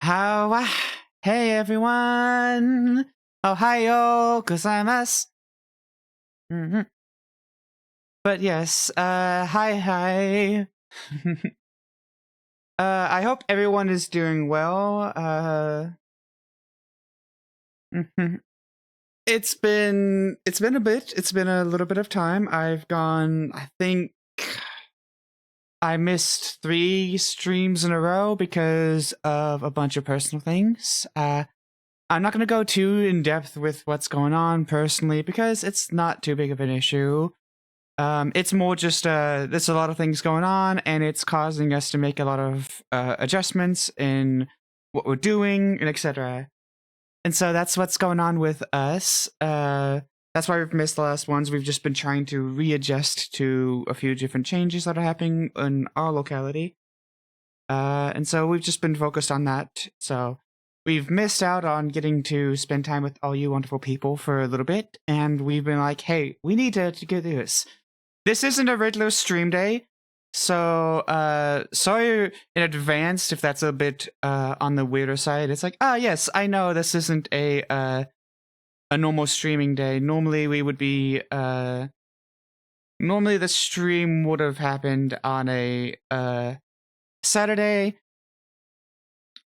How? Hey everyone! Ohayo gozaimasu. hmm But yes, hi. I hope everyone is doing well. Mhm. It's been a bit. It's been a little bit of time. I think I missed 3 streams in a row because of a bunch of personal things. I'm not going to go too in depth with what's going on personally because it's not too big of an issue. It's more just there's a lot of things going on, and it's causing us to make a lot of adjustments in what we're doing and etc. And so that's what's going on with us. That's why we've missed the last ones. We've just been trying to readjust to a few different changes that are happening in our locality. And so we've just been focused on that. So we've missed out on getting to spend time with all you wonderful people for a little bit. And we've been like, hey, we need to go do this. This isn't a regular stream day. So sorry in advance if that's a bit on the weirder side. It's like, yes, I know this isn't a normal streaming day. Normally we would be normally the stream would have happened on a Saturday.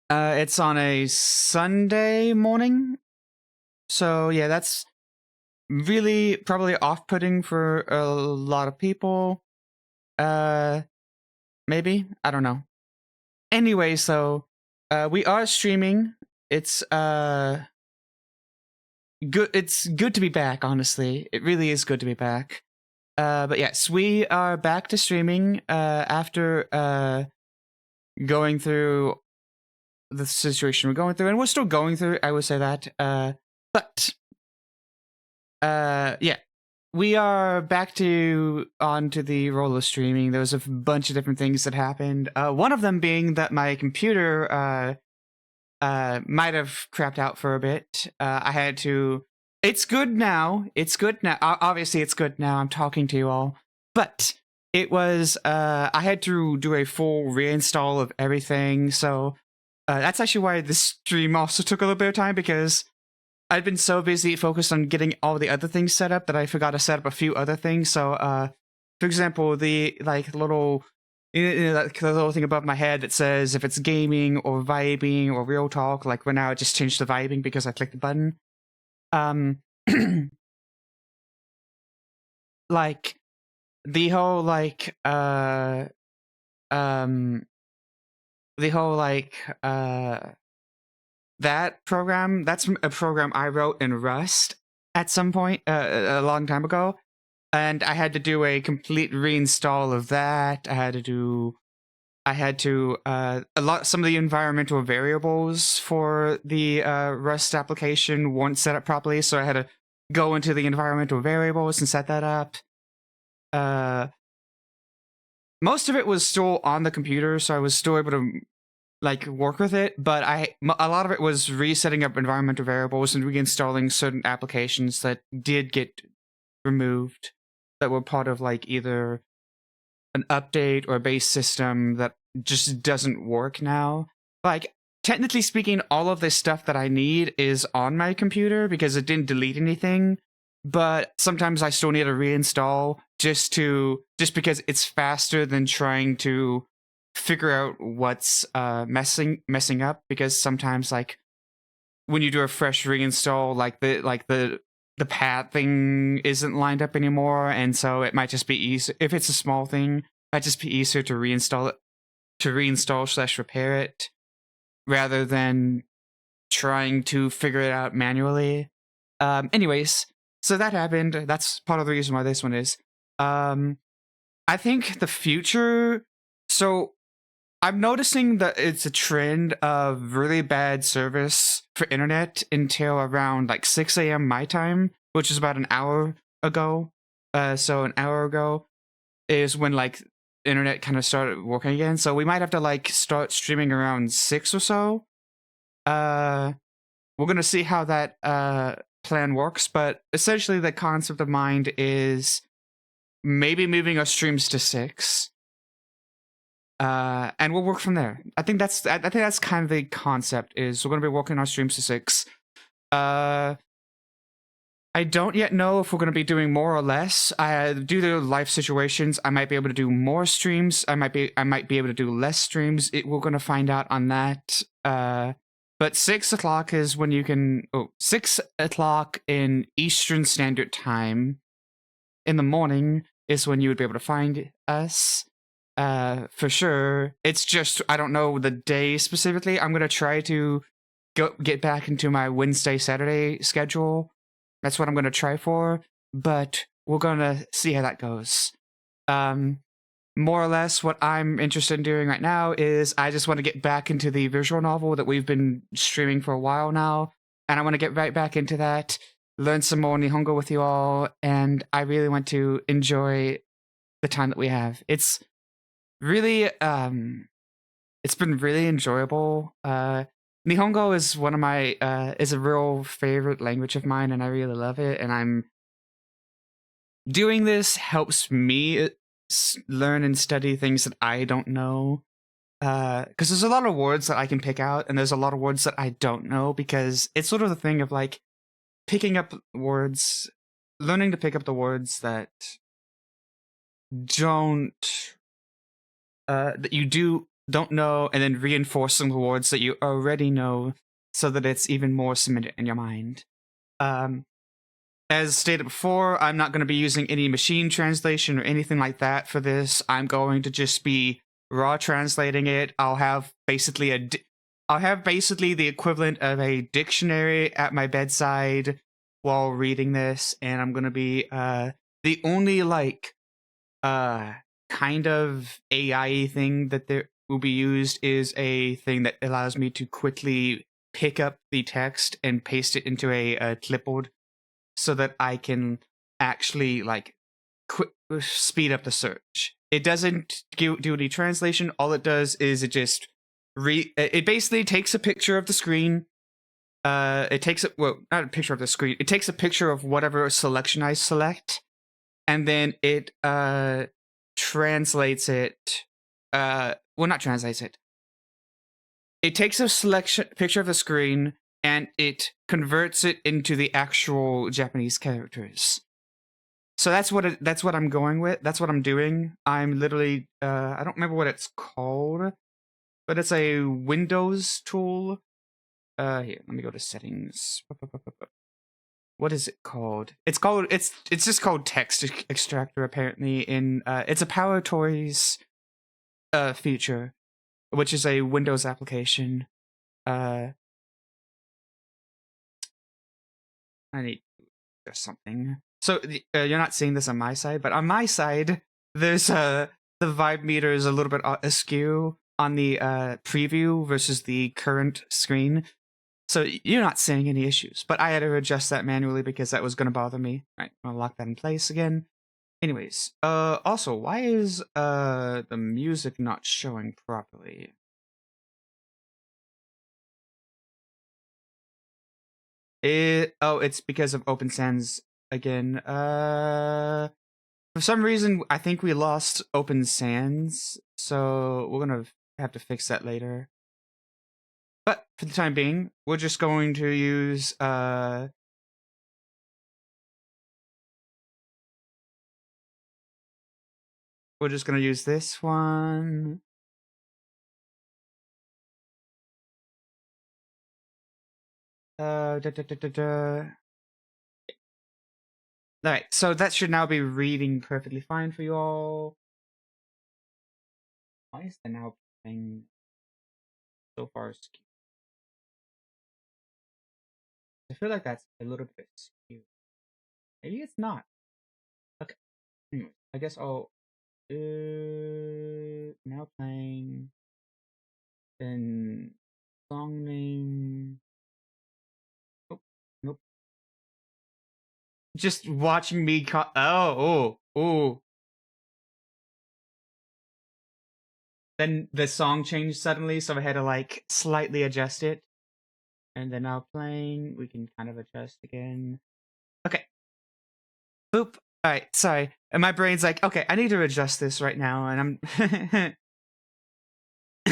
It's on a Sunday morning. So yeah, that's really probably off-putting for a lot of people. Maybe, I don't know. Anyway, so we are streaming. It's good. It's good to be back. Honestly, it really is good to be back. But yes, we are back to streaming after going through the situation we're going through, and we're still going through. I would say that. But yeah, we are back onto the role of streaming. There was a bunch of different things that happened. One of them being that my computer might have crapped out for a bit. I had to. It's good now. It's good now. Obviously, it's good now. I'm talking to you all, but it was. I had to do a full reinstall of everything. So that's actually why this stream also took a little bit of time, because I'd been so busy focused on getting all the other things set up that I forgot to set up a few other things. So, for example, the little, the little thing above my head that says if it's gaming or vibing or real talk. Like right now, it just changed to vibing because I clicked the button. Like the whole that program, that's a program I wrote in Rust at some point a long time ago, and I had to do a complete reinstall of that. Some of the environmental variables for the Rust application weren't set up properly, so I had to go into the environmental variables and set that up. Most of it was still on the computer, so I was still able to work with it, but a lot of it was resetting up environmental variables and reinstalling certain applications that did get removed that were part of either an update or a base system that just doesn't work now. Technically speaking, all of this stuff that I need is on my computer because it didn't delete anything, but sometimes I still need to reinstall just because it's faster than trying to figure out what's messing up, because sometimes when you do a fresh reinstall, the pad thing isn't lined up anymore, and so it might just be easy. If it's a small thing, it might just be easier to reinstall / repair it rather than trying to figure it out manually. Anyways, so that happened. That's part of the reason why this one is. I think the future. So I'm noticing that it's a trend of really bad service for internet until around 6 a.m. my time, which is about an hour ago. So an hour ago is when internet kind of started working again. So we might have to start streaming around 6 or so. We're gonna see how that plan works, but essentially the concept of mind is maybe moving our streams to 6. And we'll work from there. I think that's kind of the concept. Is we're going to be working our streams to 6. I don't yet know if we're going to be doing more or less. Due to life situations, I might be able to do more streams. I might be able to do less streams. We're going to find out on that. But 6 o'clock is when you can. 6 o'clock in Eastern Standard Time in the morning is when you would be able to find us. For sure. It's just I don't know the day specifically. I'm going to try to get back into my Wednesday Saturday schedule. That's what I'm going to try for, but we're going to see how that goes. More or less what I'm interested in doing right now is I just want to get back into the visual novel that we've been streaming for a while now, and I want to get right back into that, learn some more Nihongo with you all, and I really want to enjoy the time that we have. It's really, it's been really enjoyable. Nihongo is one of my is a real favorite language of mine, and I really love it. And I'm doing this helps me learn and study things that I don't know. Because there's a lot of words that I can pick out, and there's a lot of words that I don't know. Because it's sort of the thing of like picking up words, learning to pick up the words that don't know, and then reinforcing the words that you already know so that it's even more cemented in your mind. As stated before, I'm not going to be using any machine translation or anything like that for this. I'm going to just be raw translating it. I'll have basically the equivalent of a dictionary at my bedside while reading this, and I'm going to be the only kind of AI thing that there will be used is a thing that allows me to quickly pick up the text and paste it into a clipboard so that I can actually speed up the search. It doesn't do any translation. All it does is it just it basically takes a picture of the screen. Not a picture of the screen. It takes a picture of whatever selection I select, and then it translates it. Not translates it. It takes a picture of the screen and it converts it into the actual Japanese characters. So that's what I'm going with. That's what I'm doing. I'm literally I don't remember what it's called, but it's a Windows tool. Here, let me go to settings. What is it called? It's just called Text Extractor apparently. It's a Power Toys feature, which is a Windows application. I need there's something. So you're not seeing this on my side, but on my side, there's the vibe meter is a little bit askew on the preview versus the current screen. So you're not seeing any issues, but I had to adjust that manually because that was going to bother me. All right, I'm gonna lock that in place again. Anyways, also, why is the music not showing properly? It's because of Open Sans again. For some reason, I think we lost Open Sans, so we're gonna have to fix that later. But for the time being, we're just going to use we're just gonna use this one. Alright, so that should now be reading perfectly fine for you all. Why is the now thing so far skewed? I feel like that's a little bit skewed. Maybe it's not. Okay. Anyway, I guess I'll now playing. Then song name. Nope. Just watching me oh. Then the song changed suddenly, so I had to slightly adjust it. And then now playing, we can kind of adjust again. Okay. Boop. Alright, sorry. And my brain's like, okay, I need to adjust this right now, and I'm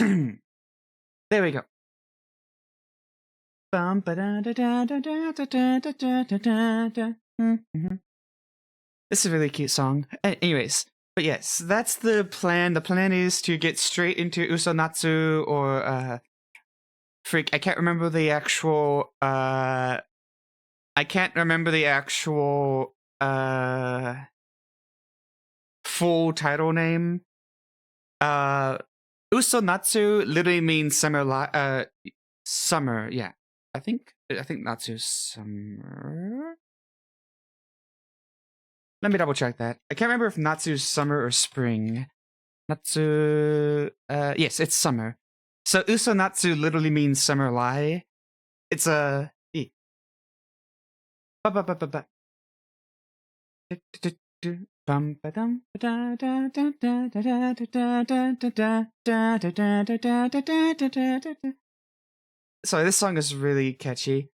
There we go. It's a really cute song. Anyways, but yes, that's the plan. The plan is to get straight into UsoNatsu or freak. I can't remember the actual full title name. UsoNatsu literally means summer. Summer, yeah. I think Natsu's summer. Let me double check that. I can't remember if Natsu's summer or spring. Natsu, yes, it's summer. So UsoNatsu literally means summer lie. It's a So this song is really catchy.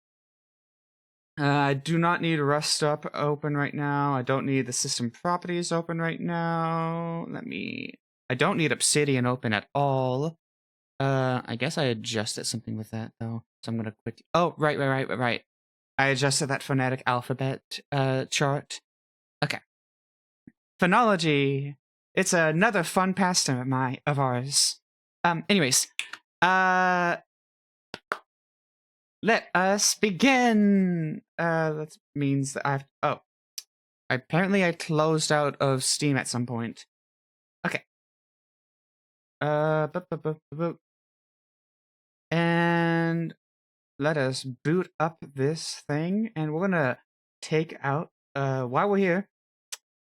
I do not need Rust up open right now. I don't need the system properties open right now. I don't need Obsidian open at all. I guess I adjusted something with that though. So I'm gonna quit. Oh, right. I adjusted that phonetic alphabet chart. Okay. Phonology. It's another fun pastime of ours. Anyways, let us begin. That means that apparently I closed out of Steam at some point. Okay. And let us boot up this thing, and we're gonna take out, while we're here,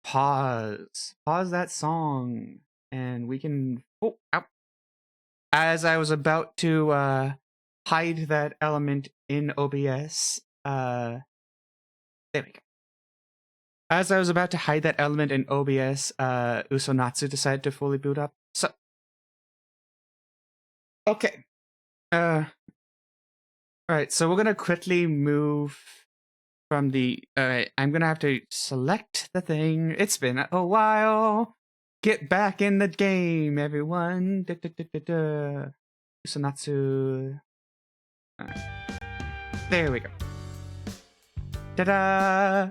pause that song, and we can, as I was about to, hide that element in OBS, there we go. As I was about to hide that element in OBS, UsoNatsu decided to fully boot up, so. Okay. Alright, so we're gonna quickly move from the, I'm gonna have to select the thing. It's been a while. Get back in the game, everyone. UsoNatsu. There we go. Ta-da!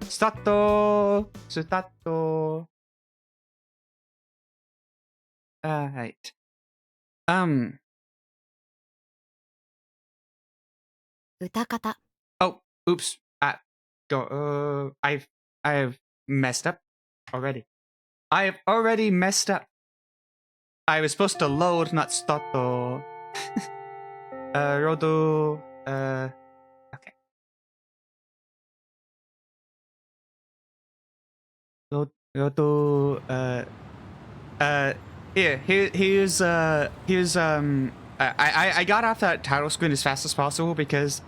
Stato! Alright. Oh, oops. I've messed up already. I have already messed up. I was supposed to load, not stato. Rodo, okay. Rodo, here's I got off that title screen as fast as possible because,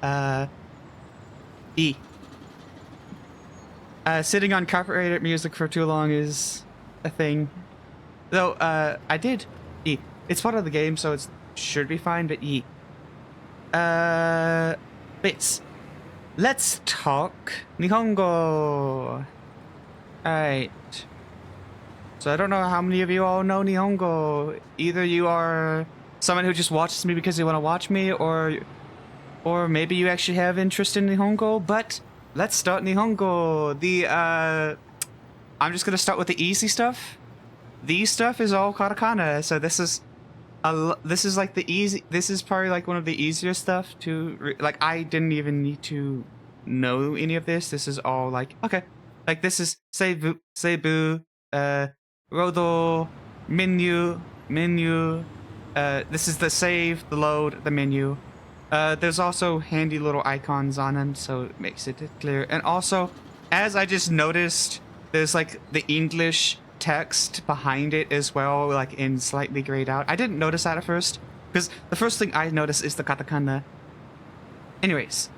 sitting on copyrighted music for too long is a thing. Though, I did, it's part of the game, so it should be fine, but bits. Let's talk Nihongo. Alright. So I don't know how many of you all know Nihongo. Either you are someone who just watches me because you want to watch me, or maybe you actually have interest in Nihongo, but let's start Nihongo. I'm just gonna start with the easy stuff. These stuff is all katakana, so this is like the easy. This is probably like one of the easier stuff to like. I didn't even need to know any of this. This is all like okay. Like this is seibu, rodo, menu. This is the save, the load, the menu. There's also handy little icons on them, so it makes it clear. And also, as I just noticed, there's like the English text behind it as well, like in slightly grayed out. I didn't notice that at first, because the first thing I noticed is the katakana. Anyways,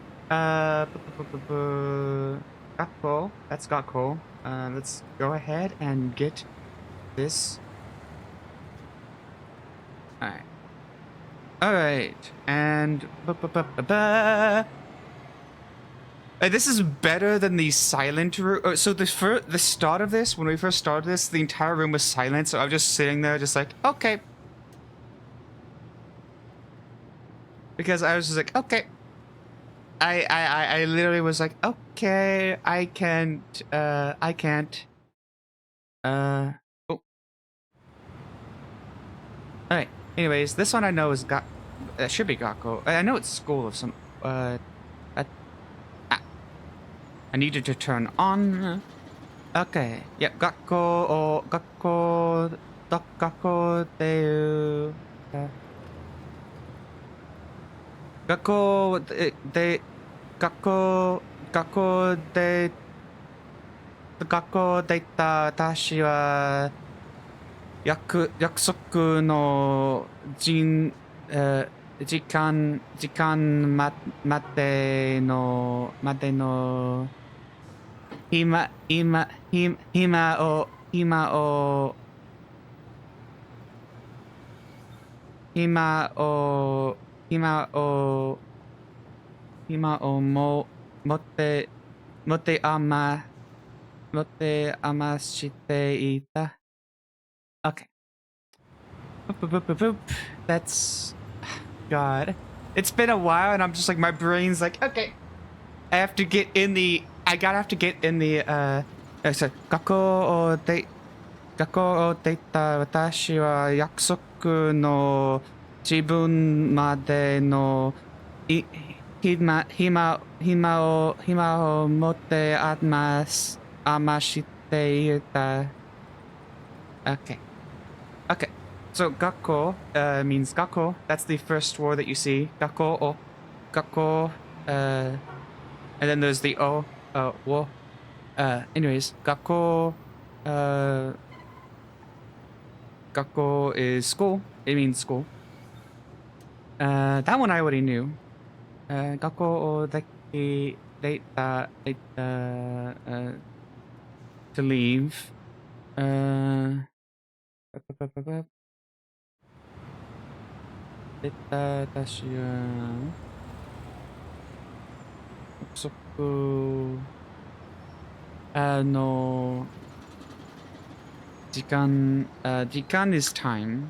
Gakko, that's Gakko. Let's go ahead and get this. Alright, and this is better than the silent room. So the start of this, when we first started this, the entire room was silent, so I was just sitting there just like, okay. because I was just like, okay. I literally was like, okay, I can't. Oh. Alright. Anyways, this one I know is should be Gakko. I know it's school of some. I needed to turn on. Okay. Yep. Gakko de. Gakko de. Gakko de. 学校で行った私は約束の時間までの暇を持て余していた。Okay. Boop. That's... God. It's been a while and I'm just like, my brain's like, okay. I gotta have to get in the, sorry. 学校で行った私は約束の自分までの暇を持って余していた。Okay. So gakko means gakko. That's the first word that you see. Gakko. And then there's the o. Wo. Anyways, gakko. Gakko is school. It means school. That one I already knew. Gakko o deita to leave. Dashi no. Jikan is time.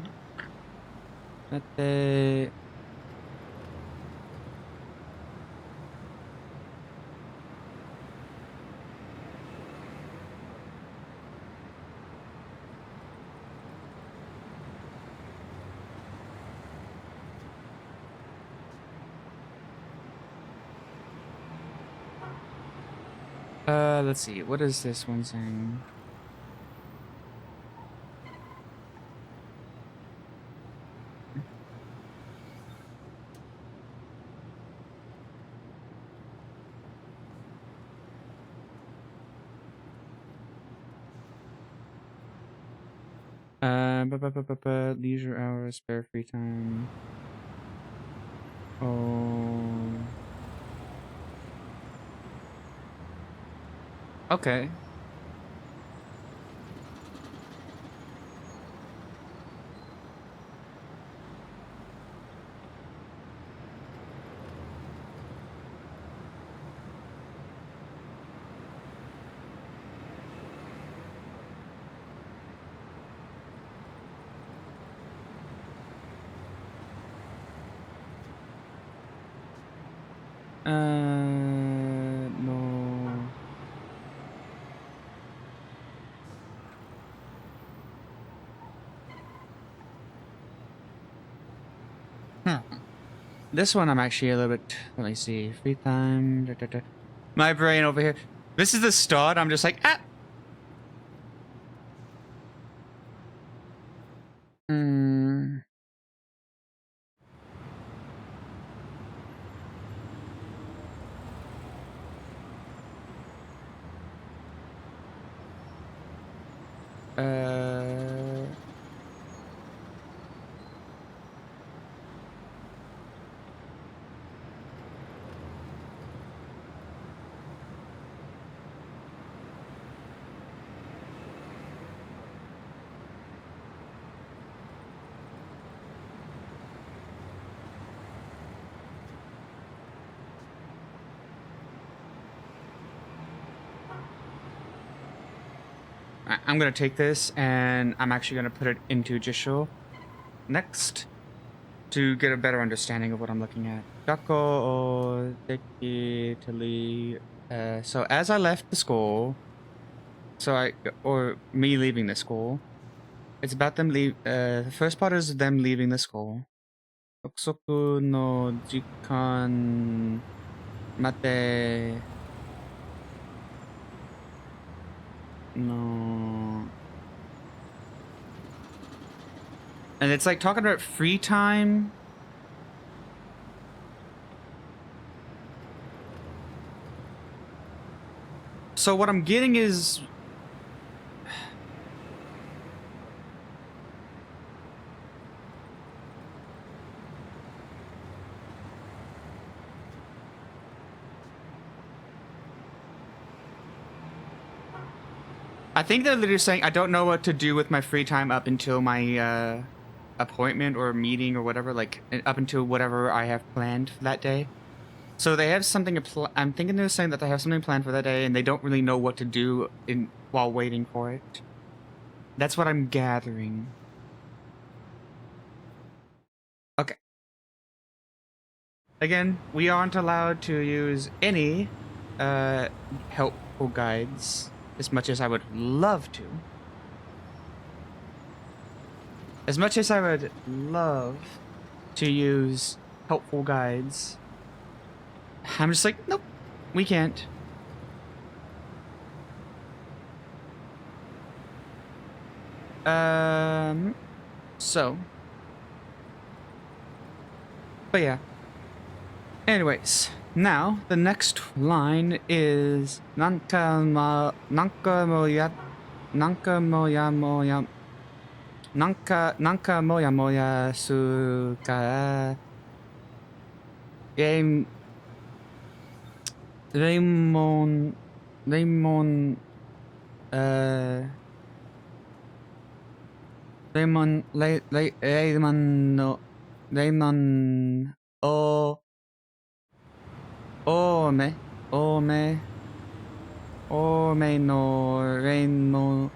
Let's see. What is this one saying? Leisure hours, spare free time. Oh. Okay. No. This one I'm actually a little bit, let me see, free time, My brain over here. This is the start, I'm just like, ah! I'm gonna take this and I'm actually gonna put it into Jisho next. to get a better understanding of what I'm looking at. Dako o deki to leave. So as I left the school, me leaving the school, it's about them leave. The first part is them leaving the school. Yokusoku no jikan mate no. And it's like talking about free time. So what I'm getting is I think they're literally saying I don't know what to do with my free time up until my appointment or meeting or whatever, like up until whatever I have planned for that day. So they have something. I'm thinking they're saying that they have something planned for that day, and they don't really know what to do while waiting for it. That's what I'm gathering. Okay. Again, we aren't allowed to use any helpful guides as much as I would love to. As much as I would love to use helpful guides, I'm just like, nope, we can't. So. But yeah. Anyways, now the next line is nanka moya su ka game Raymond Raymond Raymond o Ome no Raymond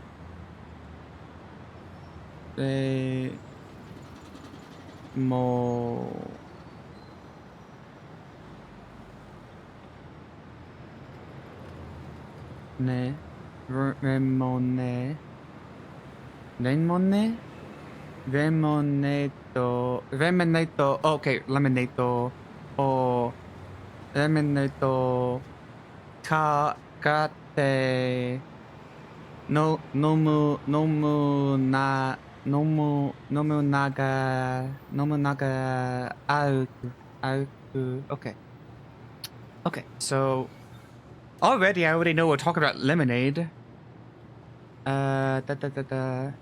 mo ne Remone Remoneto okay Lemonato o Remoneto kate nomunaga auku. Okay, so I already know we're talking about lemonade. Nanka.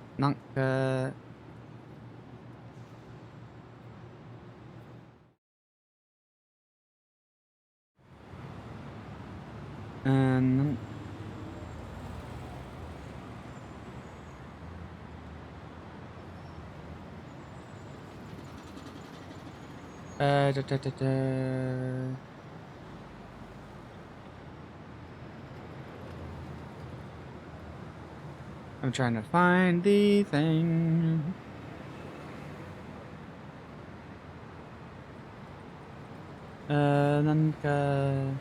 I'm trying to find the thing. Nanka.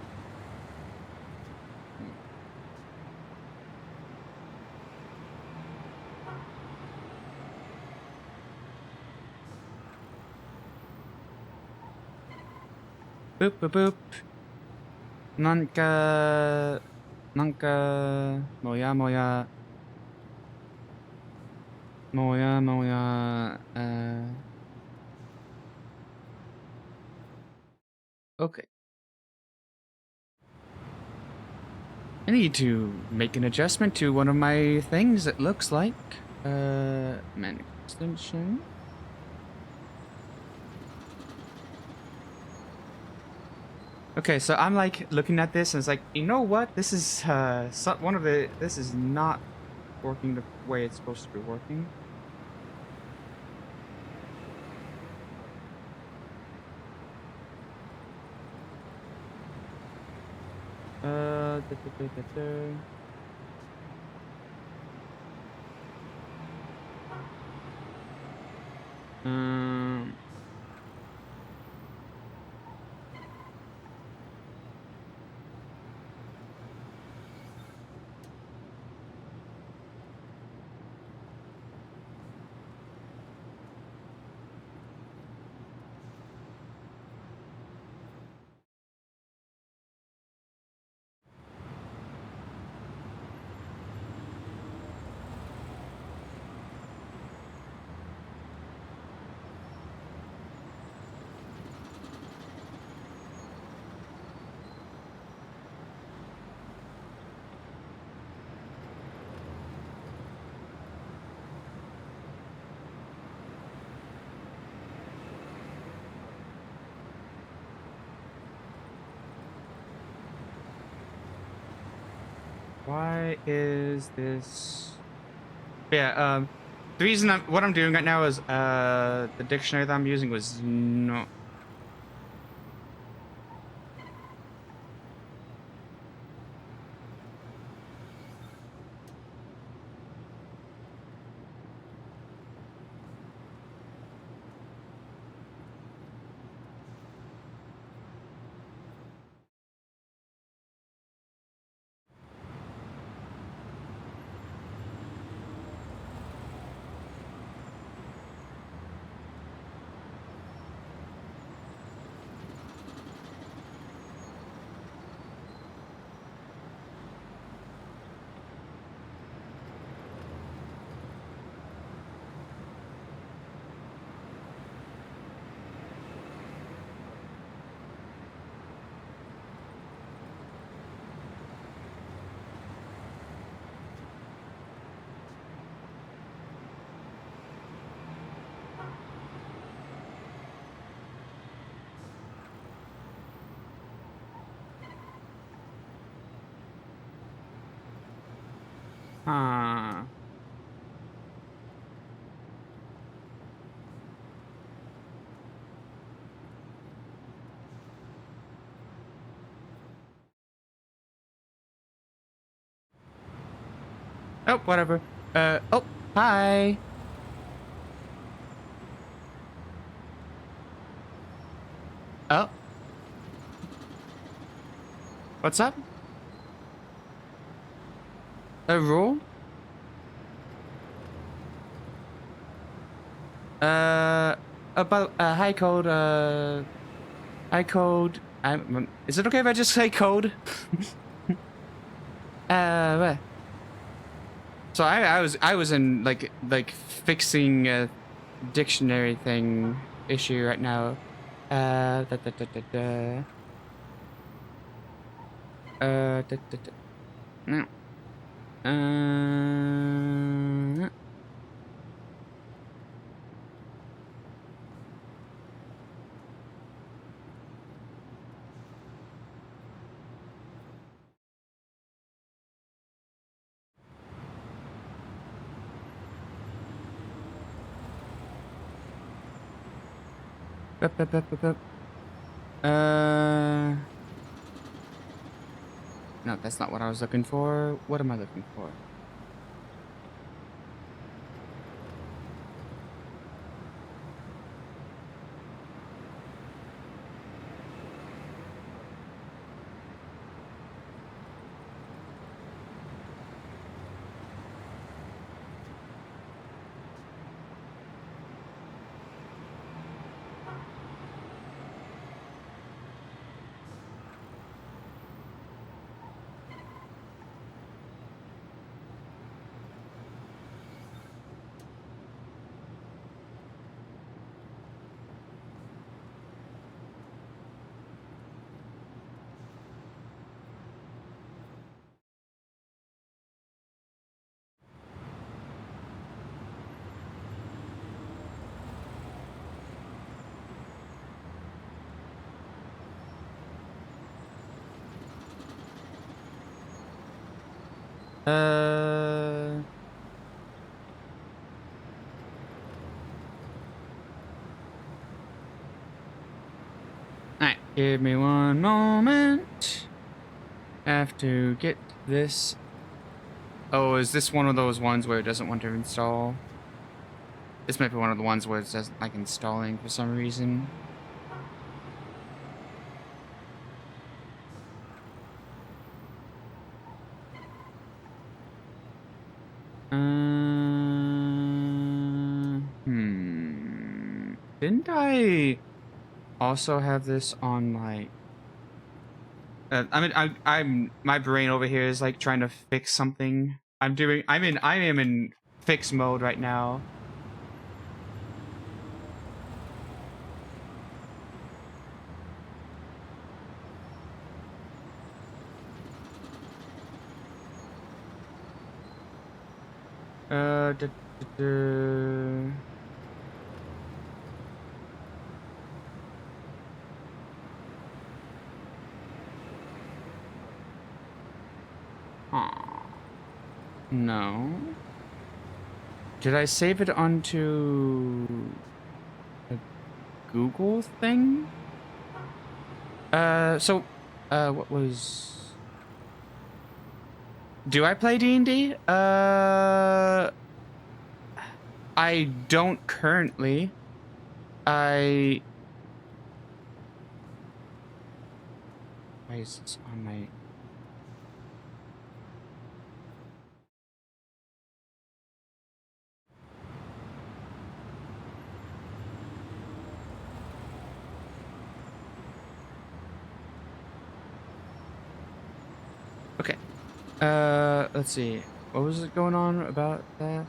Boop boop boop. Nanka moya okay. I need to make an adjustment to one of my things, it looks like. Man extension. Okay, so I'm like looking at this and it's like, you know what? This is this is not working the way it's supposed to be working. Why is this? Yeah. The reason what I'm doing right now is the dictionary that I'm using was no. Huh. Oh, whatever. Oh, hi. Oh, what's up? A rule? About hi code. Hi code. Is it okay if I just say code? What? So I was in like fixing a dictionary thing issue right now. Da, da, da, da, da. Da, da, da. No. Uh, bup, bup, bup, bup, bup. No, that's not what I was looking for. What am I looking for? Alright, give me one moment. I have to get this. Oh, is this one of those ones where it doesn't want to install? This might be one of the ones where it doesn't like installing for some reason. Didn't I also have this on like? I mean, I'm my brain over here is like trying to fix something. I am in fix mode right now. Da, da, da. Aw. No. Did I save it onto a Google thing? What was... Do I play D&D? I don't currently. Why is this on my... Okay. Let's see. What was it going on about that?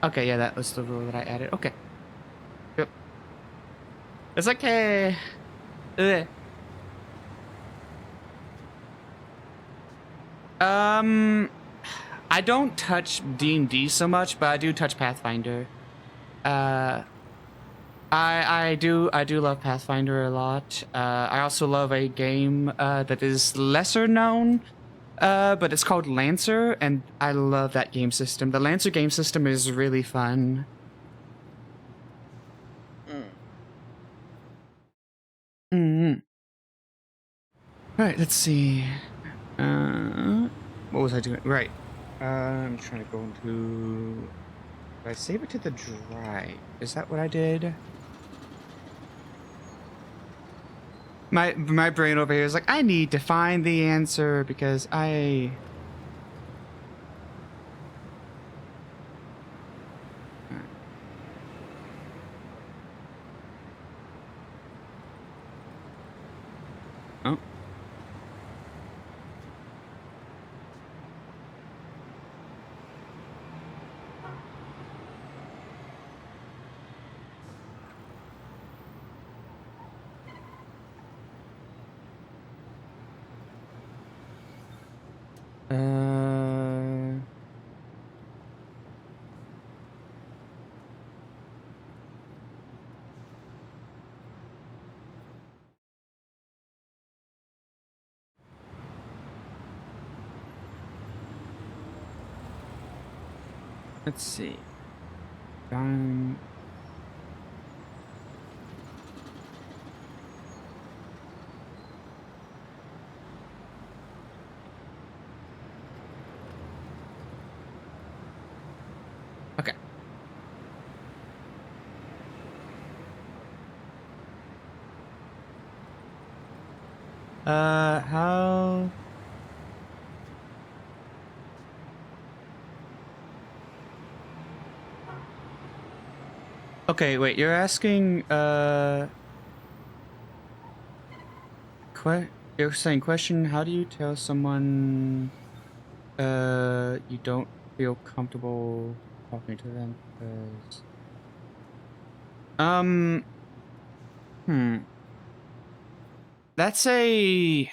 Okay, yeah, that was the rule that I added. Okay. Yep. It's okay. Ugh. I don't touch D&D so much, but I do touch Pathfinder. I do love Pathfinder a lot. I also love a game that is lesser known, but it's called Lancer, and I love that game system. The Lancer game system is really fun. All right, let's see. What was I doing? Right. I'm trying to go into... Did I save it to the drive? Is that what I did? My brain over here is like, I need to find the answer because I... Oh. Let's see. Okay. How... Okay, wait, you're asking, you're saying question, how do you tell someone, you don't feel comfortable talking to them? Because... That's a...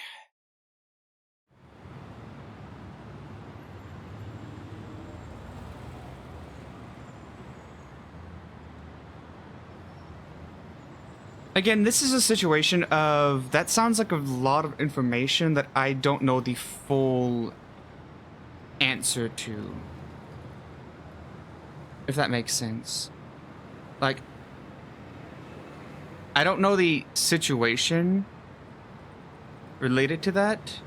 Again, this is a situation of... That sounds like a lot of information that I don't know the full answer to. If that makes sense. Like, I don't know the situation related to that.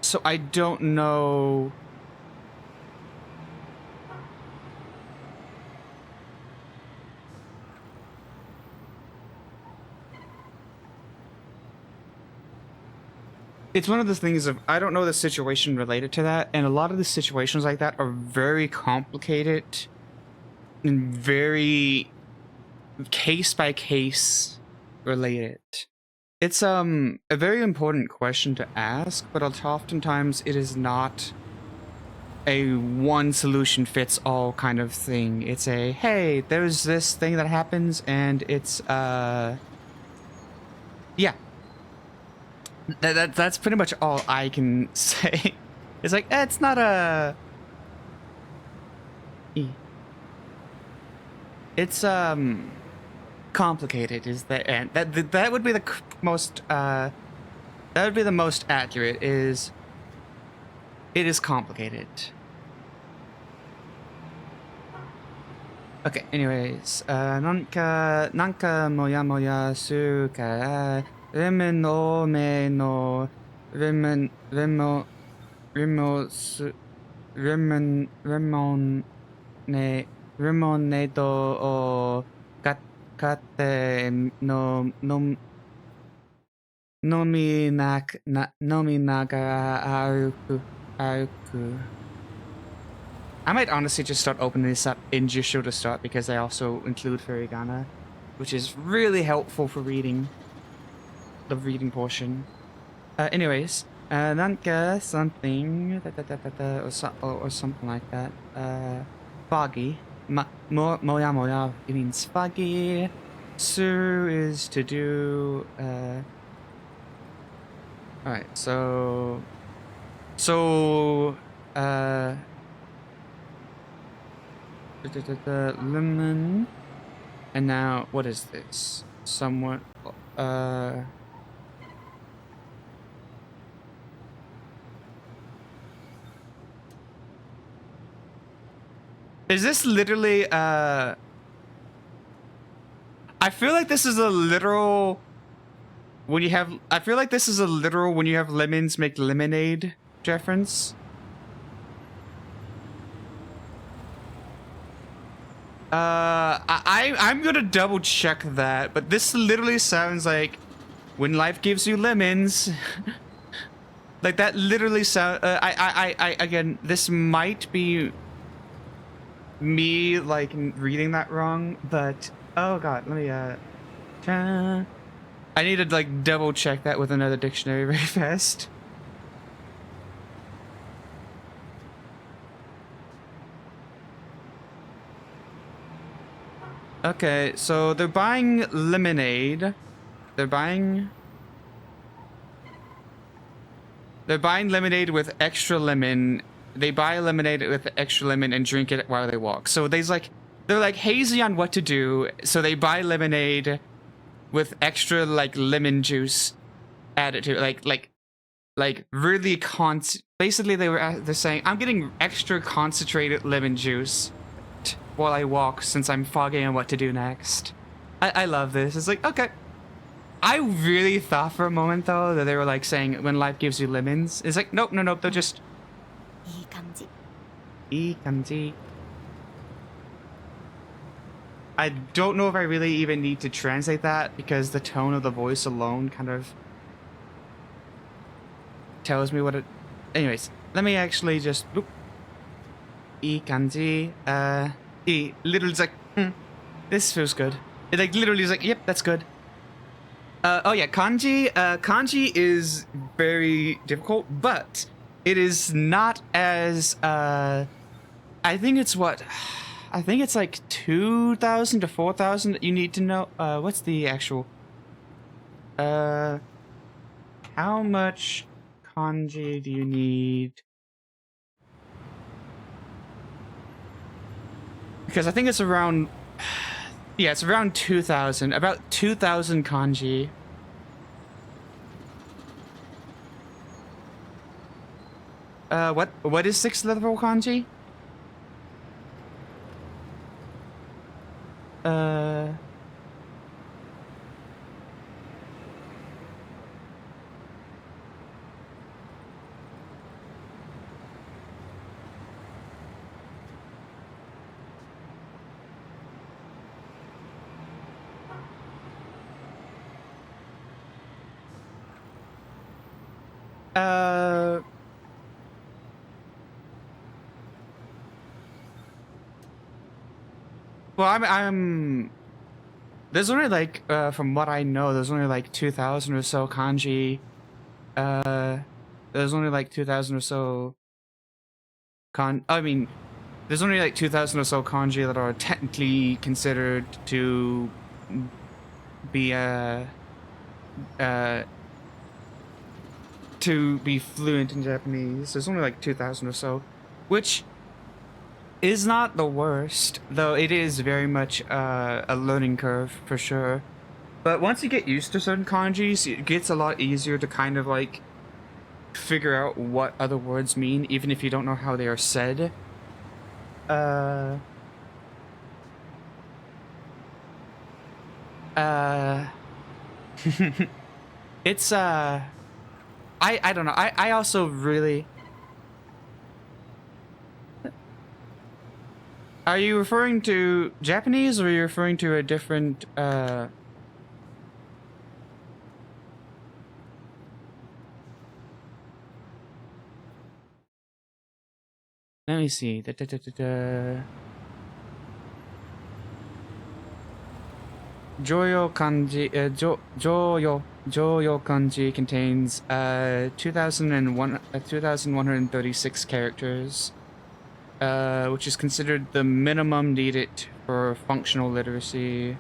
So I don't know... It's one of the things of, I don't know the situation related to that, and a lot of the situations like that are very complicated and very case-by-case related. It's a very important question to ask, but oftentimes it is not a one-solution-fits-all kind of thing. It's a, hey, there's this thing that happens, and it's, yeah. That's pretty much all I can say. It's like, it's not a... It's complicated is the end. That would be the most that would be the most accurate. Is it is complicated. Okay, anyways, nanka moya moya su ka remen no me no remen remon ne do o kate no nomi naga aruku. I might honestly just start opening this up in Jusho to start because I also include Furigana, which is really helpful for reading the reading portion. Anyways, nanka something or something like that. Foggy. Moya moya, it means foggy. Su is to do. Alright, so. Lemon. And now, what is this? Somewhat. Is this literally, I feel like this is a literal, when you have, I feel like this is a literal when you have lemons make lemonade reference. I'm gonna double check that, but this literally sounds like when life gives you lemons. Like that literally sound, again, this might be me like reading that wrong, but oh god, let me I need to like double check that with another dictionary very fast. Okay, so they're buying lemonade. They're buying lemonade with extra lemon. They buy lemonade with extra lemon and drink it while they walk. So they're like hazy on what to do. So they buy lemonade with extra like lemon juice added to it. Like really basically they're saying I'm getting extra concentrated lemon juice while I walk since I'm foggy on what to do next. I love this. It's like, okay. I really thought for a moment though that they were like saying when life gives you lemons. It's like nope, they're just いい感じ。いい感じ. I don't know if I really even need to translate that because the tone of the voice alone kind of tells me what it. Anyways, let me actually just. いい感じ. Literally it's like, this feels good. It like literally is like, yep, that's good. Oh yeah, kanji. Kanji is very difficult, but it is not as. I think it's what. I think it's like 2,000 to 4,000 that you need to know. What's the actual? How much kanji do you need? Because I think it's around. Yeah, it's around 2,000. About 2,000 kanji. What is 6th level kanji? Well, I'm. There's only like, from what I know, there's only like 2,000 or so kanji. There's only like 2,000 or so. There's only like 2,000 or so kanji that are technically considered to be to be fluent in Japanese. There's only like 2,000 or so, which is not the worst, though it is very much a learning curve for sure. But once you get used to certain kanjis, it gets a lot easier to kind of like figure out what other words mean, even if you don't know how they are said. It's I don't know. I also really. Are you referring to Japanese or are you referring to a different Let me see. Joyo kanji, Joyo kanji contains 2,136 characters, which is considered the minimum needed for functional literacy.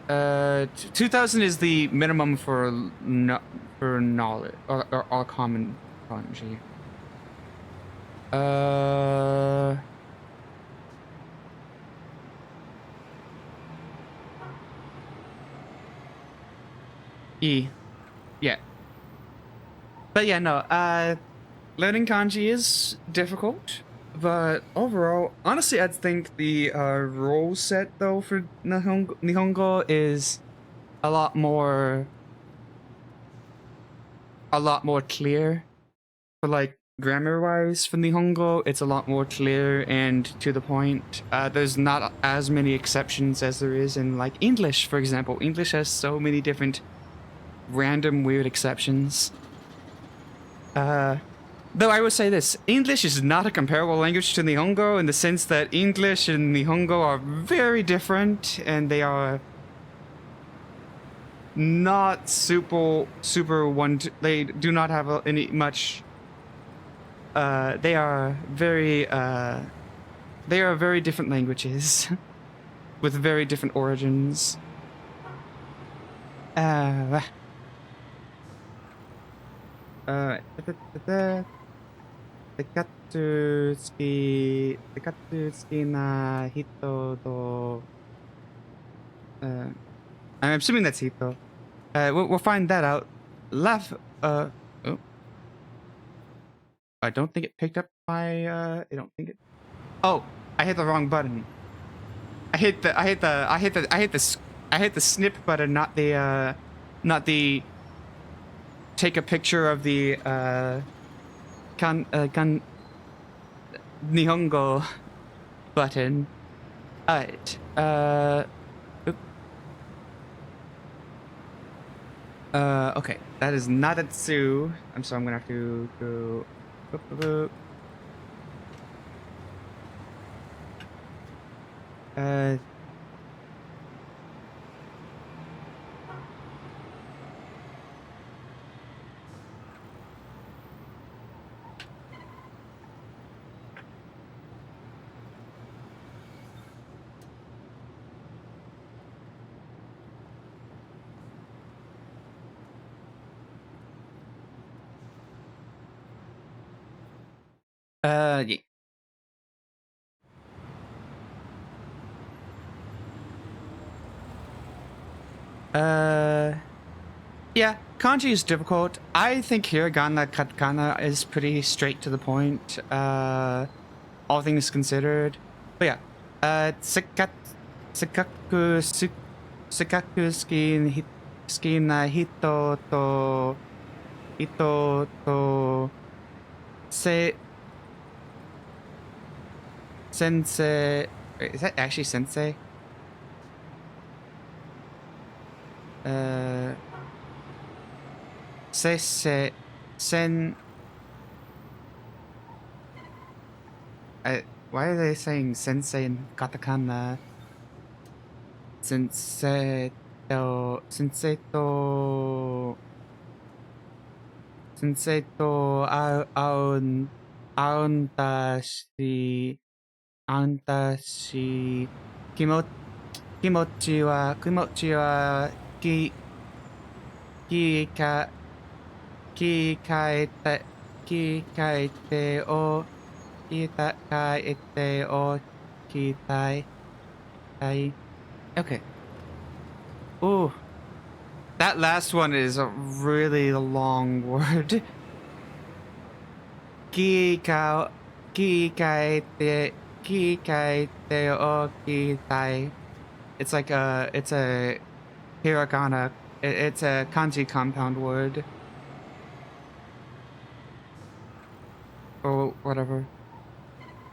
2,000 is the minimum for knowledge or all common kanji. Yeah. But yeah, no, learning kanji is difficult, but overall, honestly, I think the rule set though for Nihongo is a lot more clear. For like grammar-wise for Nihongo, it's a lot more clear and to the point. There's not as many exceptions as there is in like English, for example. English has so many different random weird exceptions. Though I would say this, English is not a comparable language to Nihongo in the sense that English and Nihongo are very different and they are not super they do not have any much they are very different languages with very different origins. I'm assuming that's Hito. We'll find that out. Oh. I don't think it picked up my, I don't think it... Oh, I hit the wrong button. I hit the snip button, not the take a picture of the, Nihongo button. Alright, okay, that is not a Tsu. So I'm gonna have to go... yeah. Yeah, kanji is difficult. I think hiragana, katakana is pretty straight to the point, all things considered. But yeah, sekaku skina hito to sensei. Wait, is that actually sensei? Why are they saying sensei in katakana? Sensei to auntashi kimochi wa kikaete Kikaite o Kaite o Kitai. Okay. Ooh. That last one is a really long word. Kikaite o Kitai. It's like it's a hiragana. It's a kanji compound word. Or whatever.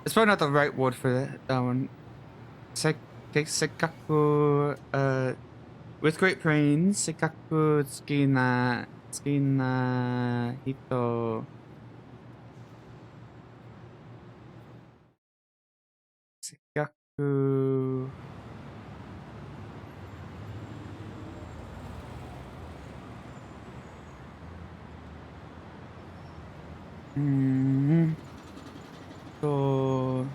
It's probably not the right word for that one. Sekaku, with great brains, Sekaku tsukina hito. Sekaku. So.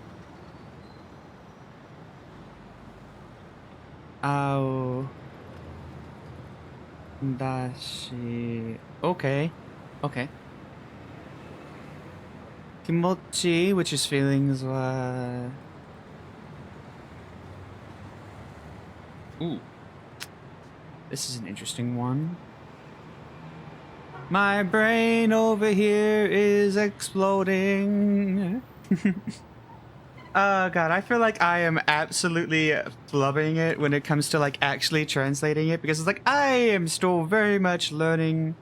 Ao. Dashi. Okay. Okay. Kimochi, which is feelings. Ooh. This is an interesting one. My brain over here is exploding. Oh god, I feel like I am absolutely flubbing it when it comes to like actually translating it, because it's like I am still very much learning.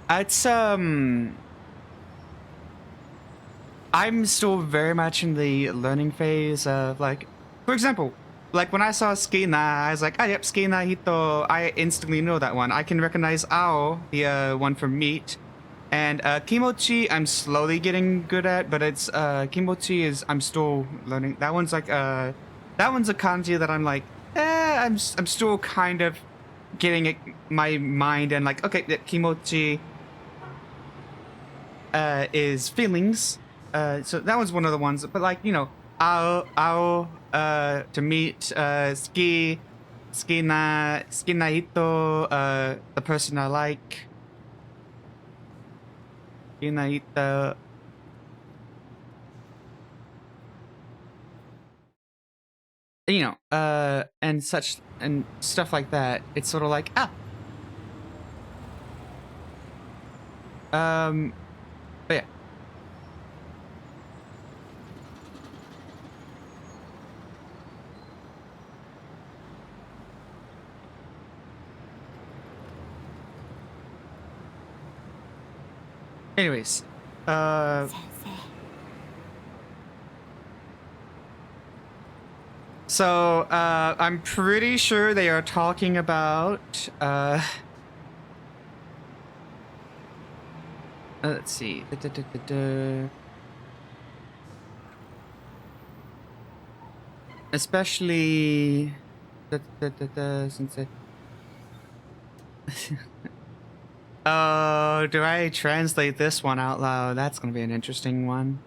It's I'm still very much in the learning phase of, like, for example, like when I saw Skina, I was like, ah, yep, Skina Hito. I instantly know that one. I can recognize Ao, the one from Meat. And Kimochi, I'm slowly getting good at, but it's Kimochi is I'm still learning. That one's like that one's a kanji that I'm like, I'm still kind of getting it, my mind, and like, okay, Kimochi is feelings. So that was one of the ones, but like, you know, Ao, to meet, Skina Hito, the person I like. Skina Hito. You know, and such, and stuff like that. It's sort of like, but yeah. Anyways, so I'm pretty sure they are talking about let's see. Especially since it oh, do I translate this one out loud? That's gonna be an interesting one.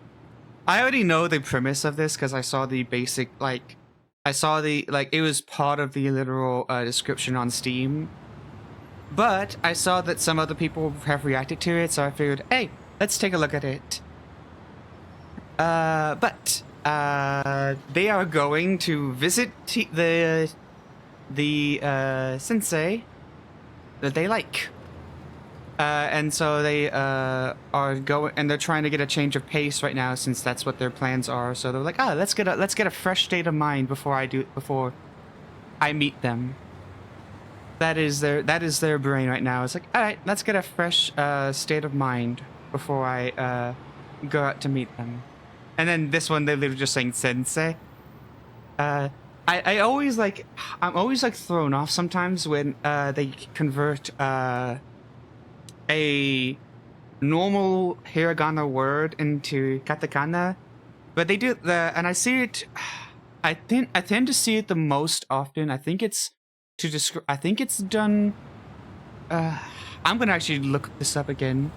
I already know the premise of this because I saw the basic, like, I saw the, like, it was part of the literal description on Steam. But I saw that some other people have reacted to it, so I figured, hey, let's take a look at it. But they are going to visit the sensei that they like. And so they are going, and they're trying to get a change of pace right now, since that's what their plans are. So they're like, ah, let's get a fresh state of mind before I meet them. That is their brain right now. It's like, all right, let's get a fresh state of mind before I go out to meet them. And then this one, they're literally just saying sensei. I always like, I'm always like thrown off sometimes when they convert a normal hiragana word into katakana, but they do and I see it. I tend to see it the most often. I think it's to describe. I think it's done. I'm gonna actually look this up again.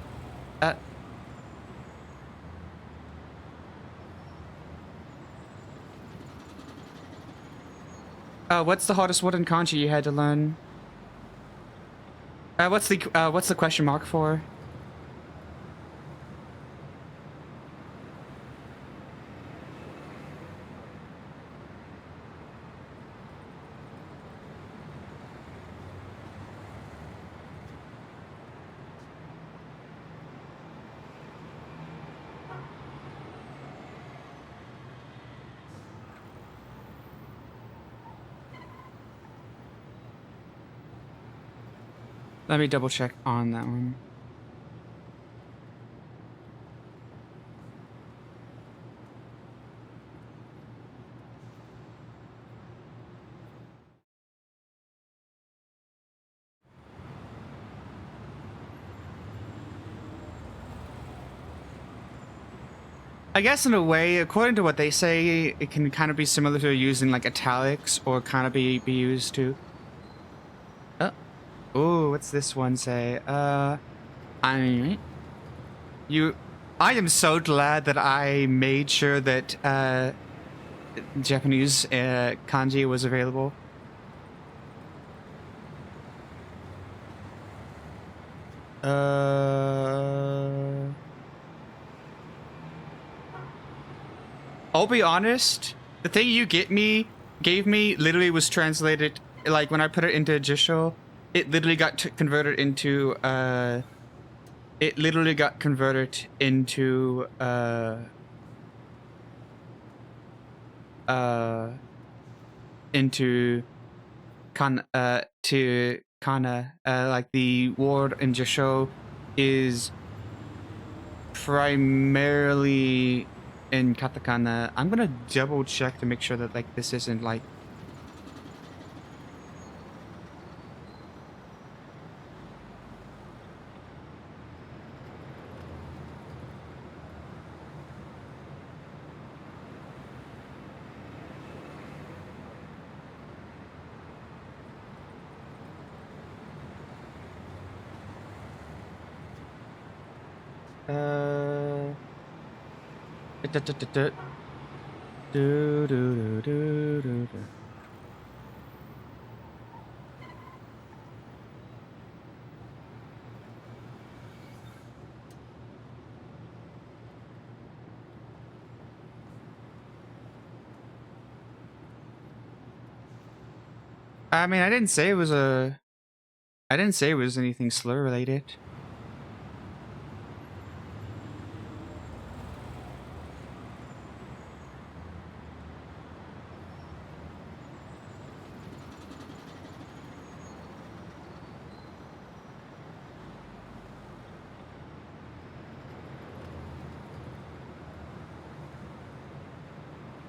What's the hardest word in kanji you had to learn? What's the question mark for? Let me double check on that one. I guess in a way, according to what they say, it can kind of be similar to using like italics or kind of be used to. Oh, what's this one say? I am so glad that I made sure that Japanese kanji was available. I'll be honest, the thing you gave me literally was translated, like when I put it into Jisho, it literally got converted into to kana, like the word in Jisho is primarily in katakana. I'm gonna double check to make sure that like this isn't like I mean, I didn't say it was anything slur related.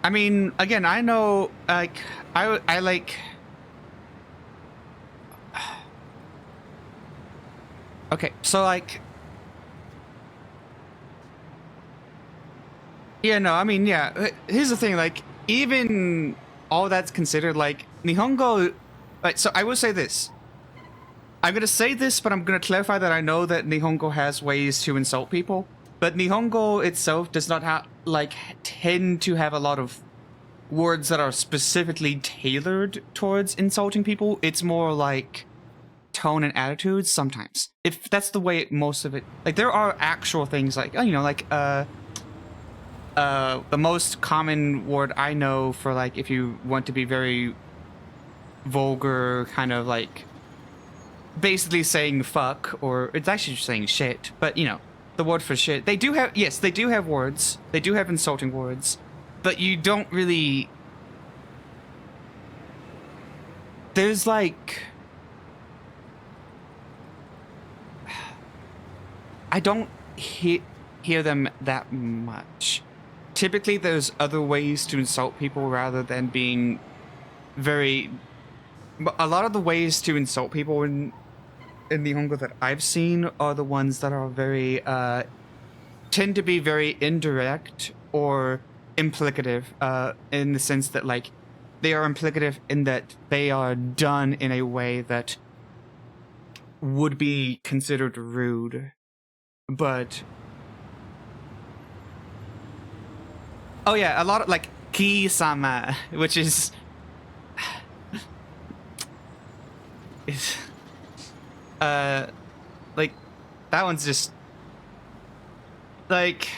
I mean, again, I know, like, I like... Okay, so, like... Yeah, no, I mean, yeah, here's the thing, like, even all that's considered, like, Nihongo... Like, so I will say this. I'm gonna say this, but I'm gonna clarify that I know that Nihongo has ways to insult people, but Nihongo itself does not have, like, tend to have a lot of words that are specifically tailored towards insulting people. It's more like tone and attitudes sometimes. If that's the way most of it... Like, there are actual things like, you know, like, the most common word I know for, like, if you want to be very vulgar, kind of like basically saying fuck, or it's actually just saying shit, but you know, the word for shit. They do have, yes, they do have words. They do have insulting words, but you don't really... There's like... I don't hear them that much. Typically, there's other ways to insult people rather than being very... A lot of the ways to insult people in Nihongo that I've seen are the ones that are very, tend to be very indirect or implicative, in the sense that, like, they are implicative in that they are done in a way that would be considered rude. But... Oh yeah, a lot of, like, ki-sama, which is... It's like that one's just like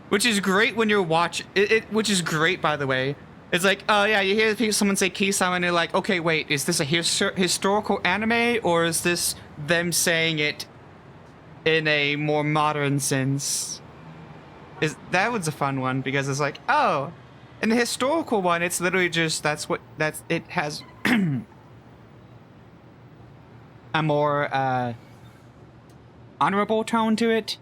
which is great when you're watching it, which is great, by the way. It's like, oh yeah, you hear someone say Kisama and you're like, okay, wait, is this a historical anime or is this them saying it in a more modern sense? That was a fun one because it's like, oh, in the historical one, it's literally just it has a more honorable tone to it.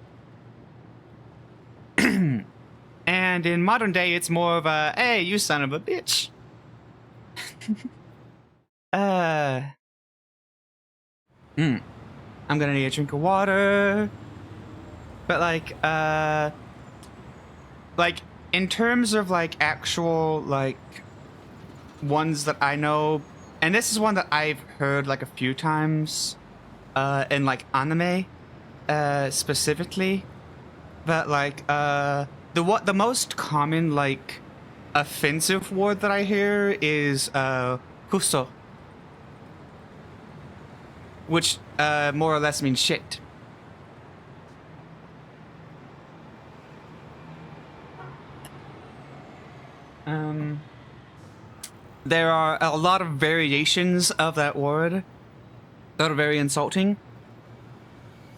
And in modern day, it's more of a, hey, you son of a bitch. I'm gonna need a drink of water. But like in terms of like actual like ones that I know, and this is one that I've heard like a few times in like anime specifically, but like the most common like offensive word that I hear is kuso, which more or less means shit. There are a lot of variations of that word that are very insulting.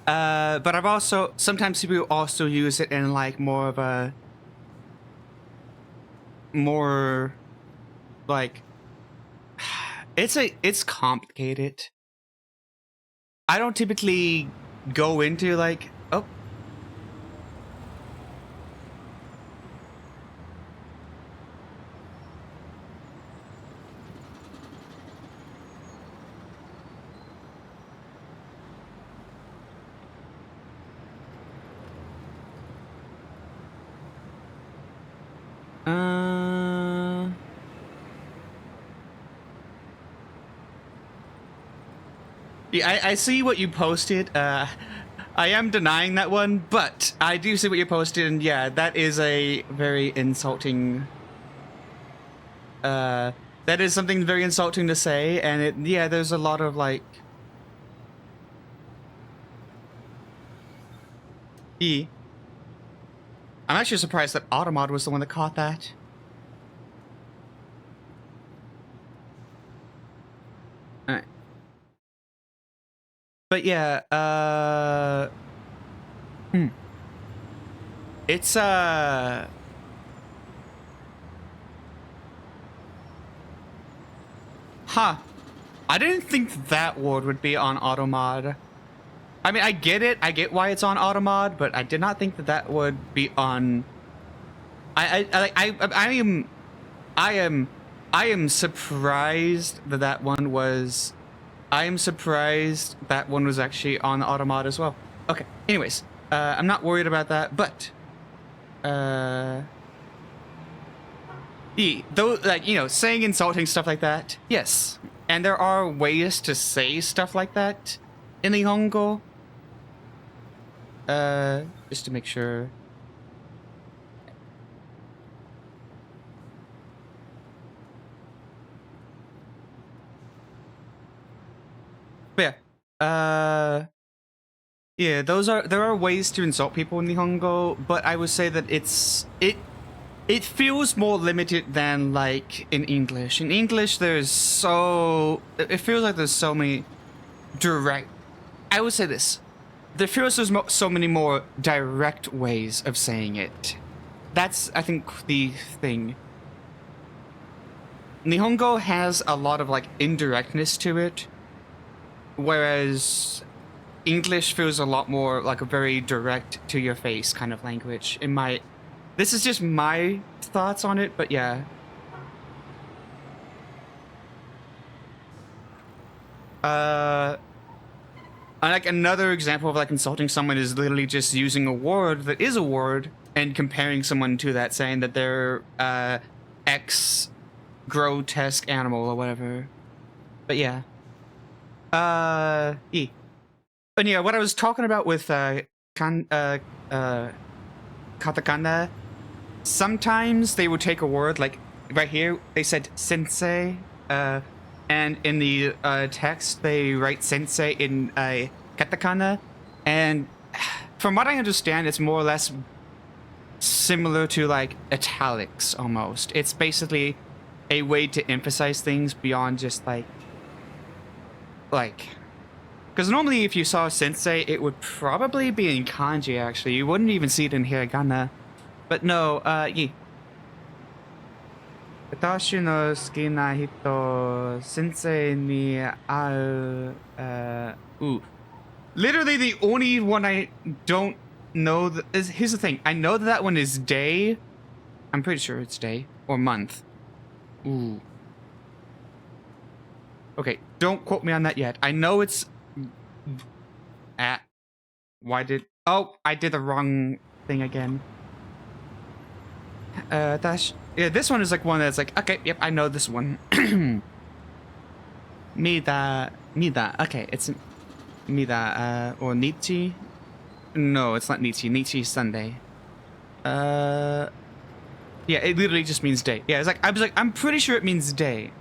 But I've also, sometimes people also use it in like more of a, more like, it's complicated. I don't typically go into like, oh. Yeah, I see what you posted. I am denying that one, but I do see what you posted, and yeah, that is a very insulting. That is something very insulting to say, and yeah, there's a lot of like. I'm actually surprised that Automod was the one that caught that. Alright. But yeah, it's huh. I didn't think that word would be on Automod. I mean, I get it. I get why it's on Automod, but I did not think that that would be on. I am surprised that that one was. I am surprised that one was actually on Automod as well. Okay. Anyways, I'm not worried about that, but though, like, you know, saying insulting stuff like that, yes, and there are ways to say stuff like that in the Nihongo. Just to make sure. But yeah, yeah, there are ways to insult people in Nihongo, but I would say that it feels more limited than like in English. In English, it feels like there's so many direct. I would say this. There feels there's so many more direct ways of saying it. That's, I think, the thing. Nihongo has a lot of like indirectness to it, whereas English feels a lot more like a very direct to your face kind of language. This is just my thoughts on it, but yeah. Like another example of like insulting someone is literally just using a word that is a word and comparing someone to that, saying that they're X grotesque animal or whatever. But yeah. But yeah, what I was talking about with katakana, sometimes they would take a word like right here they said sensei, and in the text they write sensei in katakana, and from what I understand, it's more or less similar to like italics almost. It's basically a way to emphasize things beyond just like because normally if you saw sensei, it would probably be in kanji. Actually, you wouldn't even see it in hiragana. But no, yeah. 私の好きな人、先生に会う、ooh. Literally the only one I don't know is, here's the thing. I know that one is day. I'm pretty sure it's day or month. Ooh. Okay, don't quote me on that yet. I know it's oh, I did the wrong thing again. Yeah, this one is like one that's like, okay, yep, I know this one. Mida. Okay, it's Mida, or Nichi. No, it's not Nichi. Nichi's Sunday. Yeah, it literally just means day. Yeah, I was like, I'm pretty sure it means day.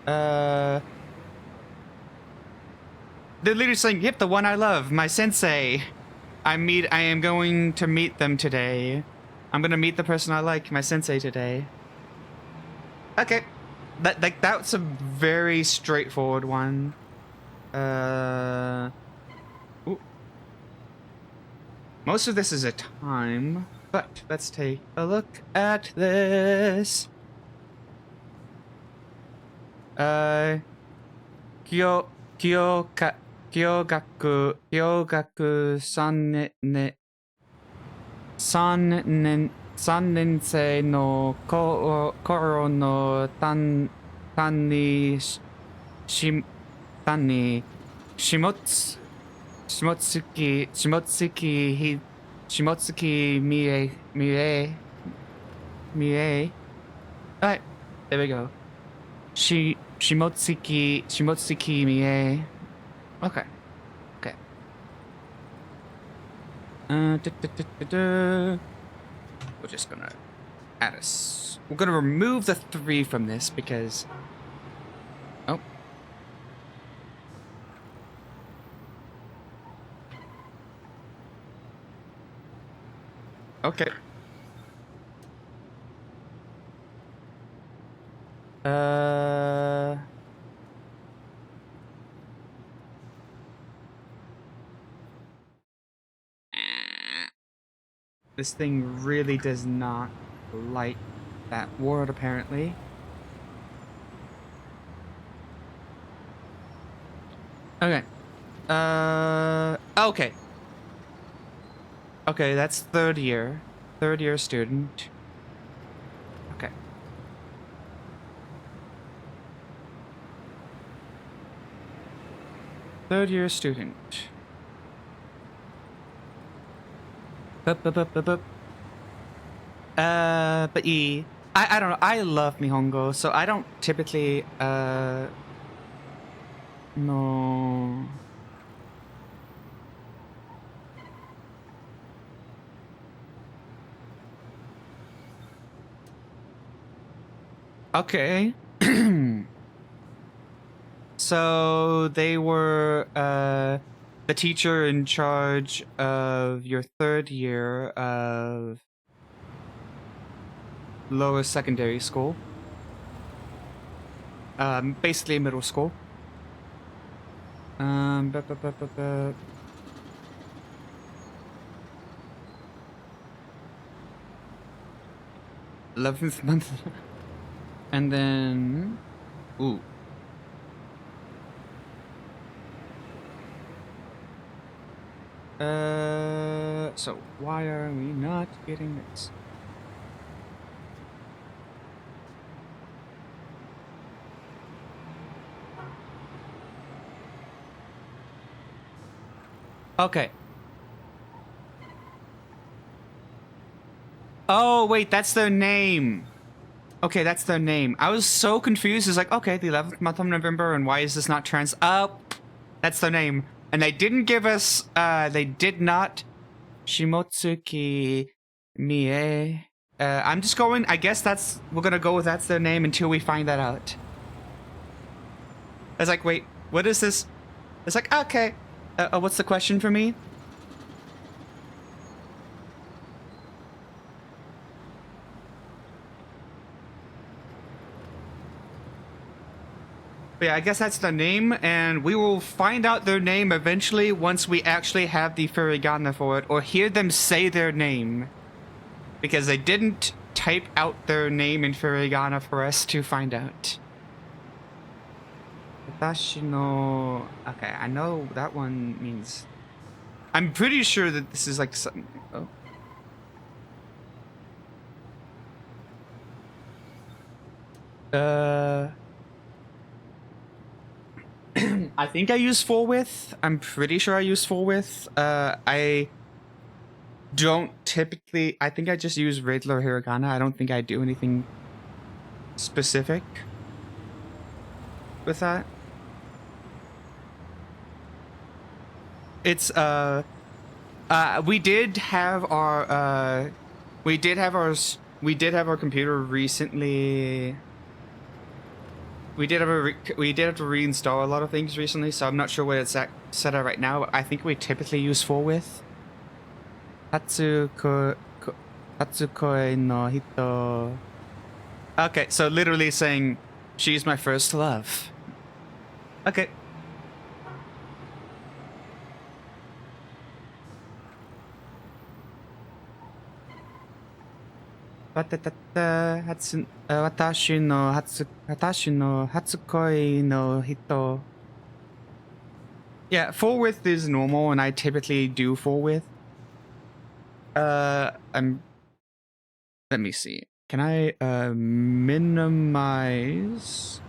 They're literally saying, yep, the one I love, my sensei. I am going to meet them today. I'm gonna meet the person I like, my sensei, today. Okay. That's a very straightforward one. Ooh. Most of this is a time, but let's take a look at this. Kyogaku 3年生の頃の担に下月みえ Alright, there we go. 下月みえ Okay. We're just gonna add we're gonna remove the 3 from this because... Oh. Okay. This thing really does not like that word, apparently. Okay. Okay. Okay, that's third year student. Okay. Third year student. But I don't know. I love Nihongo, so I don't typically no. Okay. So they were the teacher in charge of your third year of lower secondary school. Basically middle school. 11th month. And then... Ooh. So why are we not getting this? Okay. Oh, wait, that's their name. Okay, that's their name. I was so confused. It's like, okay, the 11th month of November, and why is this not trans? Oh, that's their name. And they didn't give us, they did not. Shimotsuki Mie. I'm just going. I guess we're gonna go with that's their name until we find that out. I was like, wait, what is this? It's like, okay. What's the question for me? But yeah, I guess that's their name, and we will find out their name eventually once we actually have the furigana for it, or hear them say their name. Because they didn't type out their name in furigana for us to find out. Watashi no... Okay, I know that one means... I'm pretty sure that this is like something... Oh. I think I use full width. I'm pretty sure I use full width. I don't typically... I think I just use regular hiragana. I don't think I do anything specific with that. It's we did have our computer recently. We did have to reinstall a lot of things recently, so I'm not sure where it's set at right now. I think we typically use full width. Hatsukoi no hito. Okay, so literally saying she's my first love. Okay. Watashi no hatsukoi no hito. Yeah, full width is normal, and I typically do full width. Let me see. Can I minimize?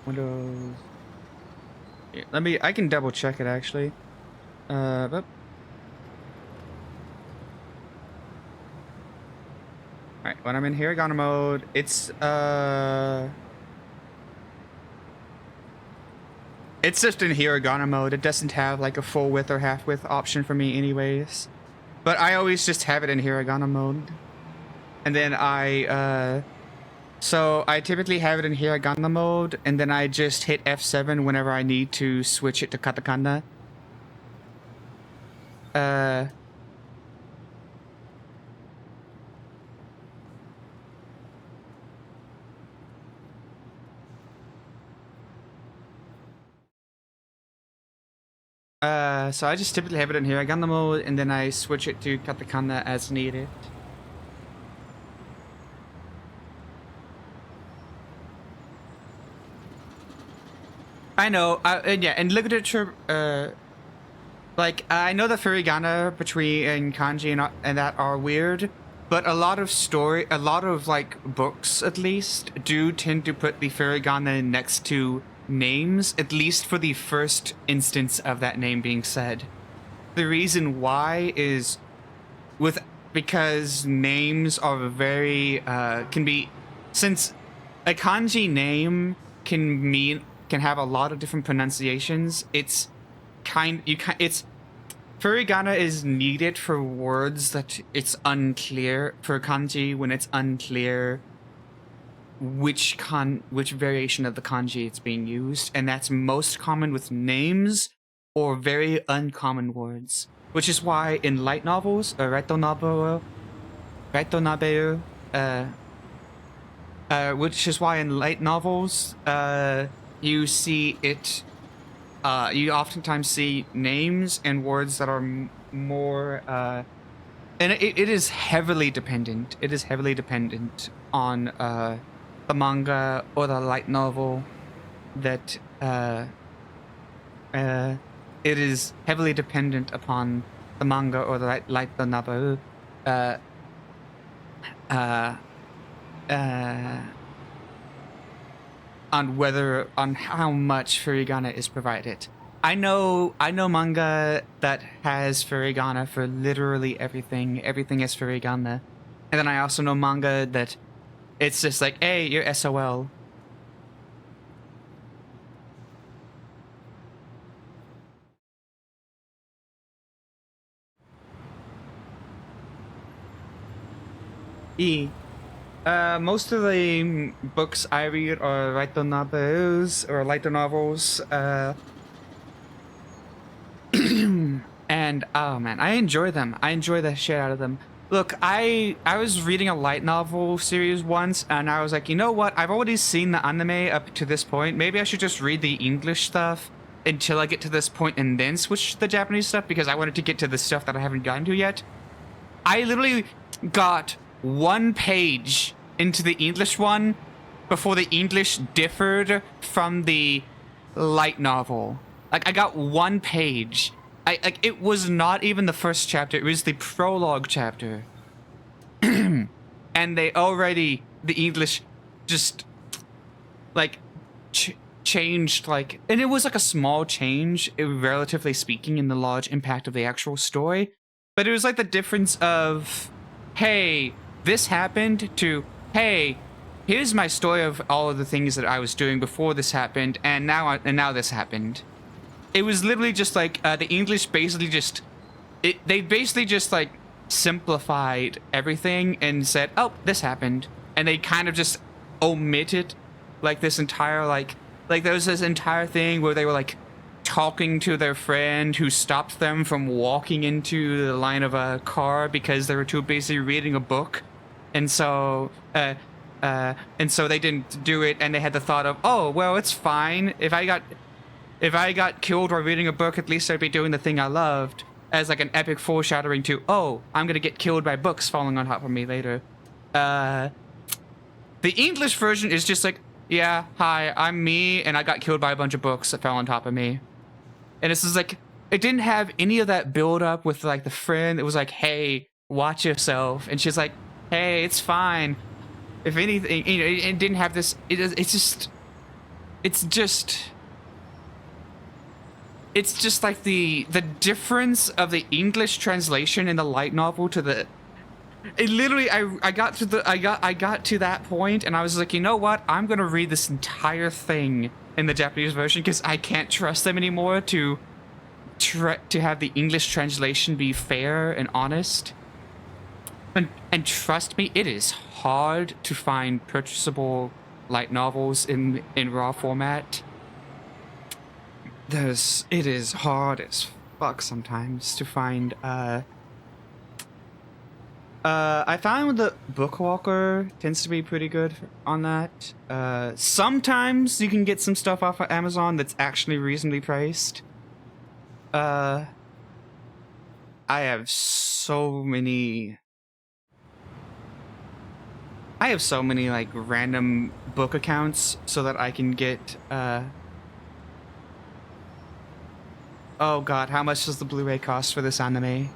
Windows. Yeah, I can double check it actually. But alright, when I'm in hiragana mode, it's just in hiragana mode. It doesn't have like a full width or half width option for me anyways. But I always just have it in hiragana mode. And then so I typically have it in hiragana mode, and then I just hit F7 whenever I need to switch it to katakana. So I just typically have it in hiragana mode, and then I switch it to katakana as needed. I know, yeah, in literature, like, I know the furigana between kanji and that are weird, but a lot of, like, books, at least, do tend to put the furigana next to names, at least for the first instance of that name being said. The reason why is because names are very, since a kanji name can have a lot of different pronunciations, furigana is needed for words that it's unclear for kanji, when it's unclear which variation of the kanji it's being used, and that's most common with names or very uncommon words, which is why in light novels, which is why in light novels, you see it. You oftentimes see names and words that are more, and it is heavily dependent. It is heavily dependent on the manga or the light novel. That it is heavily dependent upon the manga or the light novel. On how much furigana is provided. I know manga that has furigana for literally everything. Everything has furigana. And then I also know manga that it's just like, hey, you're SOL. E. Most of the books I read are light novels or light novels. And oh man, I enjoy them. I enjoy the shit out of them. Look, I was reading a light novel series once, and I was like, you know what? I've already seen the anime up to this point. Maybe I should just read the English stuff until I get to this point and then switch to the Japanese stuff, because I wanted to get to the stuff that I haven't gotten to yet. I literally got one page into the English one before the English differed from the light novel. Like, I got one page. Like, it was not even the first chapter. It was the prologue chapter. And they already, the English just, like, changed, like, and it was like a small change, relatively speaking, in the large impact of the actual story. But it was like the difference of, hey, this happened, to, hey, here's my story of all of the things that I was doing before this happened, and now this happened. It was literally just like the English basically just, they basically just like simplified everything and said, oh, this happened, and they kind of just omitted like this entire like there was this entire thing where they were like talking to their friend who stopped them from walking into the line of a car because they were too busy reading a book, and so they didn't do it, and they had the thought of, oh well, it's fine if I got killed while reading a book, at least I'd be doing the thing I loved, as like an epic foreshadowing to, oh, I'm gonna get killed by books falling on top of me later. The English version is just like, yeah, hi, I'm me, and I got killed by a bunch of books that fell on top of me. And this is like, it didn't have any of that build up with like the friend. It was like, hey, watch yourself. And she's like, hey, it's fine. If anything, you know, it didn't have this, it's just like the difference of the English translation in the light novel to the, it literally, I got to that point, and I was like, you know what? I'm gonna read this entire thing in the Japanese version, because I can't trust them anymore to have the English translation be fair and honest. And trust me, it is hard to find purchasable light novels in raw format. It is hard as fuck sometimes to find. I found the Bookwalker tends to be pretty good on that. Sometimes you can get some stuff off of Amazon that's actually reasonably priced. I have so many like random book accounts so that I can get oh god, how much does the Blu-ray cost for this anime?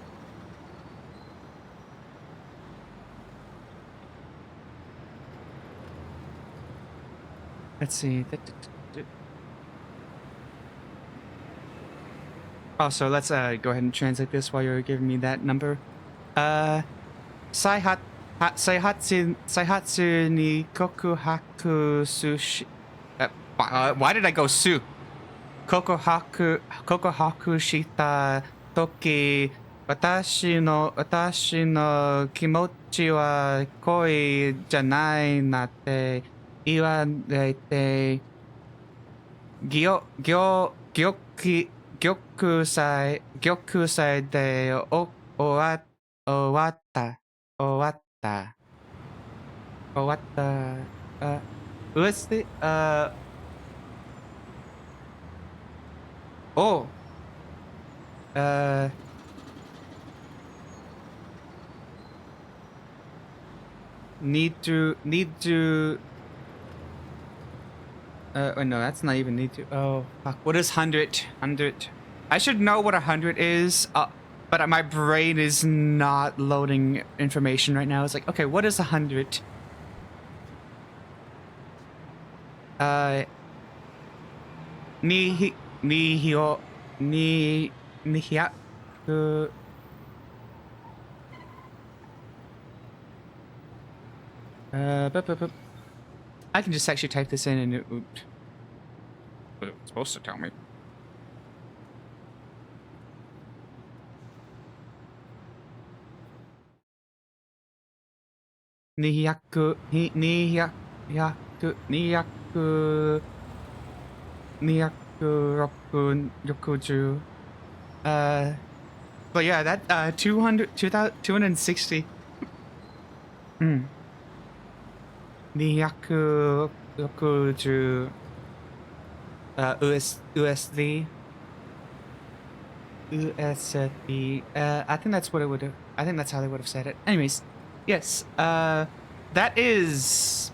Let's see. Also, let's go ahead and translate this while you're giving me that number. Saihatsu ni kokuhaku sushi. Why did I go su? Kokuhaku shita toki watashi no kimochi wa koi janai nate iwarete gyokusai de owatta. What's the oh need to oh no, that's not even need to. Oh fuck, what is 100? I should know what 100 is, but my brain is not loading information right now. It's like, okay, what is 100? I can just actually type this in and it's supposed to tell me. 200 200 200 260 but yeah, that 260 260 USD. I think that's what it would have. I think that's how they would have said it. Anyways, yes. That is.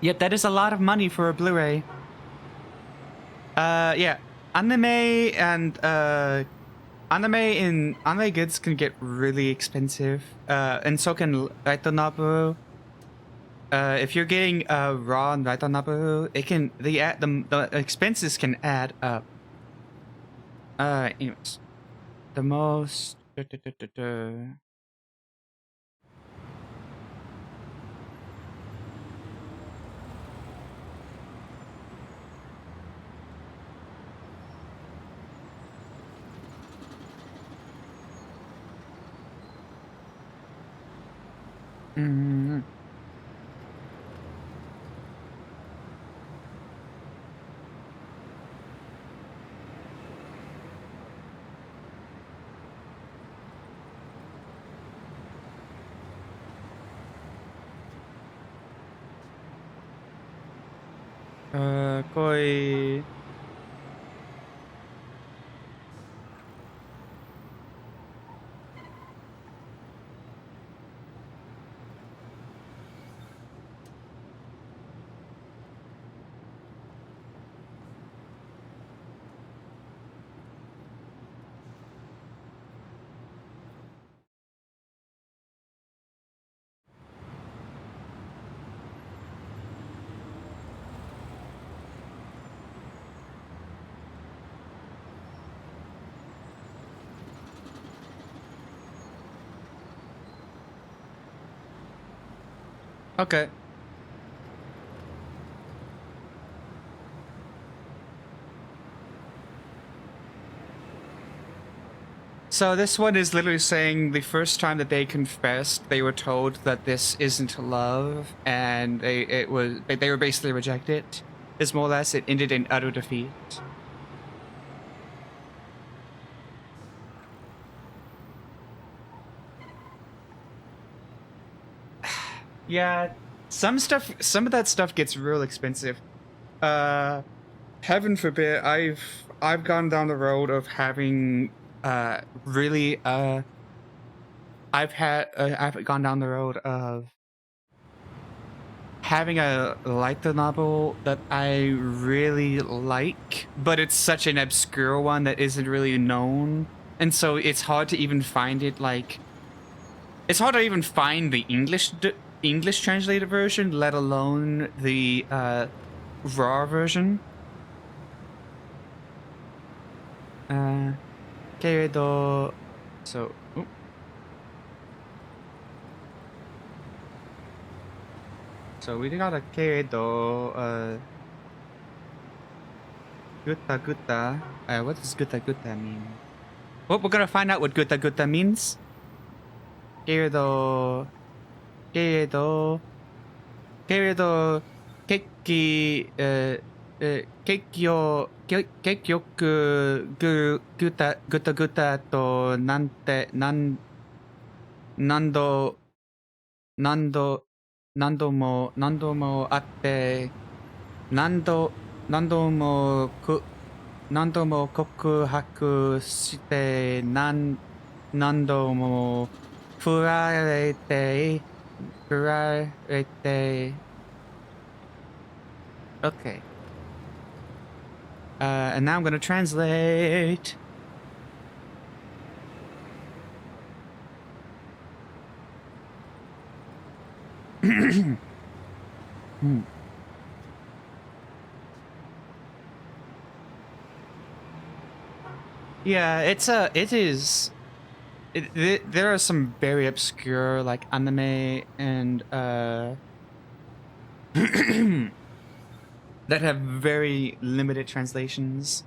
Yep, that is a lot of money for a Blu-ray. Yeah, anime and anime goods can get really expensive. And so can light novel. If you're getting raw and light novel, it can the expenses can add up. Anyways, the most. Koi. Okay. So this one is literally saying the first time that they confessed, they were told that this isn't love, and they were basically rejected. It's more or less it ended in utter defeat. Yeah, some of that stuff gets real expensive. Heaven forbid, I've gone down the road of having really I've gone down the road of having a light novel that I really like, but it's such an obscure one that isn't really known, and so it's hard to even find it. Like, it's hard to even find the English translated version, let alone the raw version. けれど so so we got a けれど gutta gutta. What does gutta gutta mean? Well, we're gonna find out what gutta gutta means. けれど けれど結局ぐたぐたとなんて何度何度もあって何度も告白して何度も振られて Okay. And now I'm gonna translate. Yeah, there are some very obscure like anime and that have very limited translations.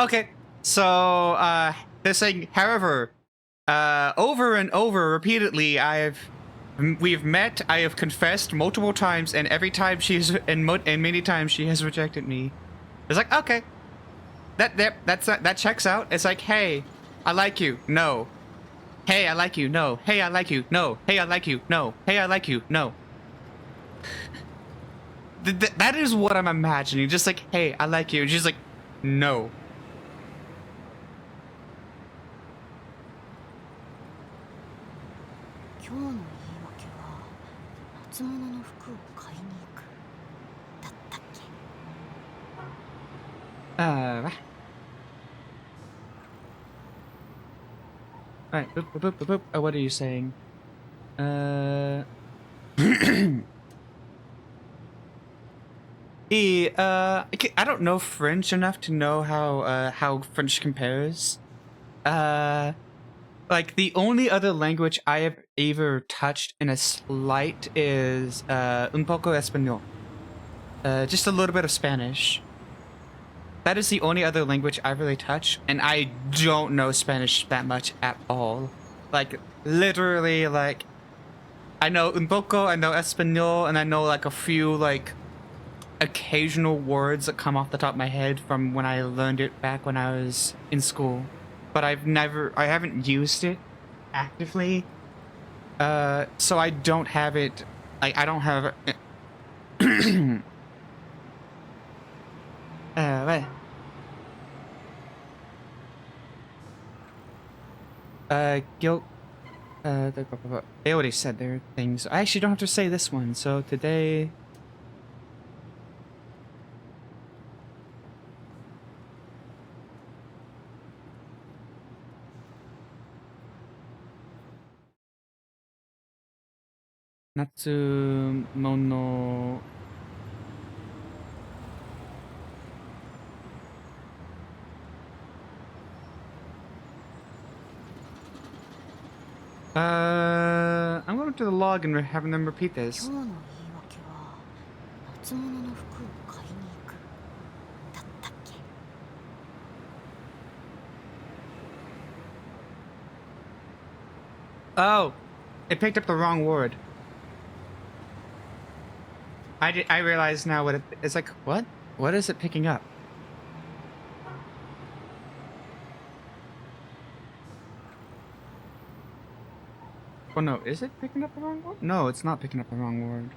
Okay, so they're saying, however, over and over repeatedly, we've met, I have confessed multiple times, and every time and many times she has rejected me. It's like, okay, that checks out. It's like, hey, I like you. No. Hey, I like you. No. Hey, I like you. No. Hey, I like you. No. Hey, I like you. No. That is what I'm imagining. Just like, hey, I like you. And she's like, no. Alright, boop, boop, boop, boop, boop. What are you saying? I don't know French enough to know how French compares. Like the only other language I have ever touched in a slight is un poco español. Just a little bit of Spanish. That is the only other language I've really touched, and I don't know Spanish that much at all. Like, literally, like, I know un poco, I know español, and I know, like, a few, like, occasional words that come off the top of my head from when I learned it back when I was in school. But I haven't used it actively. So I don't have it, like, I don't have it. Wait. Guilt. They already said their things. I actually don't have to say this one. So today. Natsu mono. I'm going to the log and having them repeat this. Oh, it picked up the wrong word. I realize now what it's like. What? What is it picking up? Oh no, is it picking up the wrong word? No, it's not picking up the wrong word.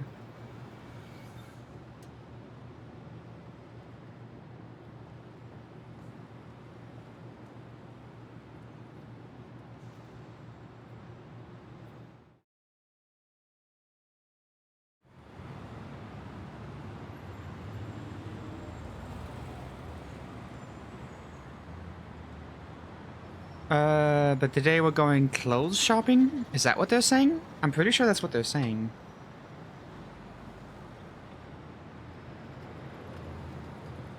But today we're going clothes shopping? Is that what they're saying? I'm pretty sure that's what they're saying.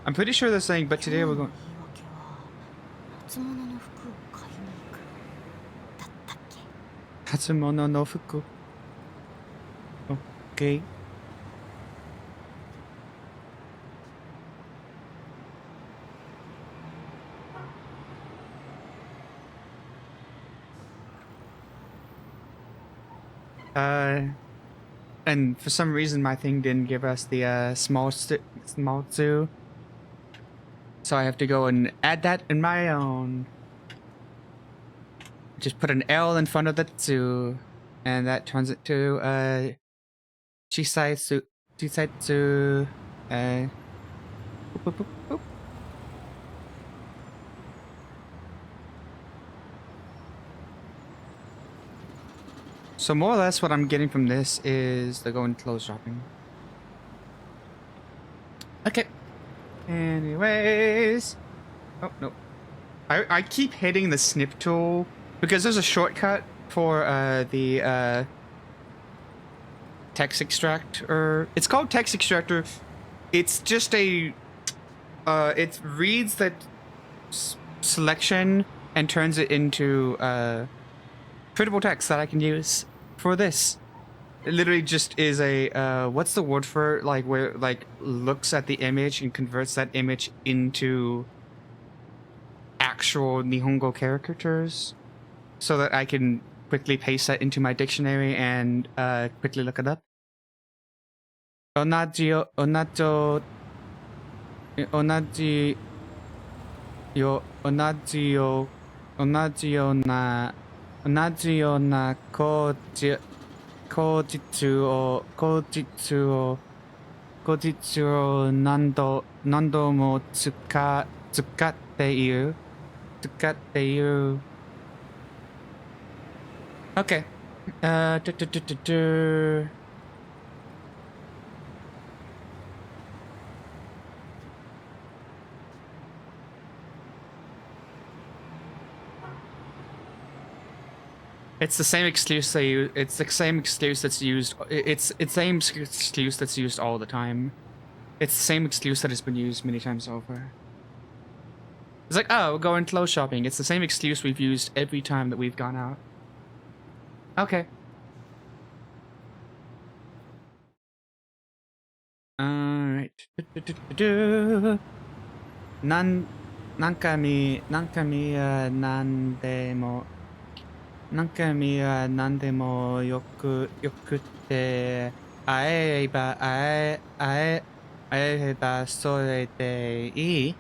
I'm pretty sure they're saying, but today we're going... Hatsumono no fuku. Okay. And for some reason my thing didn't give us the small tzu. So I have to go and add that in my own. Just put an L in front of the tzu, and that turns it to Chisaitsu. Boop, boop, boop, boop. So more or less what I'm getting from this is they're going clothes shopping. Okay. Anyways. Oh, no. I keep hitting the snip tool because there's a shortcut for the text extractor. It's called text extractor. It's just a it reads that selection and turns it into printable text that I can use for this. It literally just is a what's the word for it? Like where like looks at the image and converts that image into actual Nihongo caricatures so that I can quickly paste that into my dictionary and quickly look it up. Onaji yo na kojitsu o nando mo tsukatte iru. Okay. It's the same excuse they use. It's the same excuse that's used. It's the same excuse that's used all the time. It's the same excuse that has been used many times over. It's like, oh, we're going clothes shopping. It's the same excuse we've used every time that we've gone out. Okay. Alright. Nankami nandemo yokutte aeba sore de ii.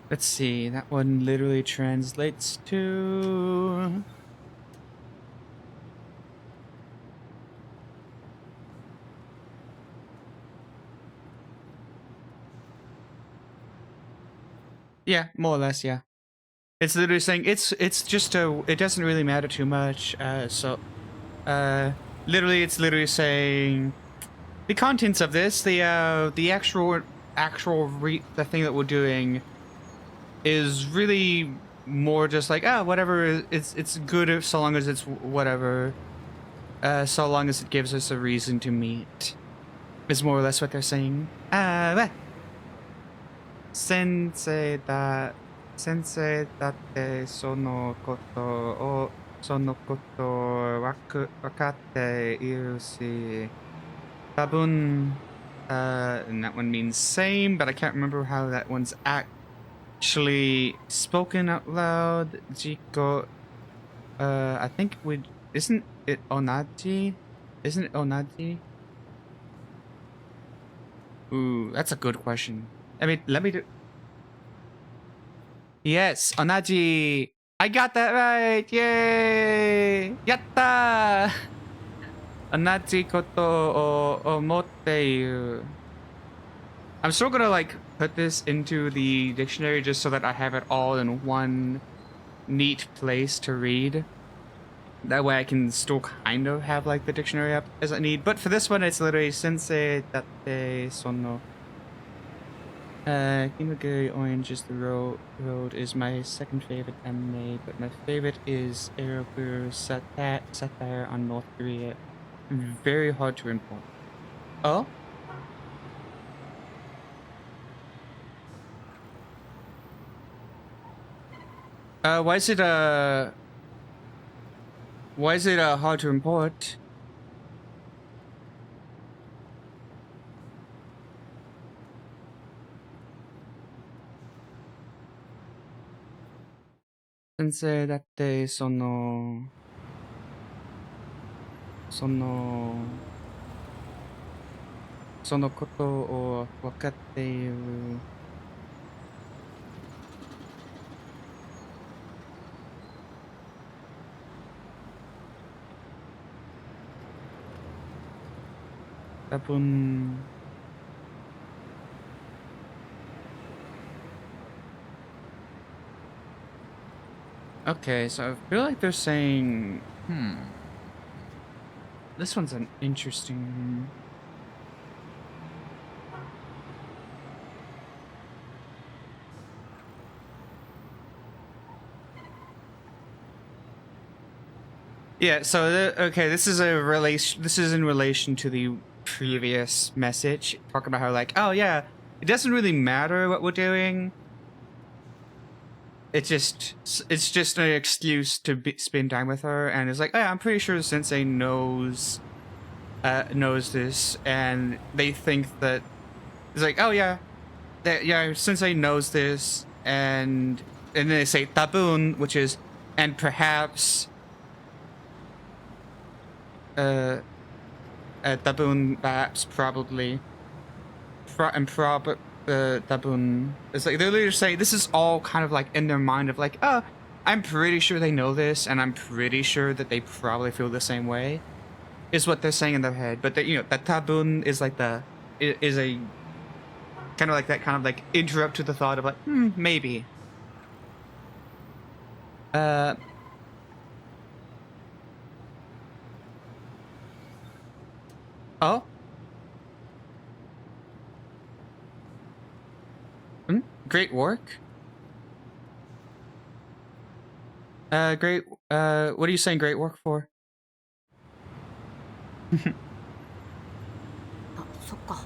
Let's see, that one literally translates to... Yeah, more or less, yeah. It's literally saying, it's just a... It doesn't really matter too much, literally, it's literally saying... The contents of this, the actual the thing that we're doing is really more just like, oh, whatever, it's good so long as it's whatever, so long as it gives us a reason to meet, is more or less what they're saying. Sensei datte sono koto wakatte iru shi. Babun, and that one means same, but I can't remember how that one's actually spoken out loud. Jiko, I think isn't it onaji? Isn't it onaji? Ooh, that's a good question. I mean, let me do... Yes, onaji! I got that right! Yay! Yatta! Onaji koto o omotte iru. I'm still gonna like put this into the dictionary just so that I have it all in one neat place to read. That way I can still kind of have like the dictionary up as I need. But for this one, it's literally Sensei datte sono. Kimaguri Orange is the Road is my second favorite anime, but my favorite is Erobu's satire on North Korea. Very hard to import. Oh? Why is it hard to import? Sensei datte sono koto o wakatte iru. Tapun... Okay, so I feel like they're saying... This one's an interesting... Yeah, so okay, this is a relation. This is in relation to the previous message, talking about how like, oh yeah, it doesn't really matter what we're doing. It's just an excuse to spend time with her, and it's like, oh, yeah, I'm pretty sure Sensei knows this, and they think that it's like, oh yeah, Sensei knows this, and then they say tabun, which is and perhaps. Tabun, perhaps, probably, tabun. It's like they're literally saying this is all kind of like in their mind of like, oh, I'm pretty sure they know this, and I'm pretty sure that they probably feel the same way, is what they're saying in their head. But that tabun is like is a kind of like that kind of like interrupt to the thought of like, maybe. Oh. Great work. Great. What are you saying great work for? あ、そっか。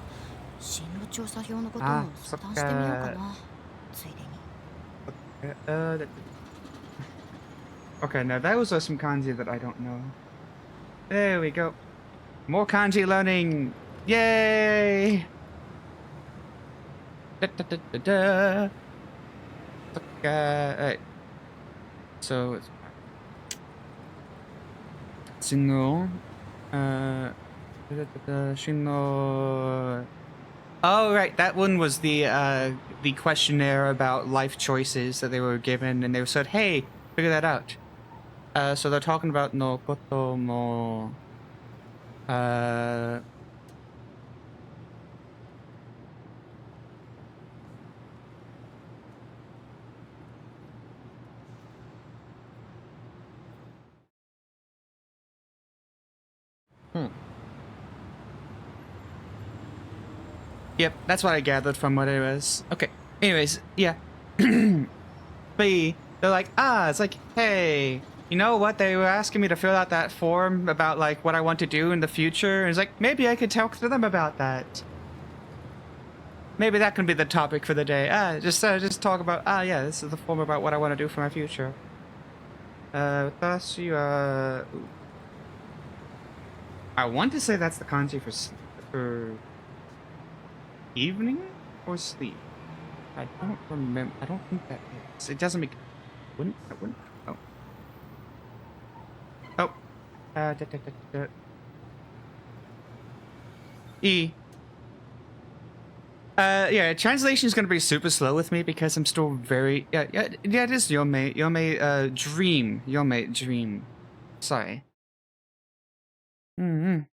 進路調査票のことも相談してみようかな。ついでに。Okay, now that was some kanji that I don't know. There we go. More kanji learning. Yay! Alright. So it's single. Shinno. Oh right, that one was the questionnaire about life choices that they were given, and they said, "Hey, figure that out." So they're talking about no koto mo. Yep, that's what I gathered from what it was. Okay. Anyways, yeah. B, they're like, it's like, hey, you know what? They were asking me to fill out that form about like what I want to do in the future. And it's like, maybe I could talk to them about that. Maybe that can be the topic for the day. Just talk about, yeah, this is the form about what I want to do for my future. Watashi wa... I want to say that's the kanji for evening or sleep. I don't remember. I don't think that is. It doesn't make. Wouldn't. Oh. Oh. E. Yeah, translation is gonna be super slow with me because I'm still very. Yeah. It is Yome. Dream. Yome, dream. Sorry. Yume.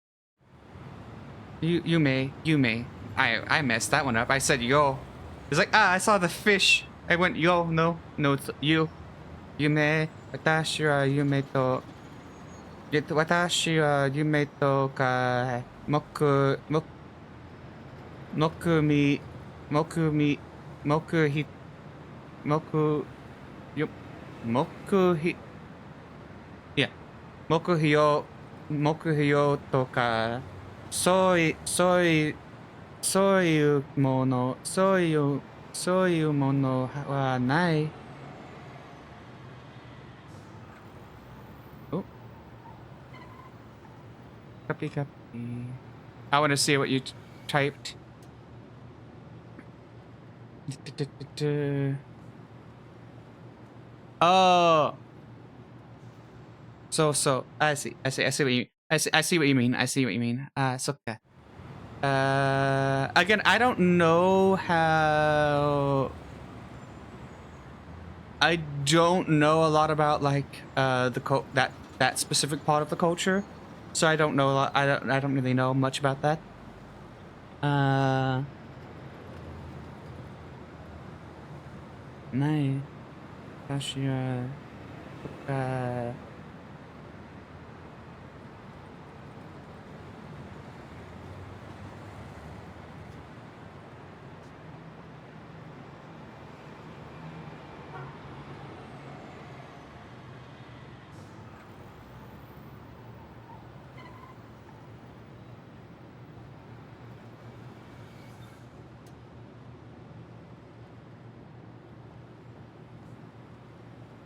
I messed that one up. I said yo. It's like, I saw the fish. I went yo. No, it's you. Yume. Watashi wa yume to. Watashi wa yume to ka mokumi mokuhi yeah. Mokuhyo to ka そういうものはない。 Oh, copy. I want to see what you typed. Oh. So I see what you mean. So again, I don't know how. I don't know a lot about like that specific part of the culture, so I don't know a lot. I don't really know much about that. Nice.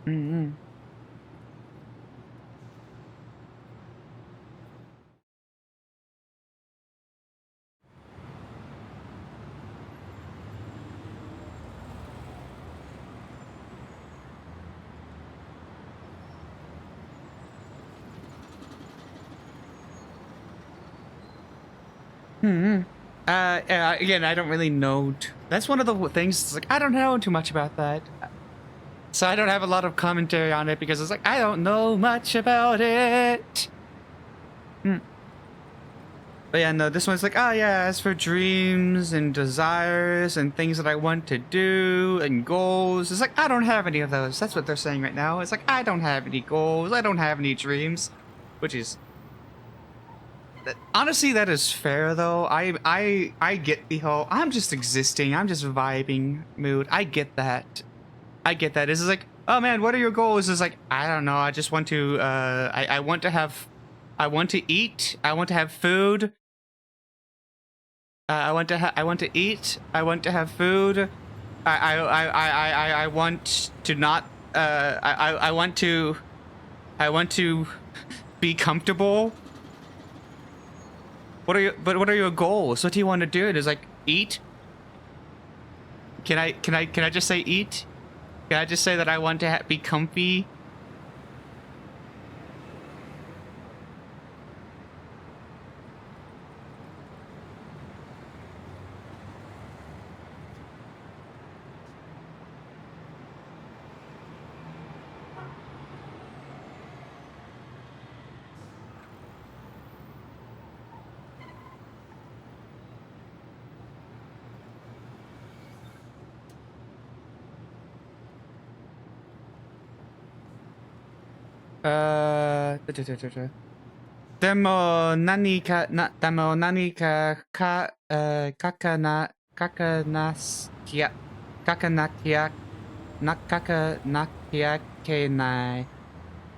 Mm-hmm. Hmm. Again, I don't really know. That's one of the things. It's like I don't know too much about that, so I don't have a lot of commentary on it because it's like I don't know much about it. Hmm. But yeah, no, this one's like, oh yeah, as for dreams and desires and things that I want to do and goals, it's like I don't have any of those. That's what they're saying right now. It's like I don't have any goals. I don't have any dreams, which is. Honestly, that is fair though. I get the whole I'm just existing, I'm just vibing mood. I get that. I get that. This is like, oh man, what are your goals? It's like, I don't know. I just want to I want to have I want to eat. I want to have food. I want to eat. I want to have food. I want to not I want to be comfortable. What are your goals? What do you want to do? It is like eat. Can I just say eat? Can I just say that I want to be comfy?でも何か書かなきゃ、書かなきゃいけない。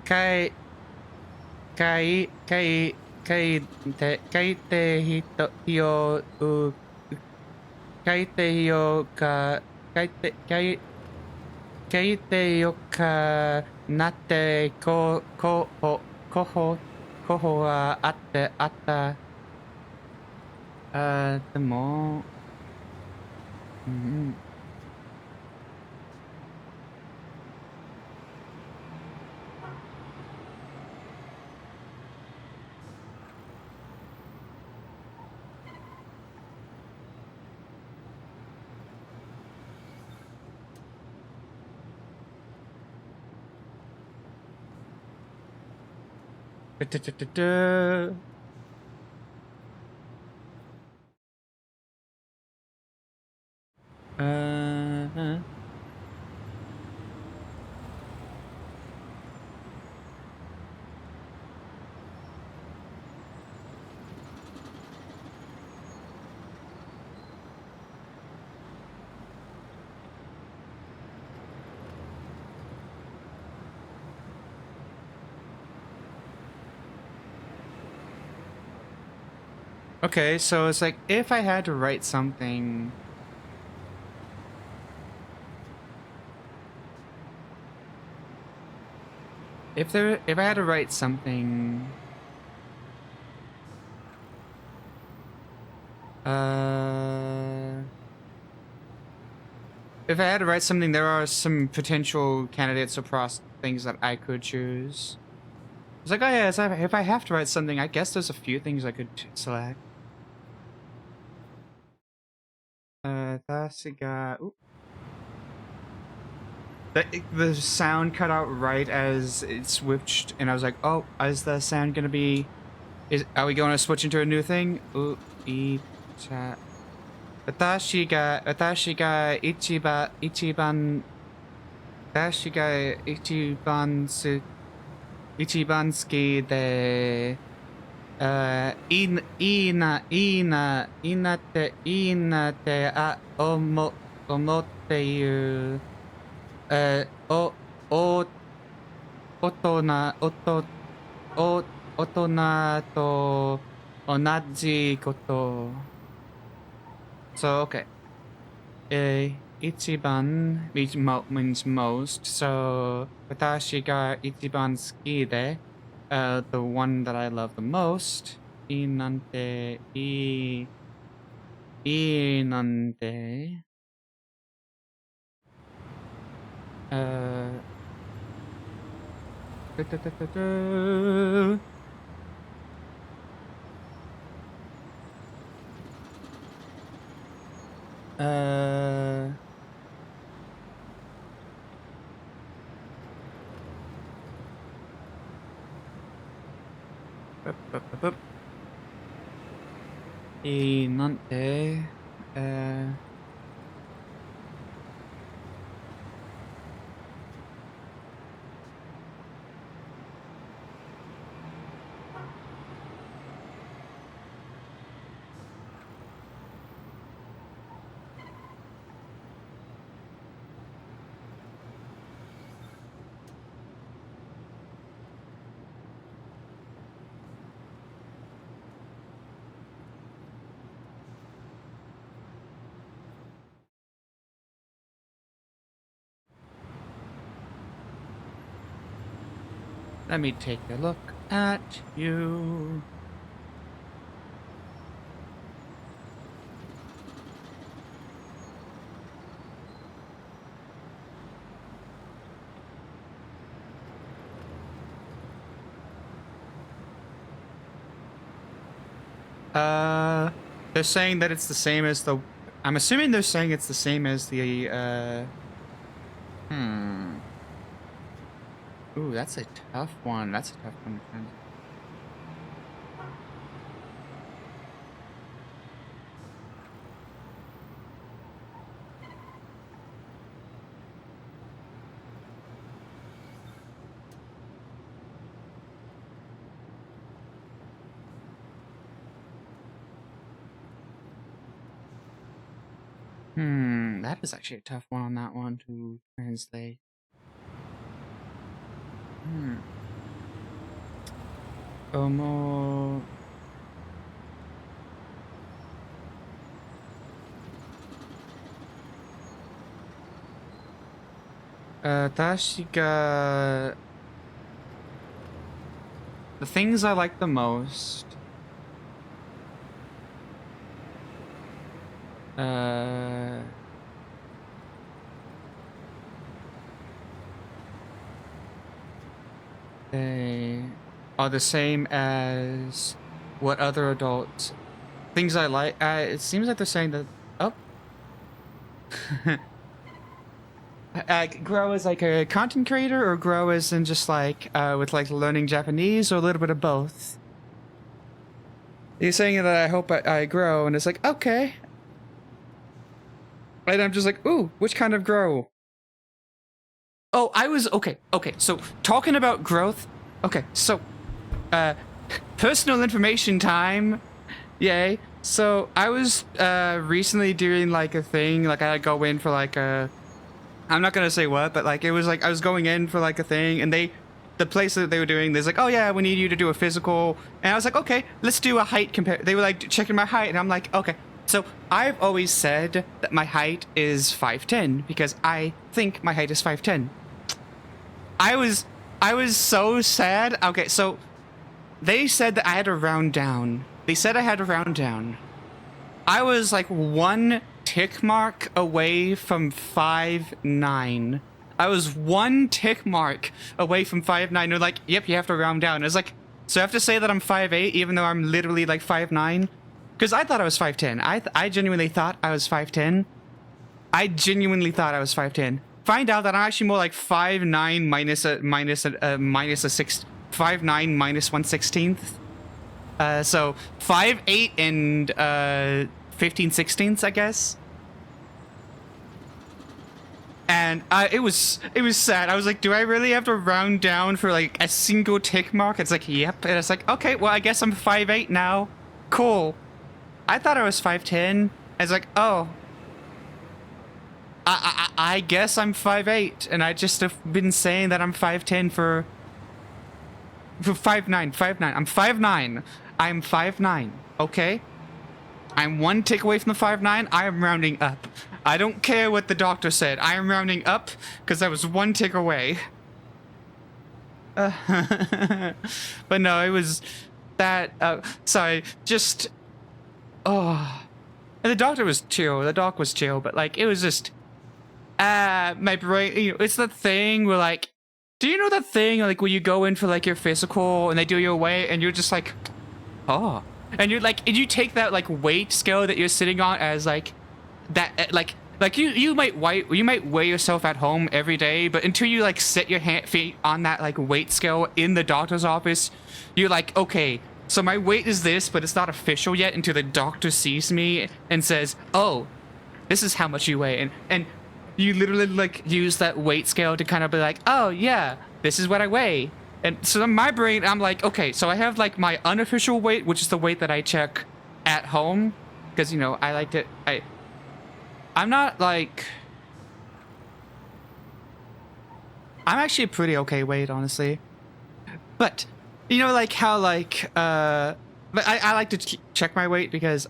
書い、書い、書い、書いてよう、書いてよか、書いて、書いてよかなって、候補はあった。でも、うん。Okay, so it's like if I had to write something. If I had to write something. If I had to write something, there are some potential candidates across things that I could choose. It's like, oh yeah, if I have to write something, I guess there's a few things I could select. The sound cut out right as it switched, and I was like, oh, is the sound gonna be... Are we going to switch into a new thing? Chat. 私が一番好きで、いいなって思っている、お、大人、大人と同じこと。So, okay. ichiban means most, so watashi ga ichiban suki de, the one that I love the most, nante, nante, nante, let me take a look at you. They're saying that it's the same as the... I'm assuming they're saying it's the same as the, Ooh, that's a tough one. That's a tough one. That is actually a tough one on that one to translate. Como... Tashi ga... The things I like the most... They are the same as what other adults... Things I like... it seems like they're saying that... Oh. Grow as like a content creator, or grow as in just like, with like learning Japanese, or a little bit of both? You're saying that I hope I grow, and it's like, okay. And I'm just like, ooh, which kind of grow? Oh, I was, okay, so talking about growth, okay, so, personal information time, yay. So, I was, recently doing, like, a thing, like, I go in for, like, a, I'm not gonna say what, but, like, it was, like, I was going in for, like, a thing, and the place that they were doing, there's like, oh yeah, we need you to do a physical, and I was like, okay, let's do a height compare. They were, like, checking my height, and I'm like, okay. So, I've always said that my height is 5'10", because I think my height is 5'10". I was so sad. Okay, so, they said that I had to round down. They said I had to round down. I was, like, one tick mark away from 5'9". I was one tick mark away from 5'9". They're like, yep, you have to round down. I was like, so I have to say that I'm 5'8", even though I'm literally, like, 5'9"? Because I thought I was 5'10". I genuinely thought I was 5'10". I genuinely thought I was 5'10". Find out that I'm actually more like 5'9" minus a 5'9" minus 1/16. So 5'8" and 15/16, I guess. And it was sad. I was like, do I really have to round down for like a single tick mark? It's like, yep. And it's like, okay, well, I guess I'm 5'8" now. Cool. I thought I was 5'10". I was like, oh. I guess I'm 5'8", and I just have been saying that I'm 5'10" for 5'9". I'm 5'9". I'm 5'9", okay? I'm one tick away from the 5'9". I am rounding up. I don't care what the doctor said. I am rounding up because I was 1 tick away. But no, it was that. Sorry, just. Oh. And the doctor was chill. The doc was chill, but like, it was just. My brain. You know, it's that thing where like. Do you know that thing like where you go in for like your physical and they do your weight and you're just like. Oh. And you're like, and you take that like weight scale that you're sitting on as like. That like you might weigh yourself at home every day, but until you like set your feet on that like weight scale in the doctor's office, you're like, okay, so my weight is this, but it's not official yet until the doctor sees me and says, oh, this is how much you weigh, and you literally like use that weight scale to kind of be like, oh yeah, this is what I weigh. And so in my brain, I'm like, okay, so I have like my unofficial weight, which is the weight that I check at home, because you know I like to I'm not like. I'm actually a pretty okay weight, honestly. But, you know, like how, like, but I like to check my weight because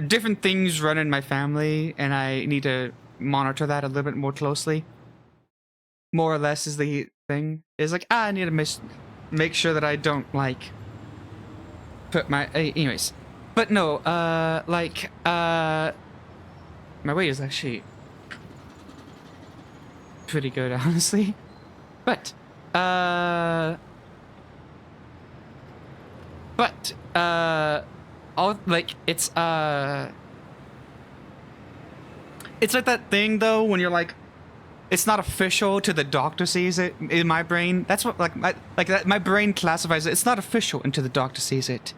different things run in my family and I need to monitor that a little bit more closely. More or less is the thing. Is like, I need to make sure that I don't, like, put my. Anyways. But no, like, my weight is actually pretty good, honestly. But, all, like, it's like that thing, though, when you're like, it's not official till the doctor sees it in my brain. That's what, like, my brain classifies it. It's not official until the doctor sees it.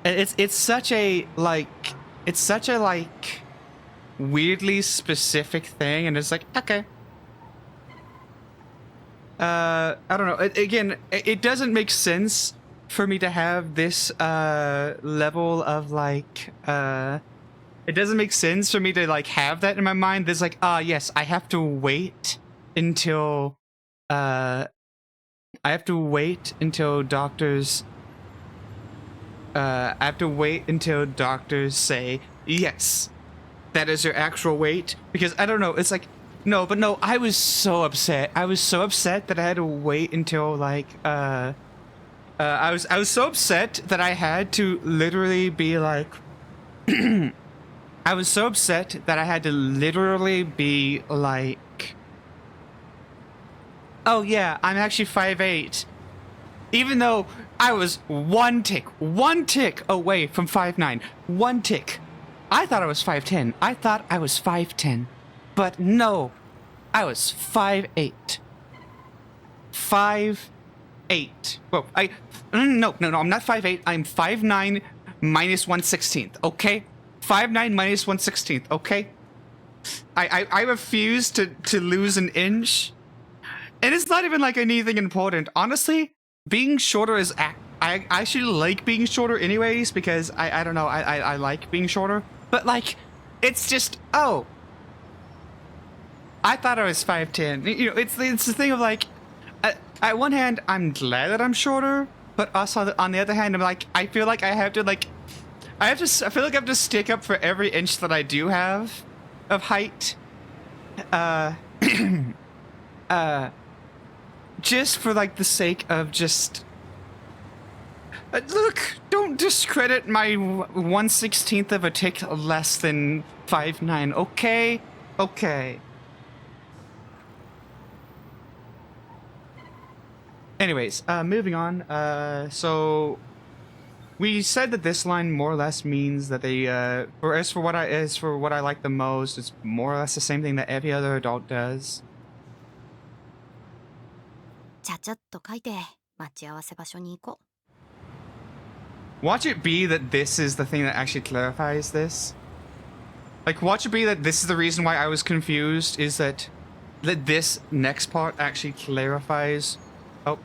It's such a like weirdly specific thing, and it's like, okay. I don't know. It doesn't make sense for me to have this level of like it doesn't make sense for me to like have that in my mind. There's like, yes, I have to wait until doctors say, yes, that is your actual weight. Because I don't know, it's like, no, I was so upset. I was so upset that I had to wait until like, I was so upset that I had to literally be like, I was so upset that I had to literally be like, oh yeah, I'm actually 5'8", even though I was one tick away from 5'9". 1 tick. I thought I was 5'10". I thought I was 5'10". But no, I was 5'8". 5'8". Well, no, I'm not 5'8". I'm 5'9" minus 1/16, okay? 5'9" minus 1/16, okay? I refuse to lose an inch. And it's not even like anything important. Honestly, being shorter is I actually like being shorter anyways, because I don't know, I like being shorter. But like, it's just, oh, I thought I was 5'10". You know, it's the thing of like, at one hand, I'm glad that I'm shorter, but also on the other hand, I'm like, I feel like I have to like, I feel like I have to stick up for every inch that I do have of height. Just for like the sake of just look, don't discredit my 1/16 of a tick less than 5'9", okay? Okay. Anyways, moving on. So we said that this line more or less means that they as for what I like the most, it's more or less the same thing that every other adult does. ちゃちゃっと書いて待ち合わせ場所に行こう。 Watch it be that this is the thing that actually clarifies this. Like, watch it be that this is the reason why I was confused, is that this next part actually clarifies. Oh.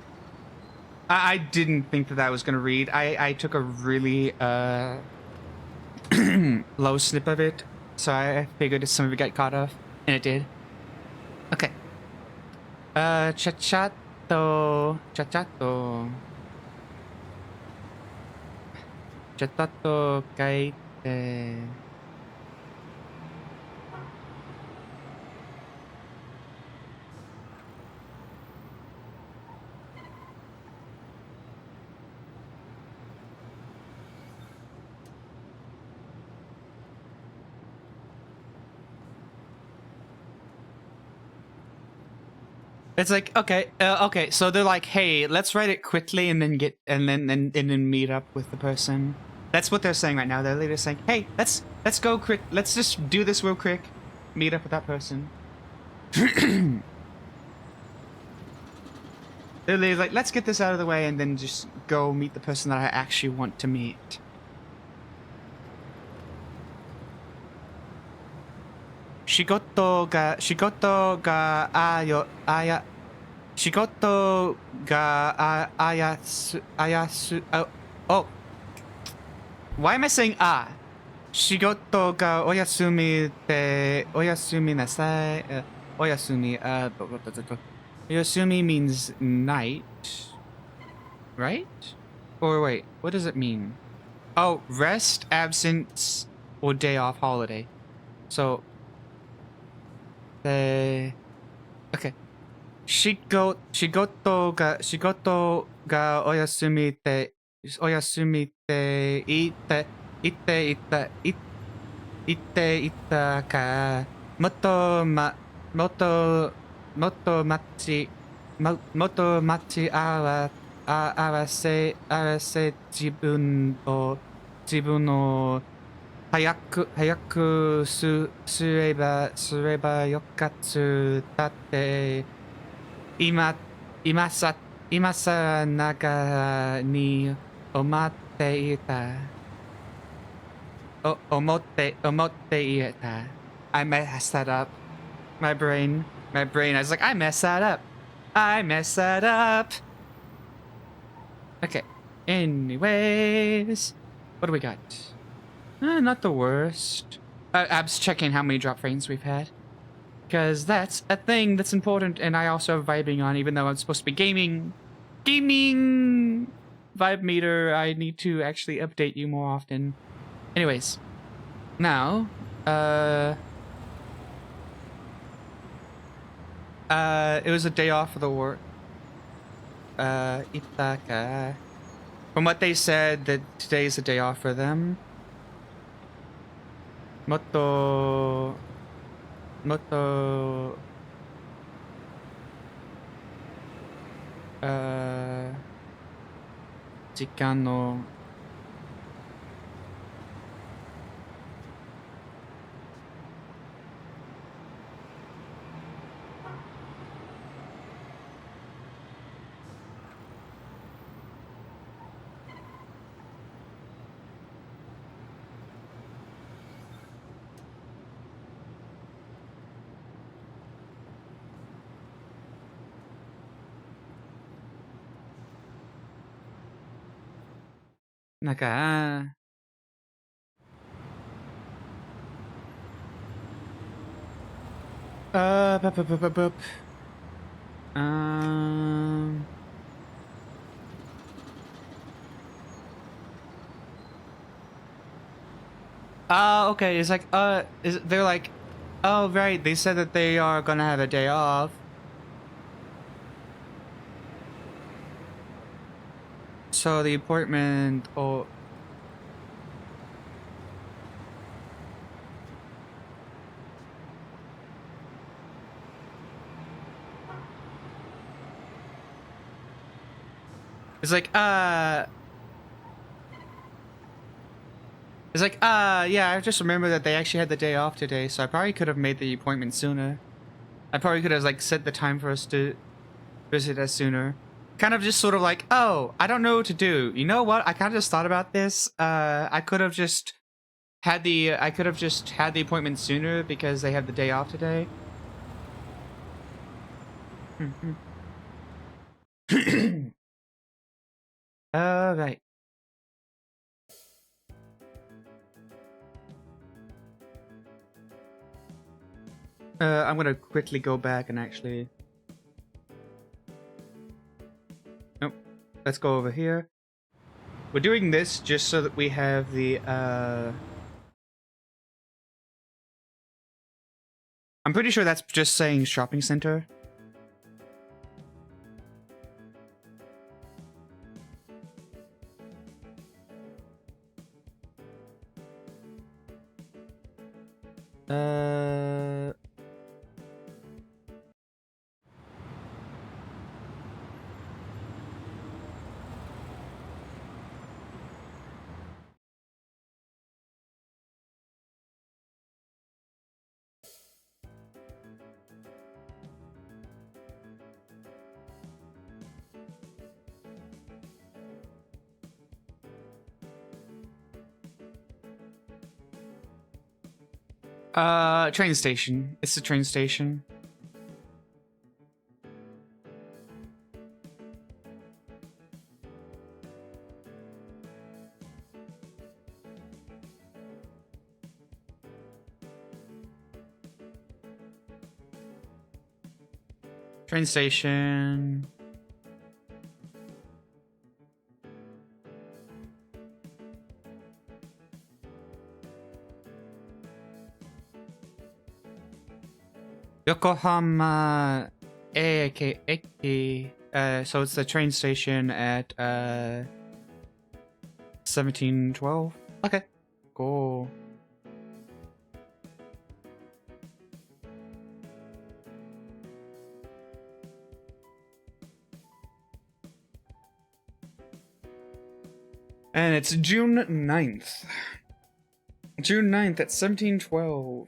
I didn't think that was going to read. I took a really low snip of it, so I figured some of it got cut off, and it did. Okay. Chachato. Chachato kaite. It's like, okay, okay. So they're like, hey, let's write it quickly and then meet up with the person. That's what they're saying right now. They're literally saying, hey, let's go quick. Let's just do this real quick. Meet up with that person. They're literally like, let's get this out of the way and then just go meet the person that I actually want to meet. Shigoto ga oh. Why am I saying ah? Shigoto ga oyasumi de oyasumi nasai. Oyasumi oyasumi means night, right? Or wait, what does it mean? Oh, rest, absence, or day off, holiday. So okay. Shigoto ga oyasumi de ite ka moto machi arase jibun no 早くすればよかつだって今さ中に思っていた I messed that up. My brain. I was like, I messed that up. Okay. Anyways, what do we got? Not the worst. Ab's checking how many drop frames we've had. Because that's a thing that's important and I also have vibing on, even though I'm supposed to be gaming. Gaming! Vibe meter, I need to actually update you more often. Anyways. Now, it was a day off for the work. Itaka. From what they said, that today's a day off for them. Moto 時間の なんか、okay. It's like, they're like, oh, right. They said that they are gonna have a day off. So the appointment, oh. It's like, yeah, I just remember that they actually had the day off today, so I probably could have made the appointment sooner. I probably could have, like, set the time for us to visit us sooner. Kind of just sort of like, oh, I don't know what to do. You know what? I kind of just thought about this. I could have just had the appointment sooner because they have the day off today. Right. I'm gonna quickly go back and actually... Nope. Let's go over here. We're doing this just so that we have the, I'm pretty sure that's just saying shopping center. Train station. It's the train station. Train station. Yokohama Eki. So it's the train station at 1712. Okay, cool. And it's June 9th. June 9th at 1712.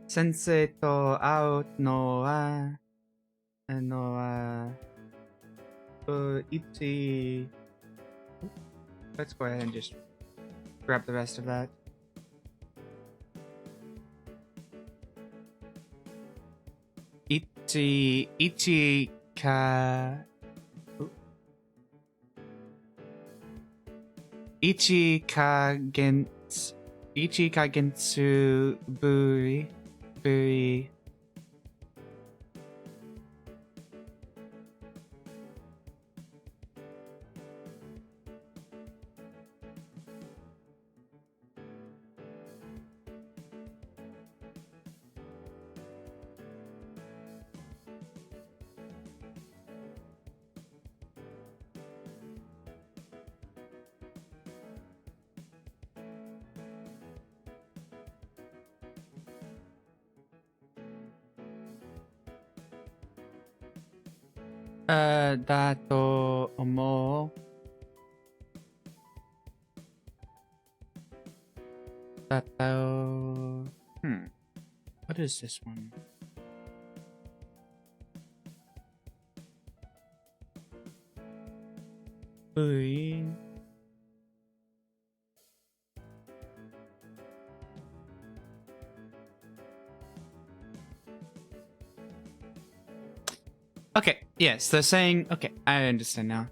Sensei to ao no wa ichi. Let's go ahead and just grab the rest of that. Ichi ka Ichikagensu buri. Da to omou. What is this one? Ui. Okay, yes, they're saying... Okay, I understand now.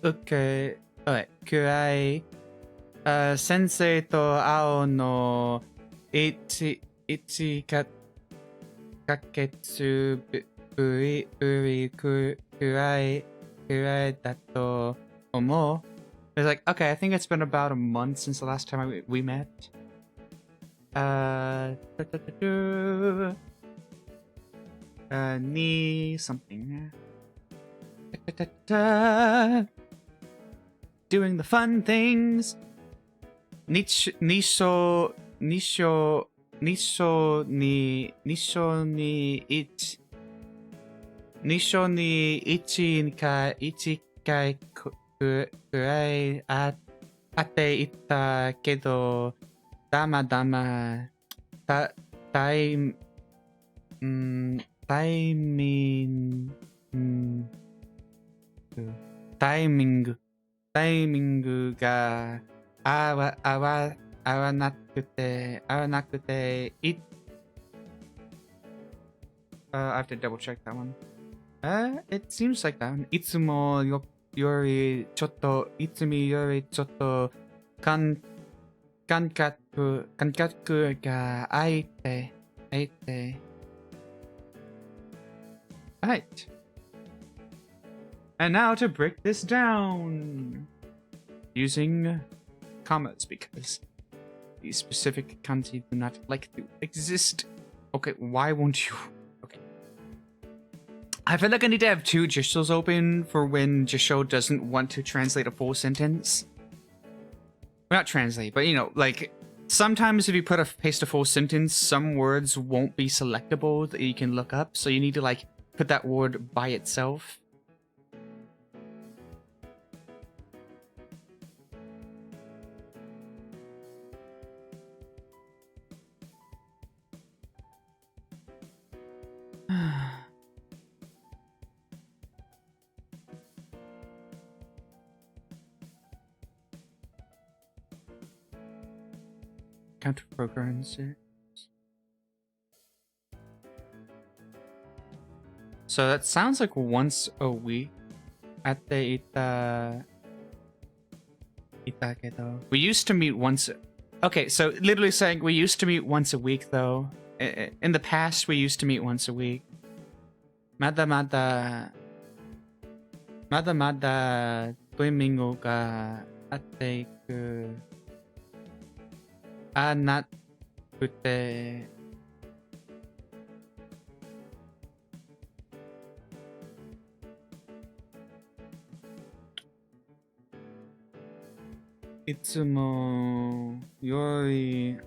Okay, alright. Kurai... Sensei to ao no... Kaketsu... Buri... Kurai dato... Omou. It's like, okay, I think it's been about a month since the last time we met. Ni something. Doing the fun things. Nisho ni ichikai くらいあっていたけど、だまだまタイミングが合わなくてI have to double check that one. It seems like that one. いつもよりちょっと感覚が空いて Right. And now to break this down using commas because these specific kanji do not like to exist. Okay, why won't you? Okay. I feel like I need to have two Jishos open for when Jisho doesn't want to translate a full sentence. Well, not translate, but you know, like sometimes if you paste a full sentence, some words won't be selectable that you can look up. So you need to like put that word by itself. count for occurrences. So that sounds like once a week. Ate ita kedo. We used to meet once. Okay, so literally saying we used to meet once a week though. In the past, we used to meet once a week. Mada tuimingo ga atte iku. Anatkute. Itsumo yori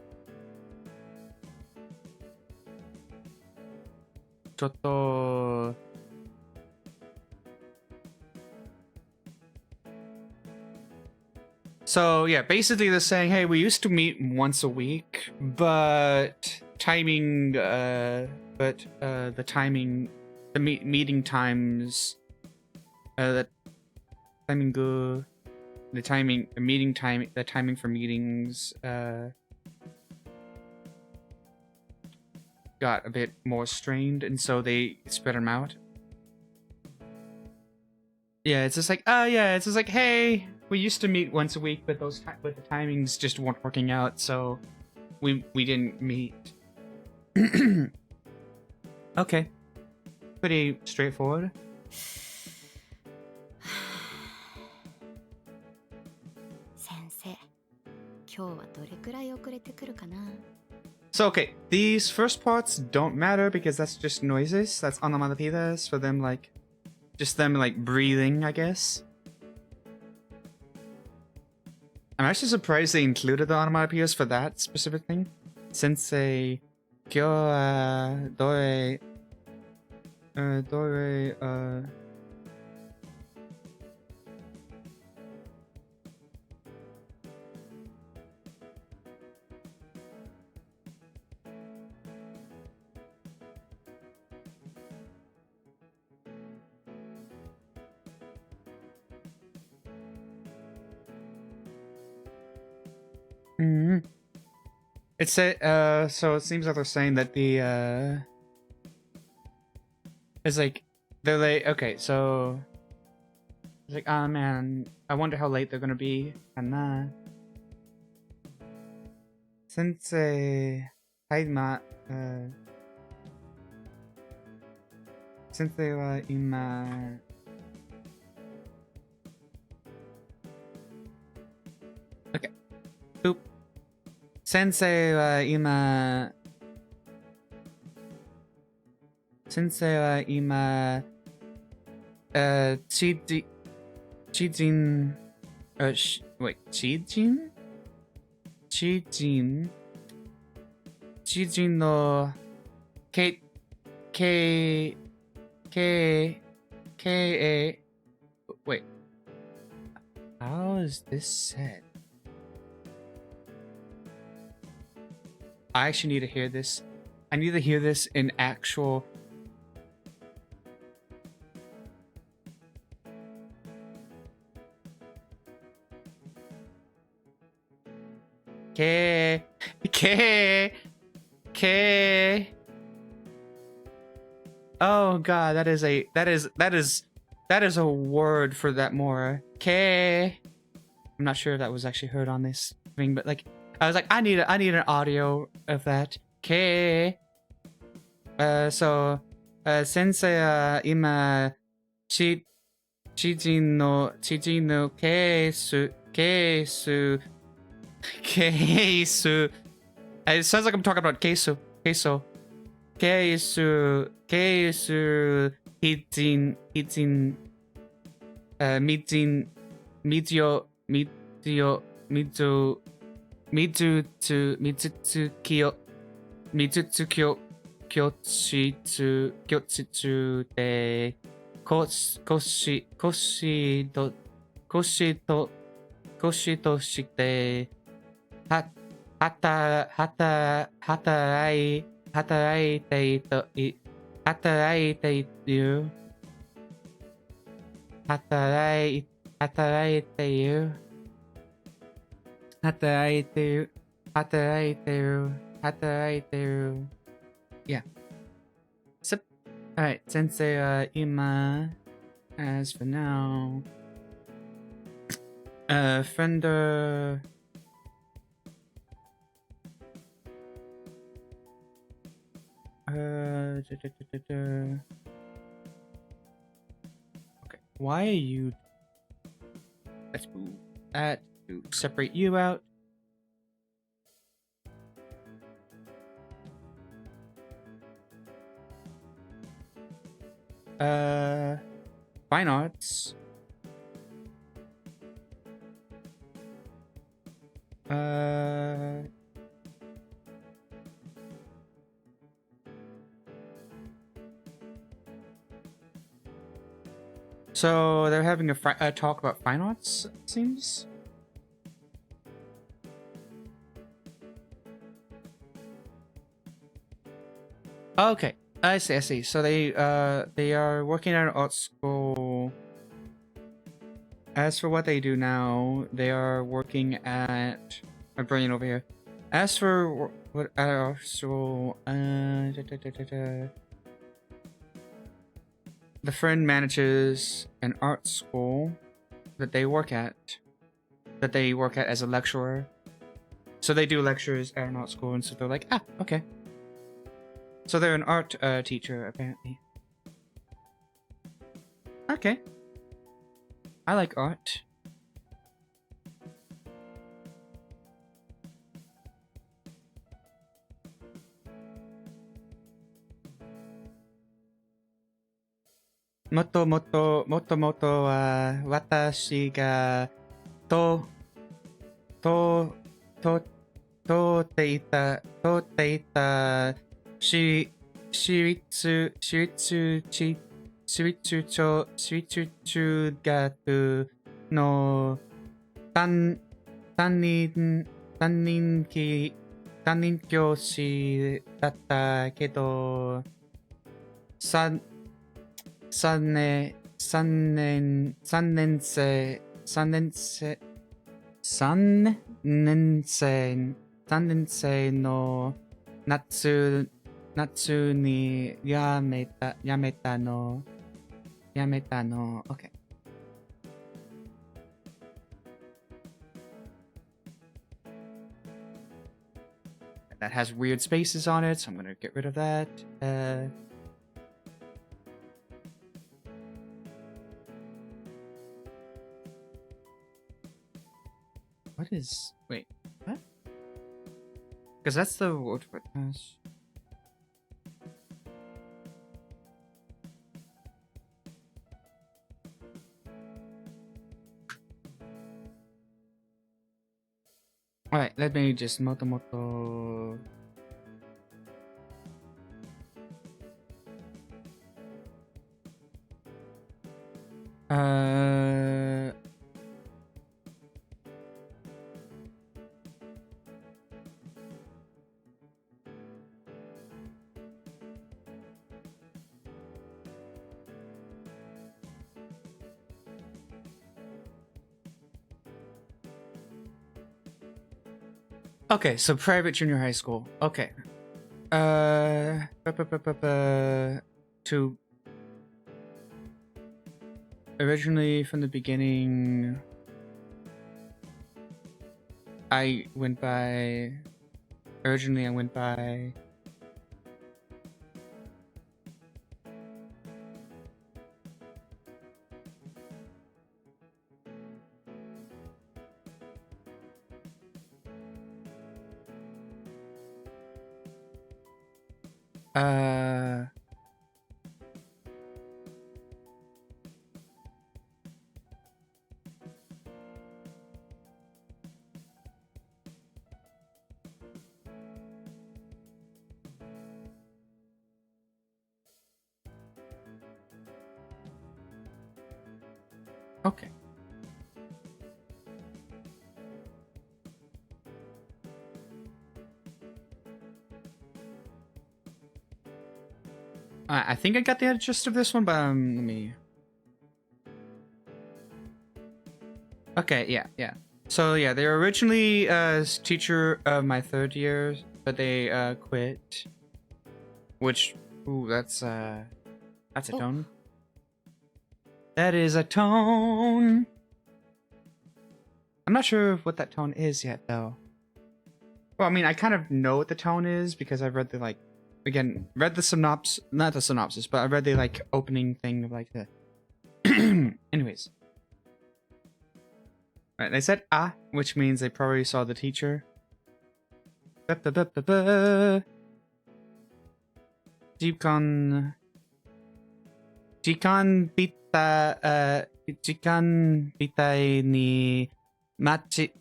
chotto So yeah, basically they're saying, hey, we used to meet once a week, but timing the meeting times the timing for meetings got a bit more strained, and so they spread them out. Yeah, it's just like, it's just like, hey, we used to meet once a week, but the timings just weren't working out, so we didn't meet. Okay, pretty straightforward. So okay, these first parts don't matter because that's just noises. That's onomatopoeias for them, like just them like breathing, I guess. I'm actually surprised they included the onomatopoeias for that specific thing. Sensei kyo dore It's so it seems like they're saying that the it's like they're like, okay, so it's like, oh man, I wonder how late they're gonna be. And sensei sensei wa ima okay. Boop. Sensei wa ima chijin no wait, how is this said? I actually need to hear this. I need to hear this in actual. K. Oh god, that is a word for that more. K. I'm not sure if that was actually heard on this thing, but like I was like, I need an audio of that. K. So sensei ima chijin no keisu. It sounds like I'm talking about queso. Keisu hijin mitsutsu kyochitsu de koshi to shite hataraite you Hataraiteru. Hataraiteru. Yeah. So, alright, sensei ima. As for now. Fender. Okay, why are you? Let's move that to separate you out. Fine arts. So they're having a talk about fine arts, it seems. Okay, I see. I see. So they are working at an art school. As for what they do now, they are working at. I'm bringing it over here. As for what at our school, the friend manages an art school that they work at. That they work at as a lecturer. So they do lectures at an art school, and so they're like, ah, okay. So they're an art teacher, apparently. Okay. I like art. Moto wa watashi ga to te ita shiritsu chugaku no担任教師だったけど3年生の夏にやめたの。Okay. That has weird spaces on it, so I'm gonna get rid of that. What is... Wait, what? Because that's the word for it. Alright, let me just moto. Okay, so private junior high school. Okay. To originally from the beginning, I went by. Okay. I think I got the gist of this one, but let me... Okay, yeah. So yeah, they were originally teacher of my 3rd year, but they quit. Which, ooh, that's a tone. That is a tone. I'm not sure what that tone is yet, though. Well, I mean, I kind of know what the tone is because I've read the read the synopsis, not the synopsis, but I read the opening thing of the. Anyways. Right, they said ah, which means they probably saw the teacher. Jikan bitai ni machi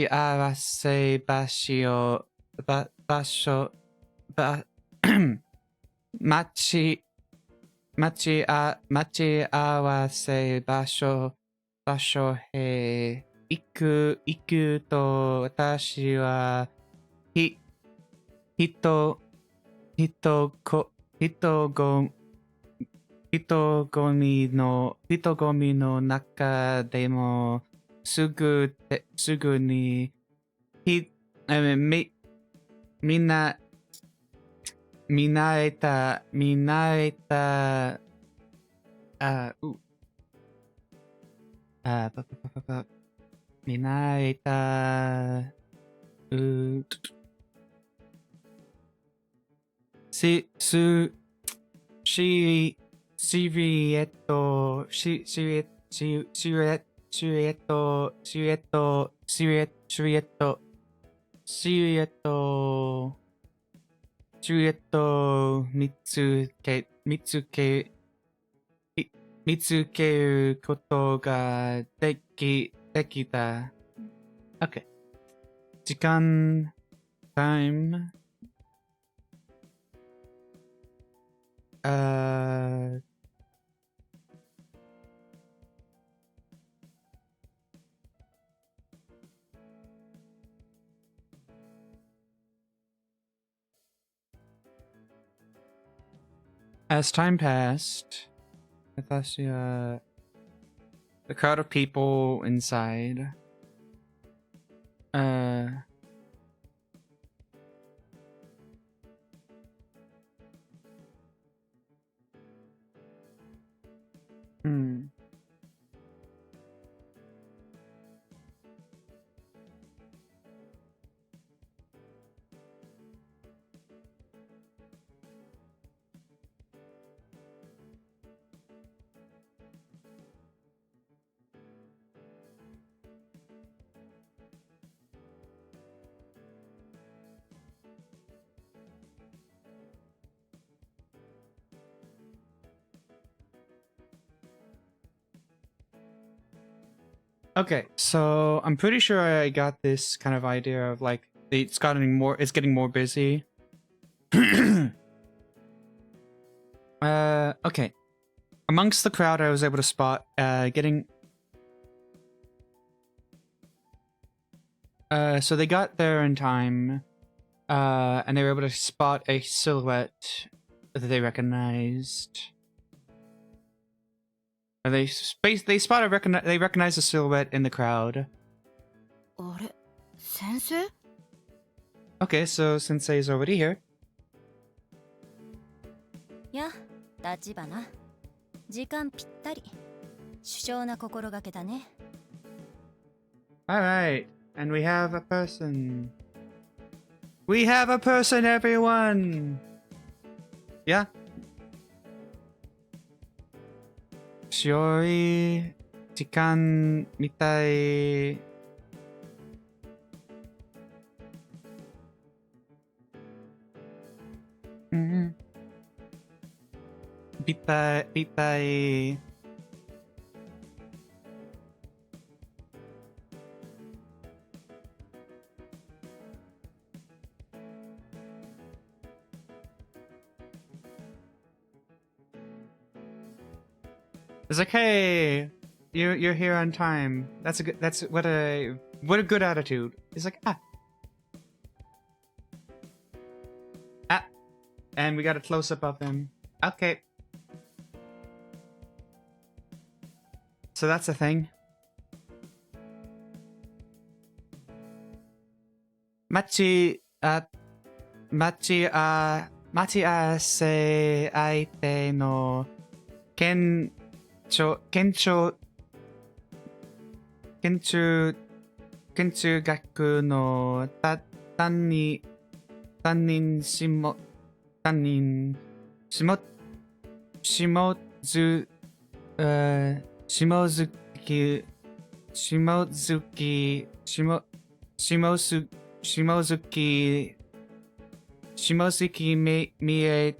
awase basho machi awase basho he iku to watashi wa hito gomi no naka demo sugu ni minaeta minaeta Shirieto mitsukeru koto ga dekita. Okay. Jikan time. As time passed, the crowd of people inside, Okay, so I'm pretty sure I got this kind of idea of it's getting more busy. Okay. Amongst the crowd, I was able to spot so they got there in time, and they were able to spot a silhouette that they recognized. They recognized a silhouette in the crowd. Sensei? Okay, so Sensei's already here. Yeah, 立花。時間ぴったり。殊勝な心がけだね。Alright, and we have a person. We have a person, everyone! Yeah? Shiori, 時間みたい。みたい。It's like, hey, you're here on time. What a good attitude. It's like, and we got a close up of him. Okay. So that's a thing. 待ち合わせ相手の県庁学の担任下ず下月下月下月みえ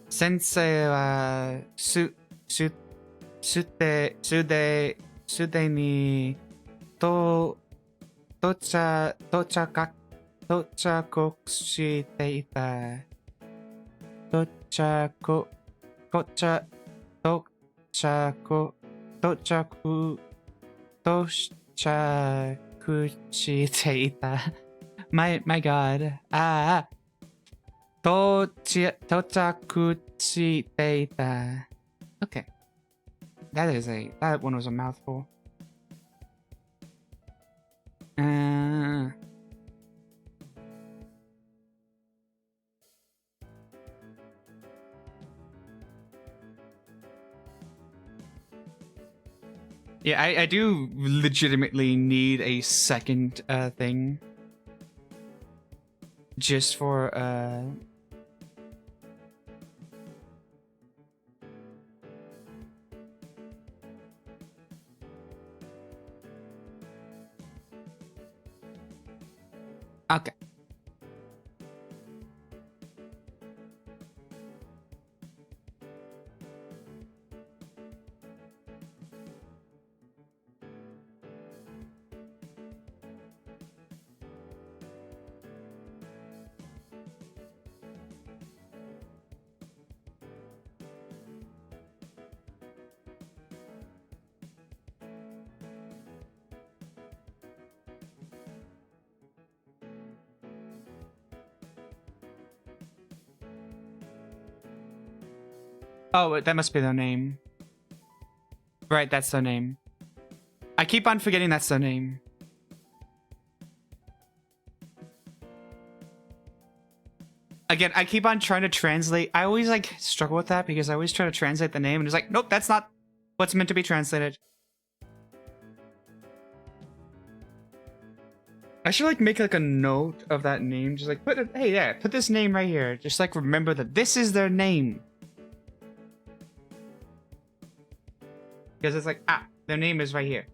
先生はすでに到着していた。到着していた。My God. 到着していた。Okay. That one was a mouthful. Yeah, I do legitimately need a second thing. Just for okay. Oh, that must be their name. Right, that's their name. I keep on forgetting that's their name. Again, I keep on trying to translate. I always like struggle with that because I always try to translate the name and it's like, nope, that's not what's meant to be translated. I should like make like a note of that name. Just like put this name right here. Just like remember that this is their name. Because it's like, their name is right here.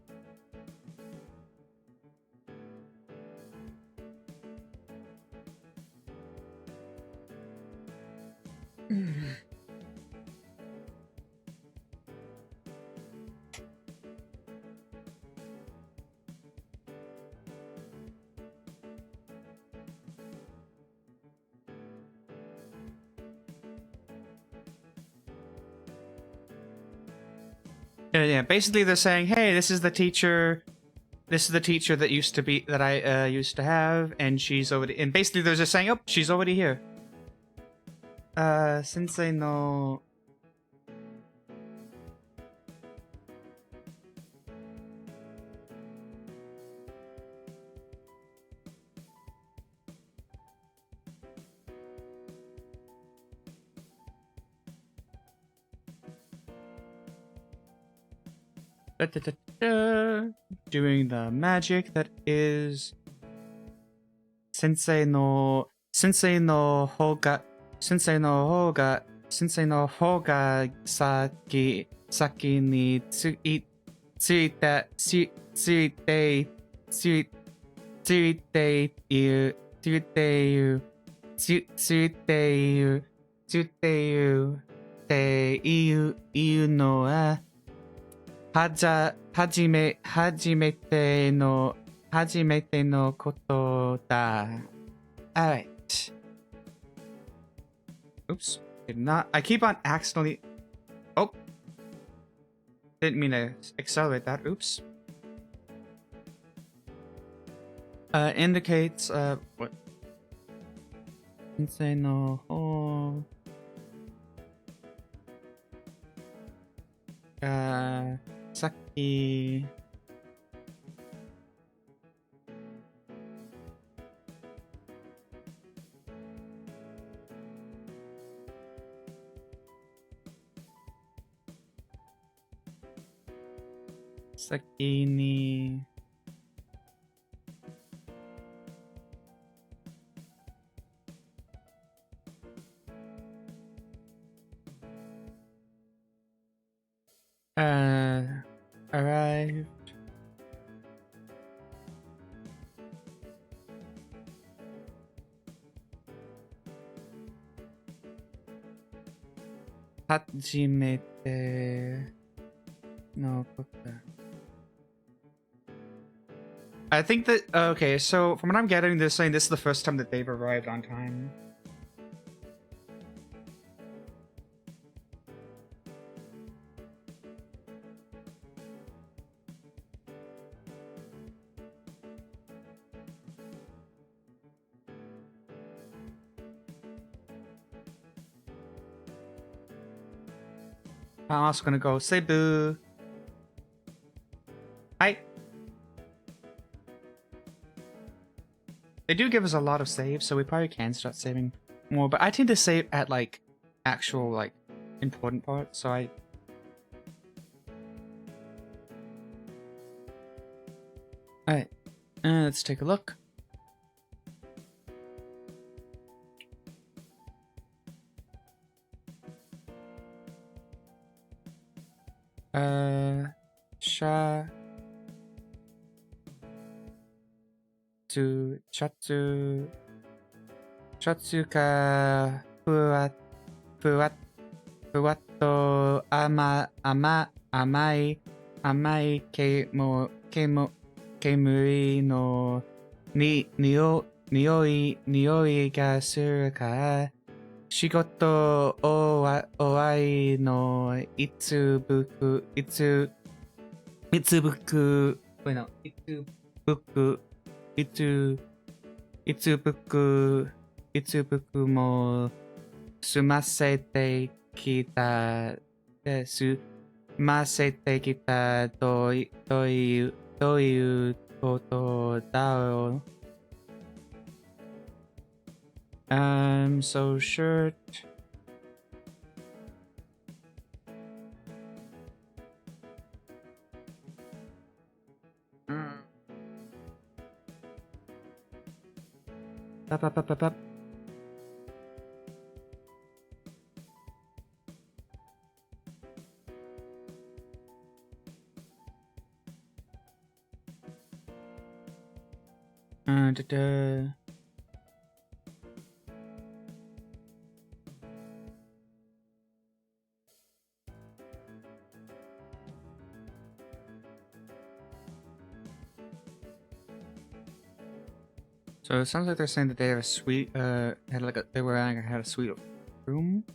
Yeah, basically they're saying, hey, this is the teacher that I used to have, and she's already, and basically they're just saying, oh, she's already here. Sensei no doing the magic that is sensei no方が先についていうのは初めてのことだ。Alright. Oops. Did not. I keep on accidentally. Oh. Didn't mean to accelerate that. Oops. Indicates, what? Sensei no hou ga saki 先にarrived. Hajimete no koku. I think that okay, so from what I'm getting, they're saying this is the first time that they've arrived on time. I'm also gonna go say boo. Hi. They do give us a lot of saves, so we probably can start saving more, but I tend to save at like actual like important parts, so I Alright. Let's take a look. Sha to Chatsu ka fuwat to amai kemuri no nioi ga suru ka shigoto owai no itsubuku mo sumasete kita doiu koto dao. So shirt. Up. So it sounds like they're saying that they have a suite. Had a suite of room.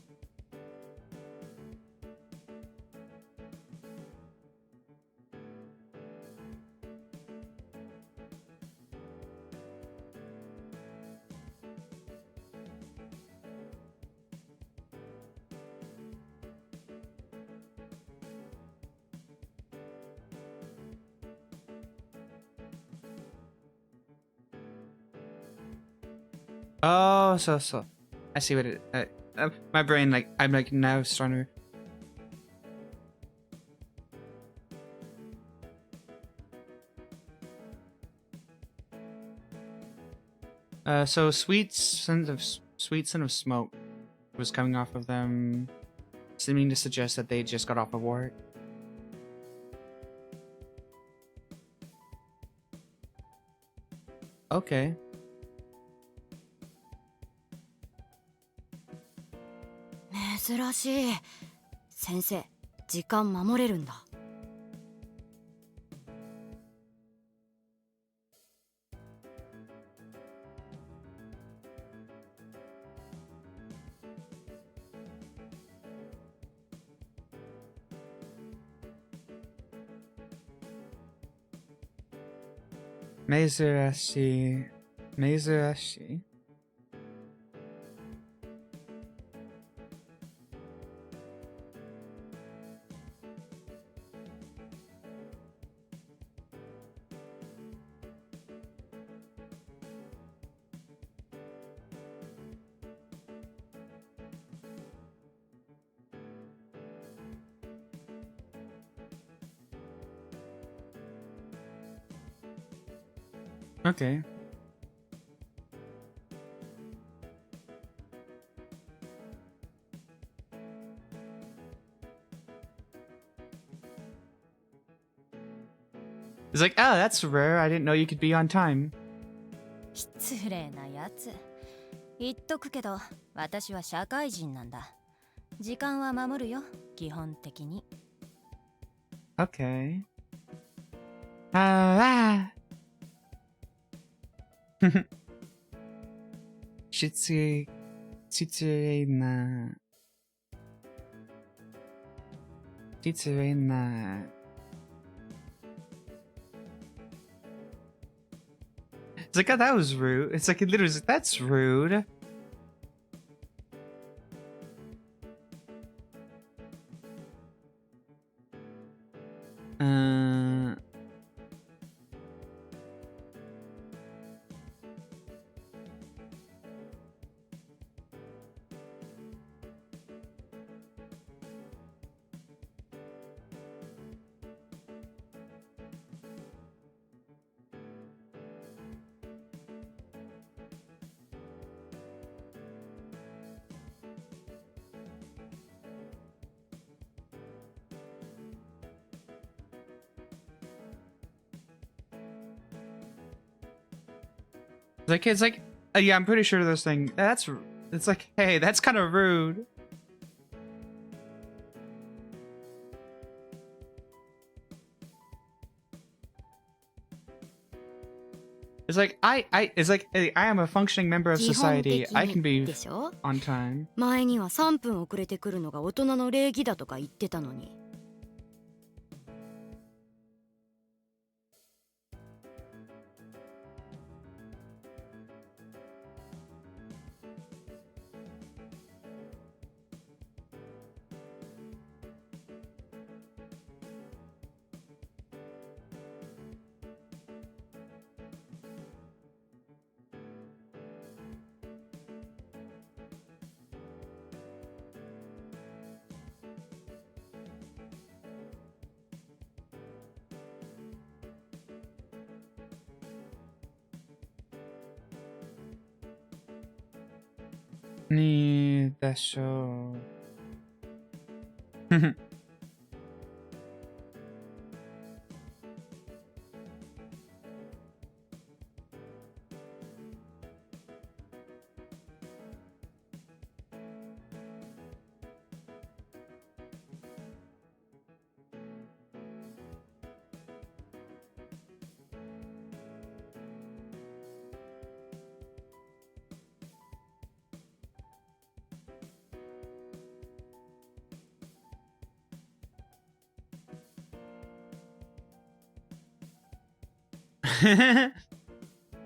Oh, so I see what it. My brain, like, I'm like now starting to. So sweet scent of smoke was coming off of them, seeming to suggest that they just got off of work. Okay.珍しい。先生、時間守れるんだ。珍しい。Okay. It's like, oh, that's rare. I didn't know you could be on time. 失礼なやつ。言っとくけど、私は社会人なんだ。時間は守るよ、基本的に。Okay. Ah. 失礼な。失礼な。It's like, oh, that was rude. It's like, it literally, that's rude. It's like, yeah, I'm pretty sure this thing, it's like, hey, that's kind of rude. It's like, it's like, hey, I am a functioning member of society. I can be on time. 前には3分遅れてくるのが大人の礼儀だとか言ってたのに。Need the show.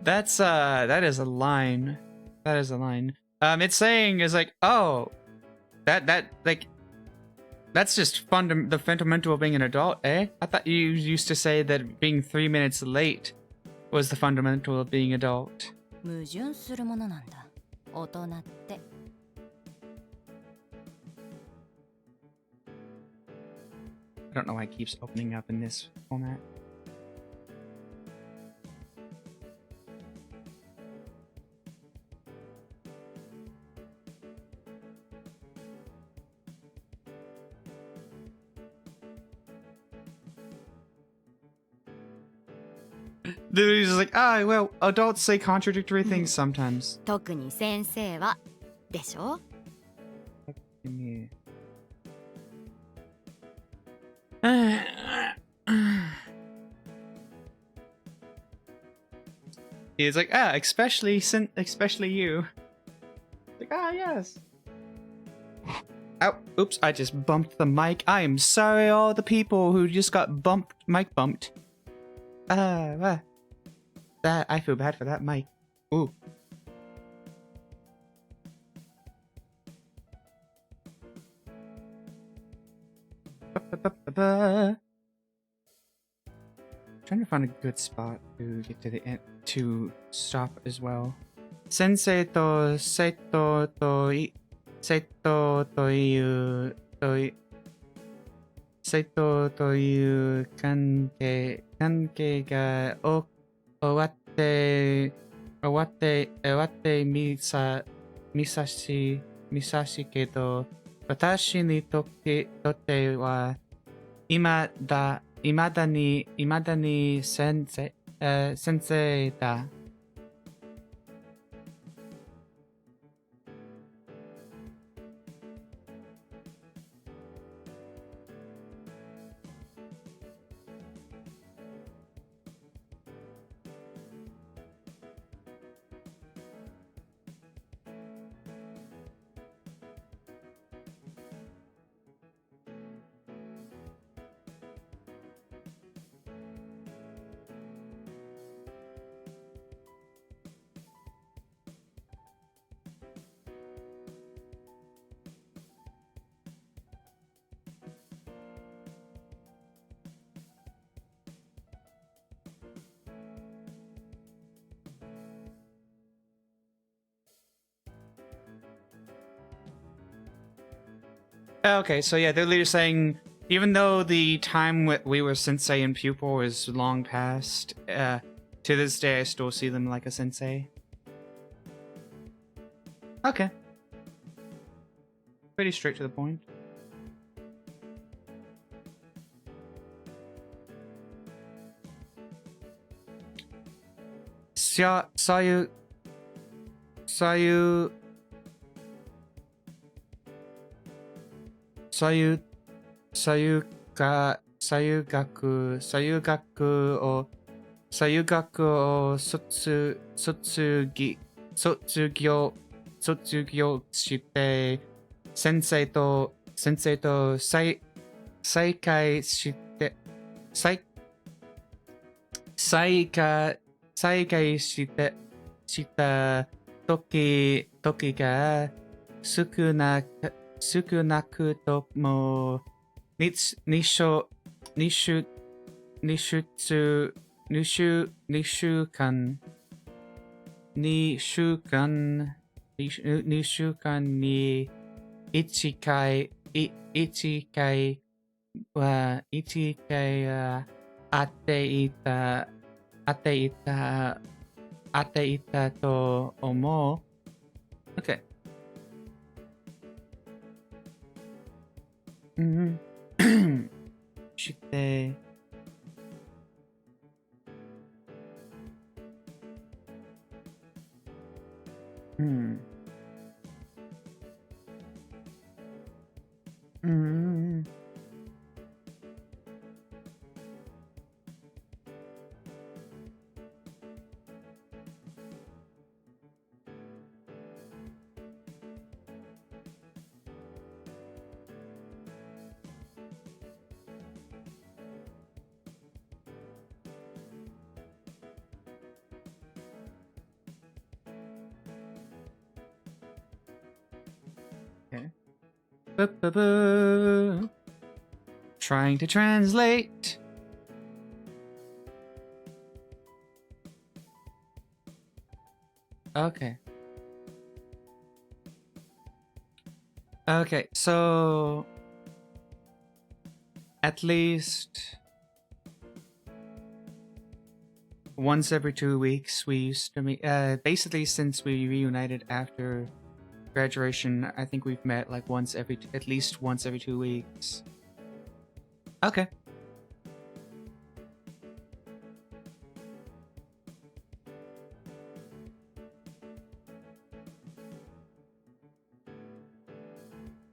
That is a line. That is a line. It's saying is like, oh, that like, that's just the fundamental of being an adult, eh? I thought you used to say that being 3 minutes late was the fundamental of being adult. 矛盾するものなんだ。大人って。I don't know why it keeps opening up in this format. Dude, he's just like, ah, well, adults say contradictory things sometimes. 特に先生はでしょ。He's like, ah, especially you. Like, ah, yes. Oh, oops, I just bumped the mic. I am sorry, all the people who just got mic bumped. That I feel bad for that mic. Ooh. Trying to find a good spot to get to the end to stop as well. Sensei to Seto to Seto toいうSeto という関係が終わっみさしけど、私にとっては、いまだに先生だ。Okay, so yeah, they're literally saying, even though the time we were sensei and pupil is long past, to this day I still see them like a sensei. Okay. Pretty straight to the point. Sayu gaku o sotsugyou shite sensei to saikai shita toki ga sukunaku to mo nishu ni ichikai wa ateita to omo. Okay. Shite. Okay. Trying to translate. Okay. Okay, so at least once every 2 weeks we used to meet. Basically, since we reunited after graduation, I think we've met like at least once every 2 weeks. Okay.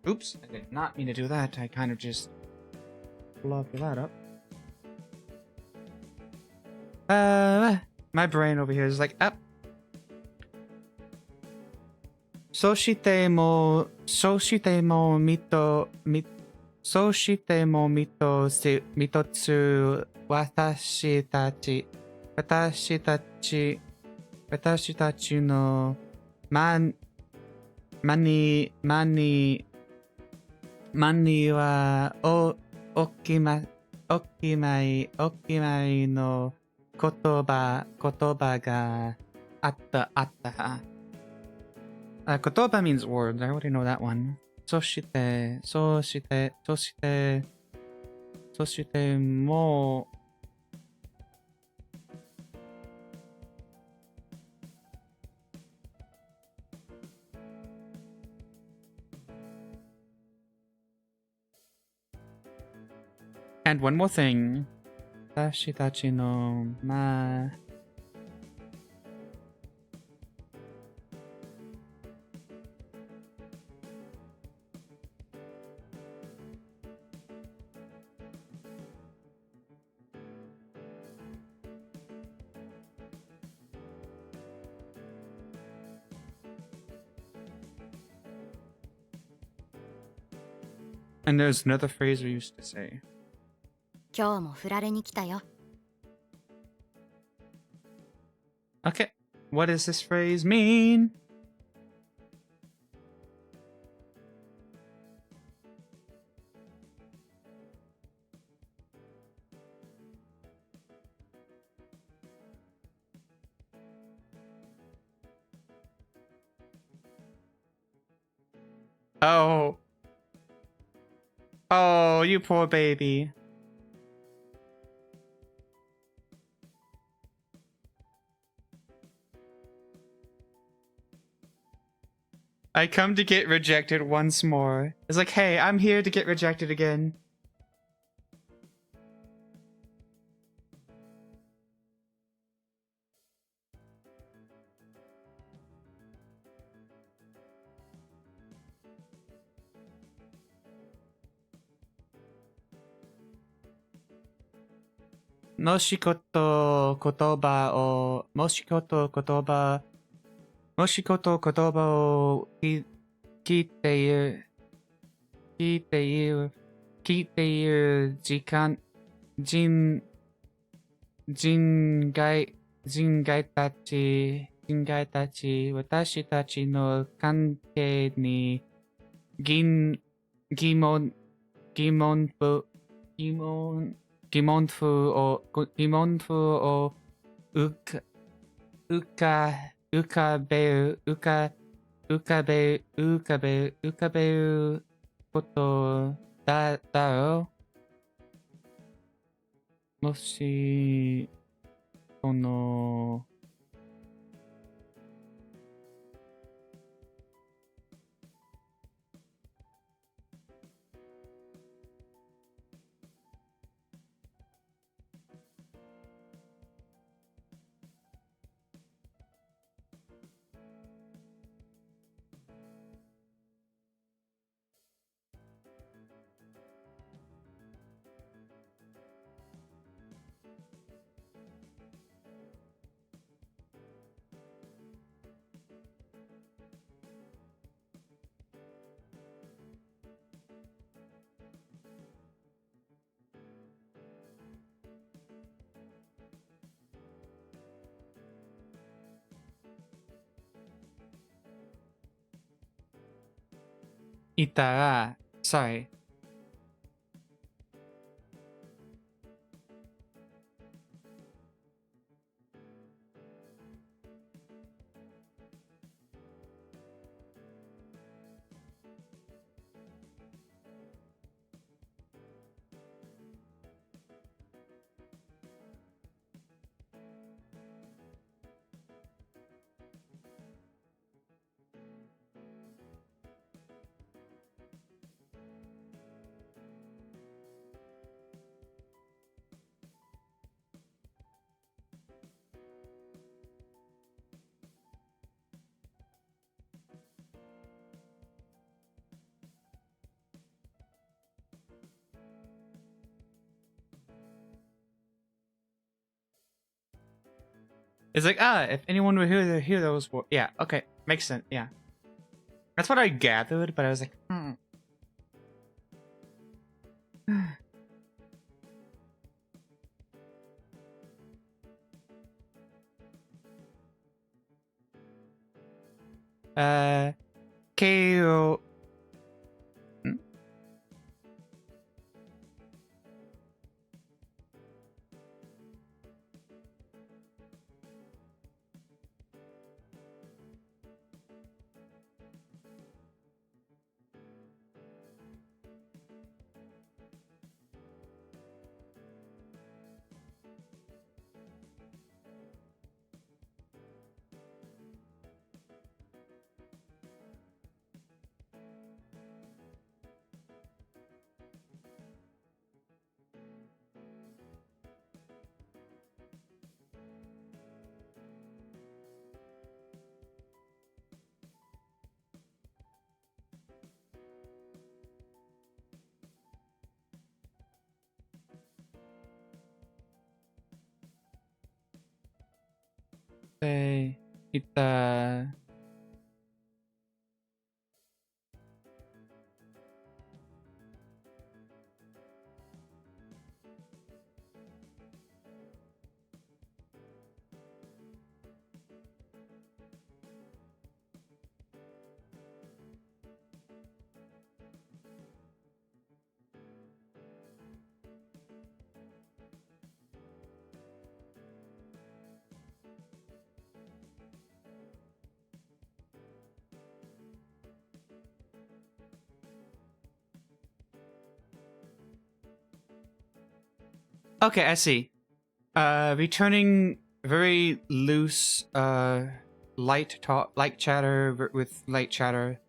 Oops, I did not mean to do that. I kind of just logged that up. My brain over here is like, up. Soshite mo mitotsu watashi tachi no mani wa okimai no kotoba ga atta. Kotoba means words. I already know that one. Soshite mo And one more thing. Tashitachi no ma. And there's another phrase we used to say. 今日も振られに来たよ。 Okay, what does this phrase mean? Oh. Oh, you poor baby. I come to get rejected once more. It's like, hey, I'm here to get rejected again. Moshikoto kotoba o Moshikoto kotoba o kite iru jikan jingai tachi watashi tachi no kankei ni gimon gimonfu o ukabeu koto daro. Moshi kono itara. Sorry. It's like, if anyone would hear those words. Yeah, okay. Makes sense, yeah. That's what I gathered, but I was like, Keio. ていた。Okay, I see. Returning very loose, light talk, light chatter with light chatter.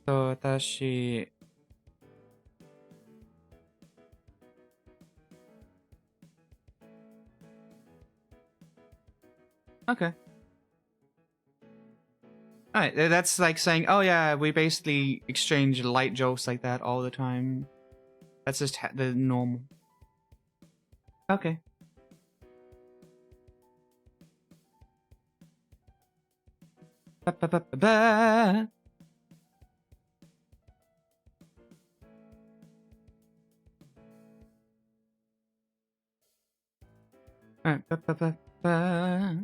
So, watashi. Okay. Alright, that's like saying, oh yeah, we basically exchange light jokes like that all the time. That's just the normal. Okay. Ba, ba, ba, ba, ba. Alright, ba, ba, ba, ba.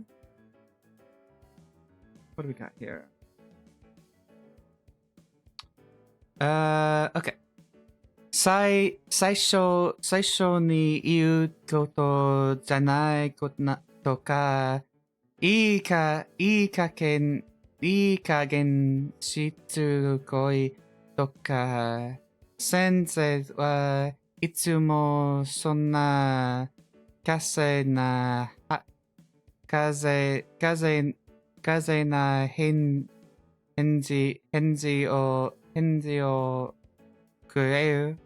What do we got here? Okay. 最初に言うことじゃないことなとか、いい加減しつこいとか、先生はいつもそんな風な返事をくれる。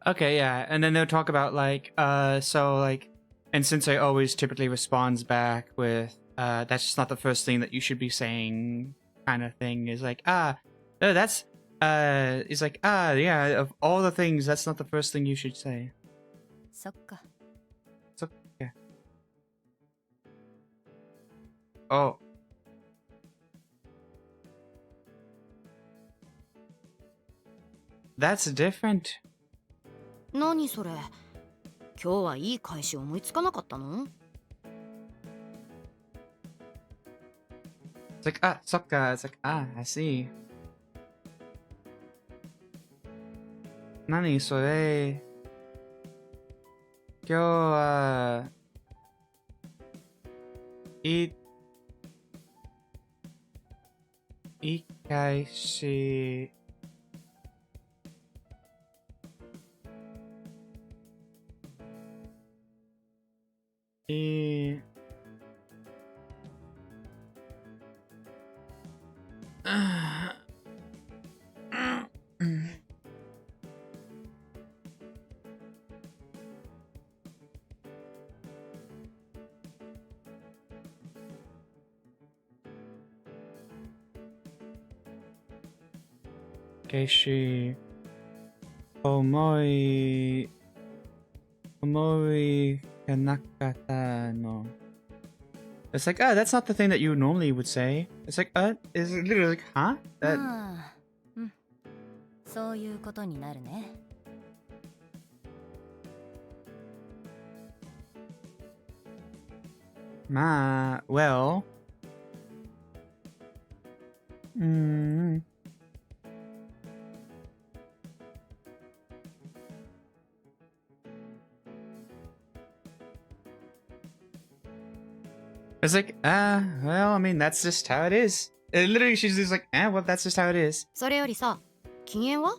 Okay, yeah, and then they'll talk about like, so like, and Sensei always typically responds back with, that's just not the first thing that you should be saying, kind of thing. Is like, that's, is like, yeah, of all the things, that's not the first thing you should say. そっか。 So, yeah. Oh. That's different. 何それ。今日はいい返し思いつかなかったの？ It's like, sokka. It's like, I see. 何それ。今日はいい返し。けし思いがなかったの。It's like, that's not the thing that you normally would say. It's like, is it literally like, huh? That... ああ、うん。そういうことになるね。まあ、well... Mm. It's like, well, I mean, that's just how it is. Literally, she's just like, well, that's just how it is. それよりさ、禁煙は？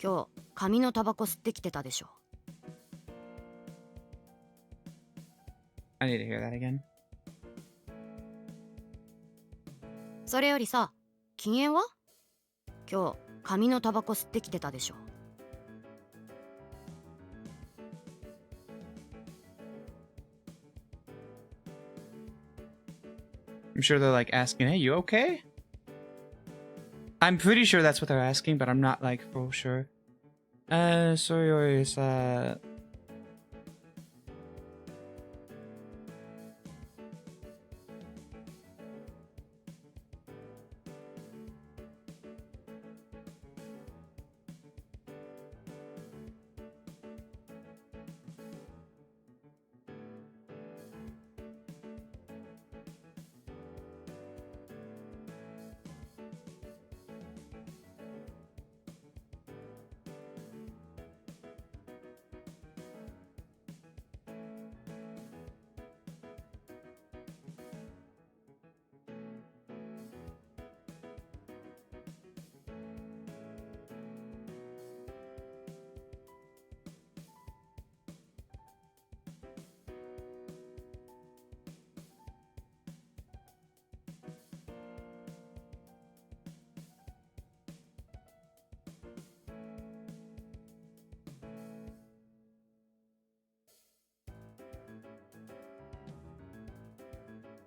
今日紙のタバコ吸ってきてたでしょ。I need to hear that again. それよりさ、禁煙は？今日紙のタバコ吸ってきてたでしょ。I'm sure they're like asking, hey, you okay? I'm pretty sure that's what they're asking, but I'm not like for sure. Sorry, is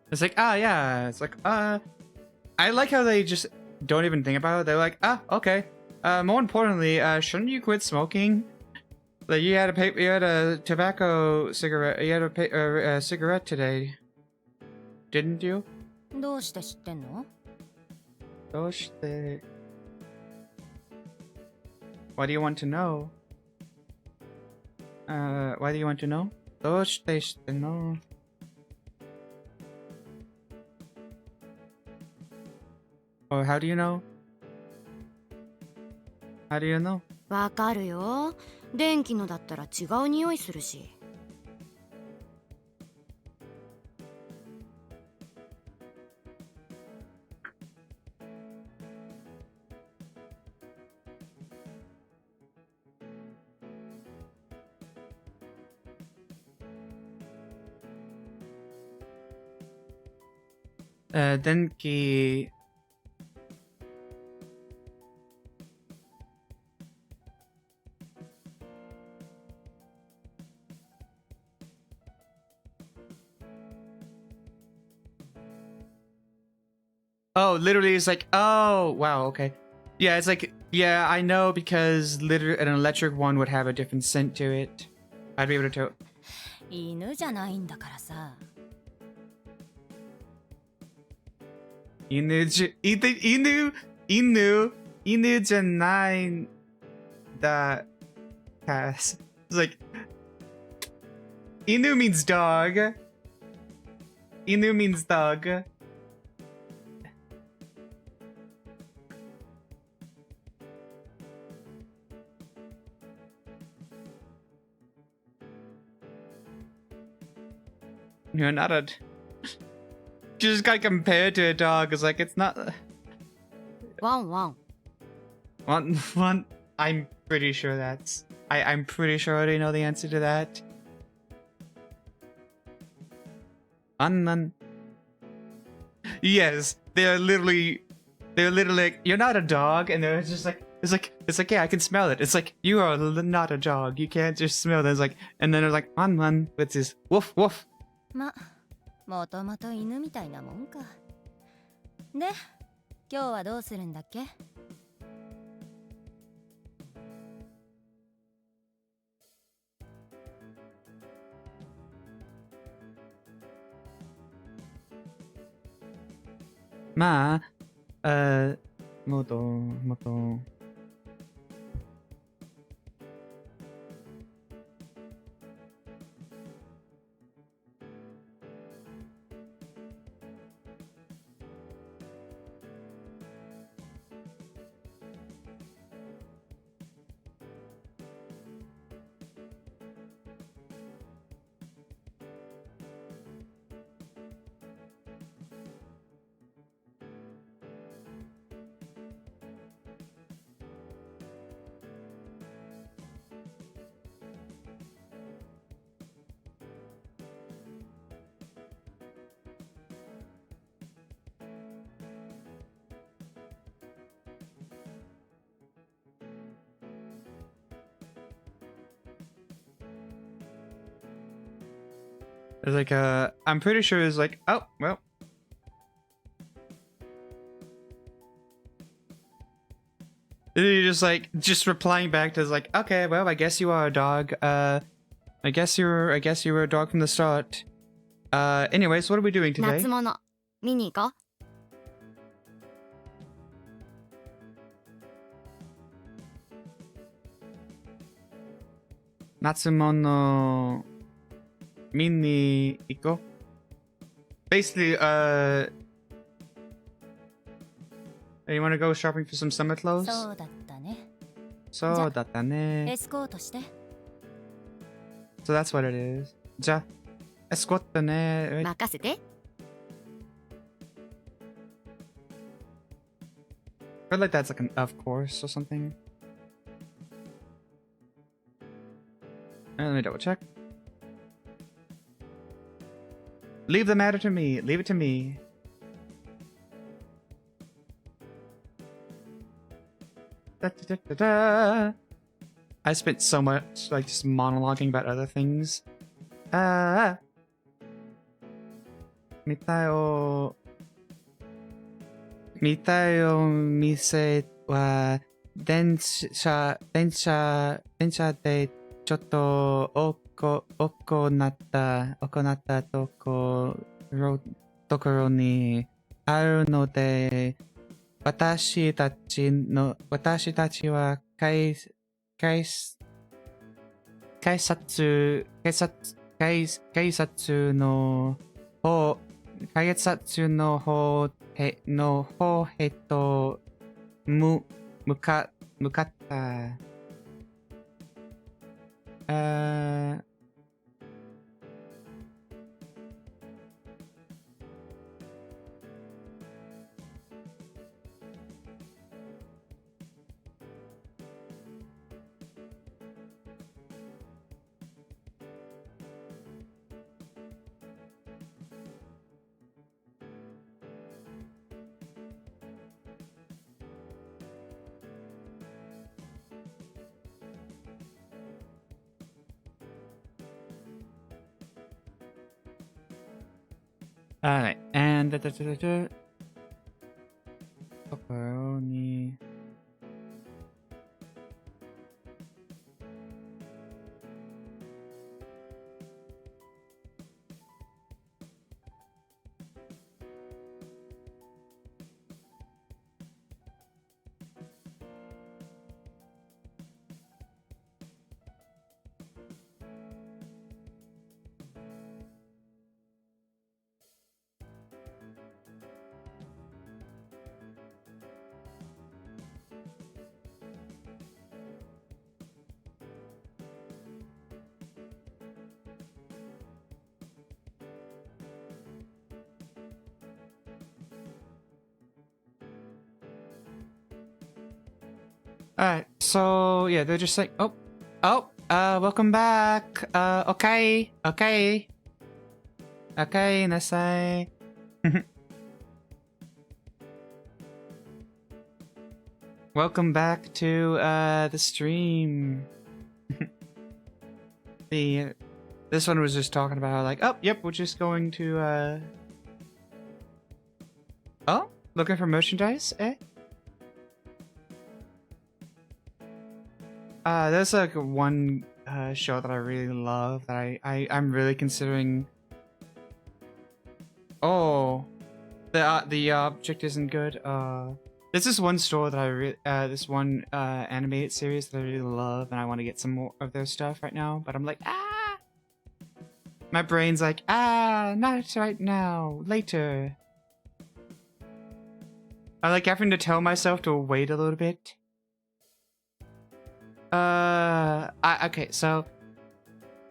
It's like, yeah. It's like, I like how they just don't even think about it. They're like, okay. More importantly, shouldn't you quit smoking? Like, you had a tobacco cigarette, you had a cigarette today. Didn't you? どうして知ってんの？ Why do you want to know? Why do you want to know? どうして知ってんの? Or how do you know? How do you know? わかるよ。電気のだったら違う匂いするし。電気 Oh, literally, it's like, oh, wow, okay. Yeah, it's like, yeah, I know because literally an electric one would have a different scent to it. I'd be able to tell. 犬じゃないんだからさ。犬じゃないんだ。It's like, inu means dog. Inu means dog. You're not a... You just got compared to a dog. It's like, it's not... ワンワン。 One, I'm pretty sure that's... I'm pretty sure I already know the answer to that. One. Yes, they're literally like, you're not a dog, and they're just like, it's like, yeah, I can smell it. It's like, you are not a dog. You can't just smell it. It's like, and then they're like, one, with this woof woof. ま、もともと犬みたいなもんか。で、今日はどうするんだっけ？まあ、もっと。It's like, I'm pretty sure it's like, oh, well. And you're just like, just replying back to, like, okay, well, I guess you are a dog. I guess you were a dog from the start. Anyways, what are we doing today? 夏物見に行こう。Natsumono Mini Iko. Basically, you want to go shopping for some summer clothes? そうだったね。そうだったね。エスコートして。 So that's what it is. じゃあ、エスコートね。任せて。I feel like that's like an of course or something. Let me double check. Leave the matter to me. Leave it to me. Da, da, da, da, da. I spent so much like just monologuing about other things. Mitai o mise wa densha de ちょっと行ったところにあるので、私たちは警察の方へと向かった。Alright, and ところにAlright, so yeah, they're just like, welcome back. Okay, nasai. Welcome back to the stream. This one was just talking about how like, oh, yep, we're just going to looking for merchandise, eh? There's like one show that I really love that I'm really considering. Oh, the object isn't good. There's this one store that this one animated series that I really love, and I want to get some more of their stuff right now. But I'm like, my brain's like, not right now, later. I like having to tell myself to wait a little bit. Okay, so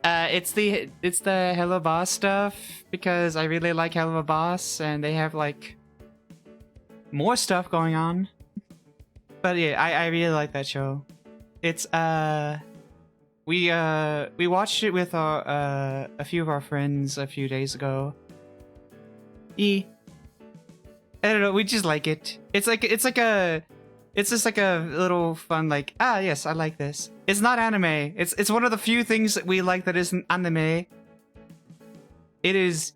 it's the Hello Boss stuff because I really like Hello Boss and they have like more stuff going on. But yeah, I really like that show. It's we watched it with our a few of our friends a few days ago. I don't know, we just like it. It's just like a little fun, like, yes, I like this. It's not anime. It's one of the few things that we like that isn't anime. it is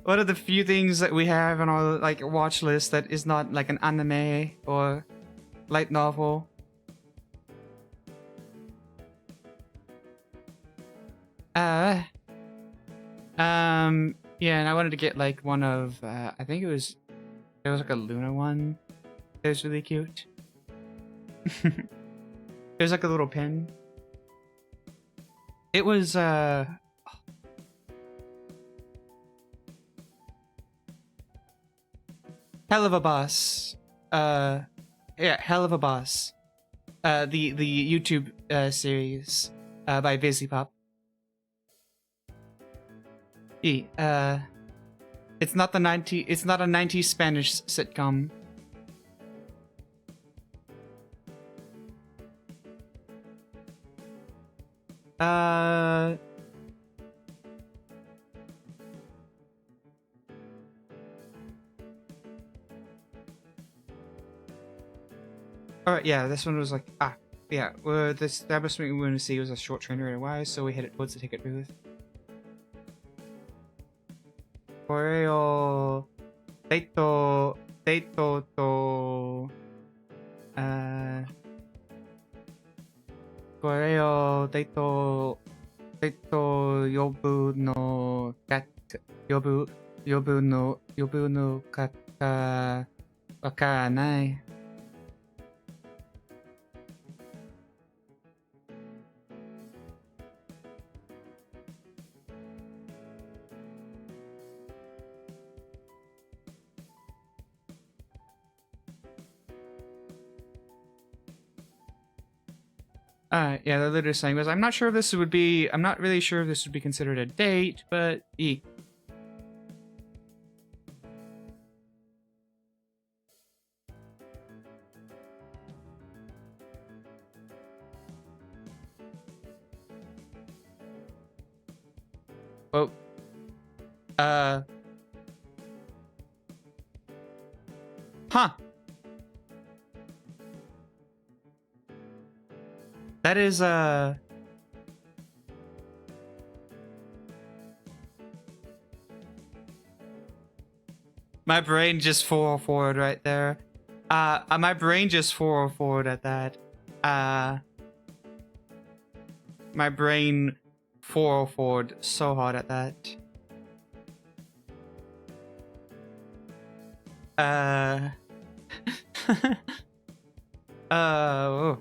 one of the few things that we have on our like watch list that is not like an anime or light novel. Yeah, and I wanted to get like one of I think there was like a Luna one. It was really cute. There's like a little pin. It was hell of a boss. Yeah, hell of a boss. The YouTube series by VisiPop. It's not a 90s Spanish sitcom. Alright, yeah, this one was like, yeah, the establishment we wanted to see was a short train right away, so we headed towards the ticket booth. Koreo, Deito to, Koreo, Deito, yobu no kata, wakaranai. Yeah, the literally saying was, I'm not really sure if this would be considered a date, but Oh. Huh. That is, my brain just forward right there. My brain just forward at that. My brain forward so hard at that. Oh.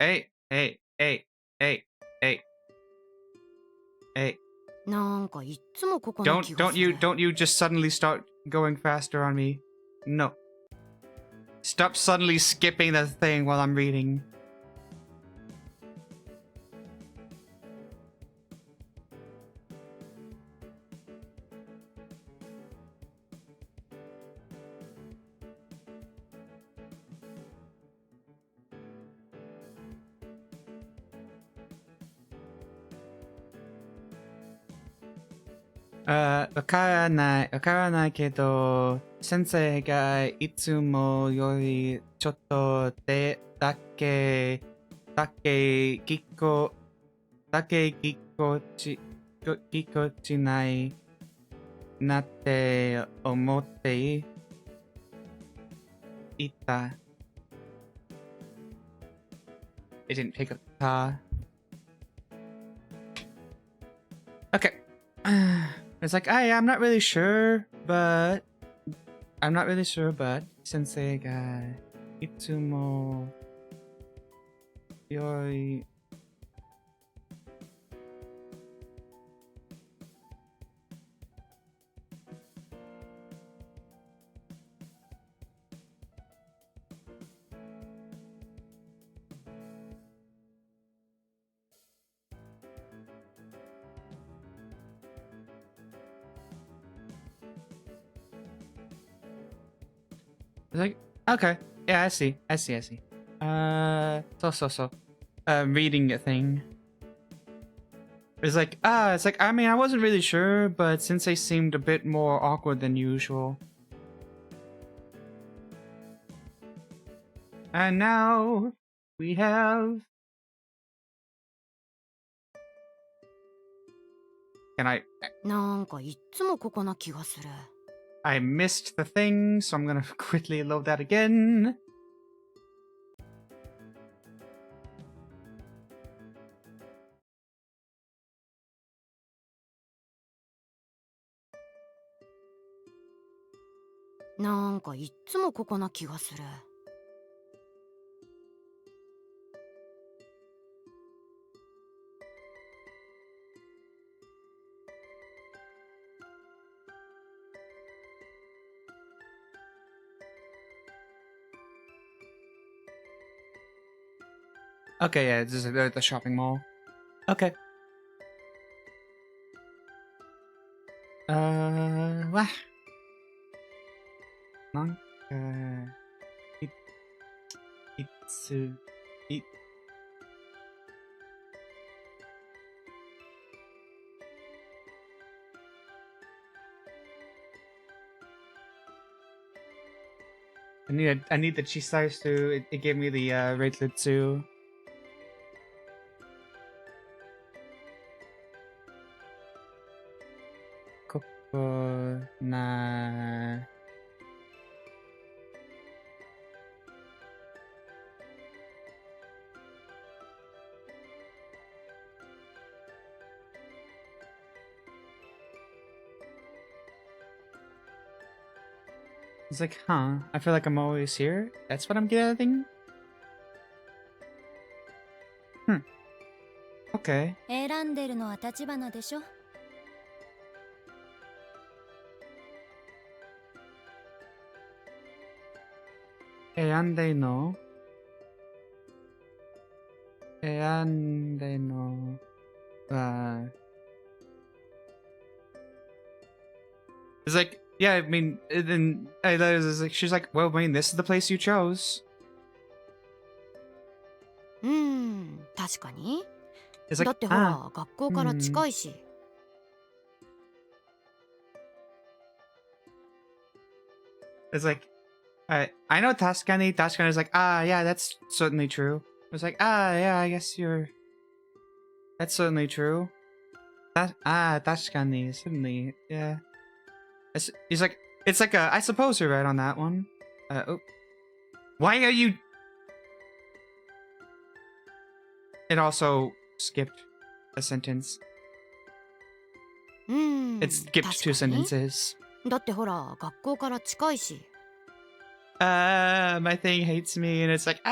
Hey. なんかいっつもここの気がする。 Don't you just suddenly start going faster on me. No. Stop suddenly skipping the thing while I'm reading. Wakara わからないけど、先生がいつもよりちょっとだけぎこちないなって思っていた。It didn't pick up the car. Okay. It's like, I'm not really sure, but sensei ga itsumo yori like, okay, yeah, I see. So, reading a thing. It's like, I mean, I wasn't really sure, but Sensei seemed a bit more awkward than usual. And now, we have? Can I? なんかいっつもここな気がする。 I missed the thing, so I'm gonna quickly load that again. Okay, yeah, this is the shopping mall. Okay. Wah. Itsu. It. I need the cheese slice too. It gave me the Reitletsu. Koko na. It's like, huh? I feel like I'm always here. That's what I'm getting. Okay. 選んでるのは立花でしょ。Eande no. It's like, yeah, I mean, then she's like, well, I mean, this is the place you chose. 確かに。 It's like, だってほら、学校から近いし。 It's like, I know Tascani. Tascani is like, yeah, that's certainly true. It's like, yeah, I guess that's certainly true. Tascani, certainly, yeah. He's like, it's like I suppose you're right on that one. Oh. Why are you... It also skipped a sentence. It skipped 2 sentences. だってほら、学校から近いし。 My thing hates me, and it's like,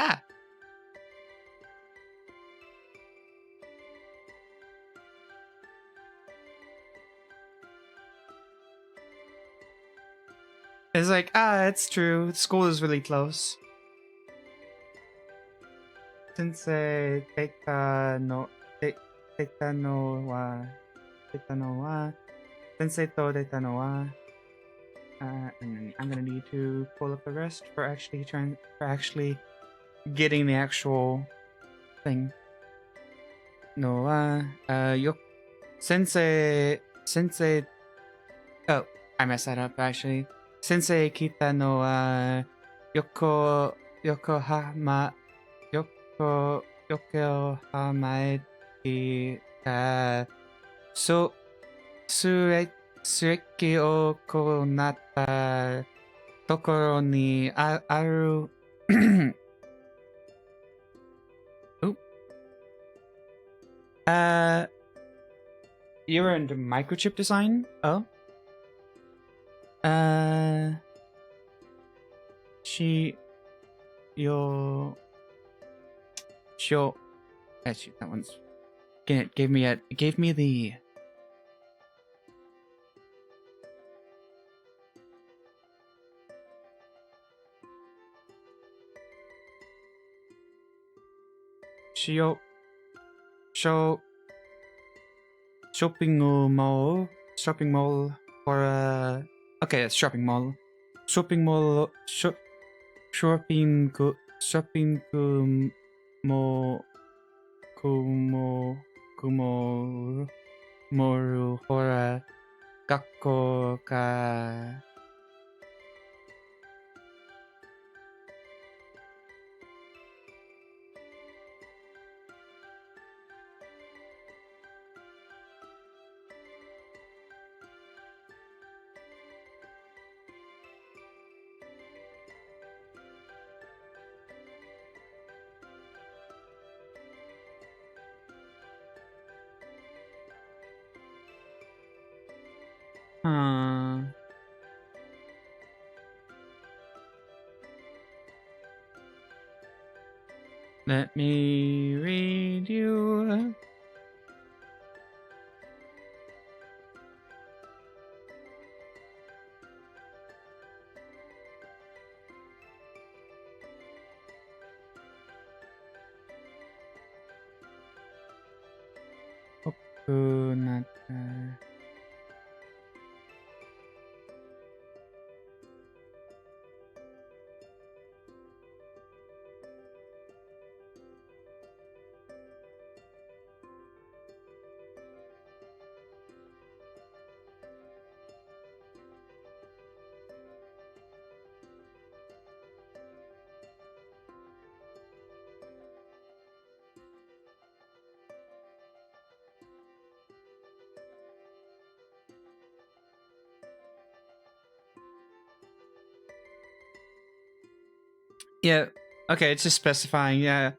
It's like, it's true. School is really close. Sensei Deta no wa Sensei to Deta no wa. And then I'm gonna need to pull up the rest for actually getting the actual thing. No wa Sensei. Oh, I messed that up actually. Sensei kita no Yokohama ga sueki o konatta tokoro ni aru. Oop. You're into microchip design? Oh. Actually, that one's. It gave me the. Shopping mall for okay, it's shopping mall. Shopping mall mo kumoru hora gakko ga Huh. Let me read you. UsoNatsu. Yeah. Okay, it's just specifying. Yeah.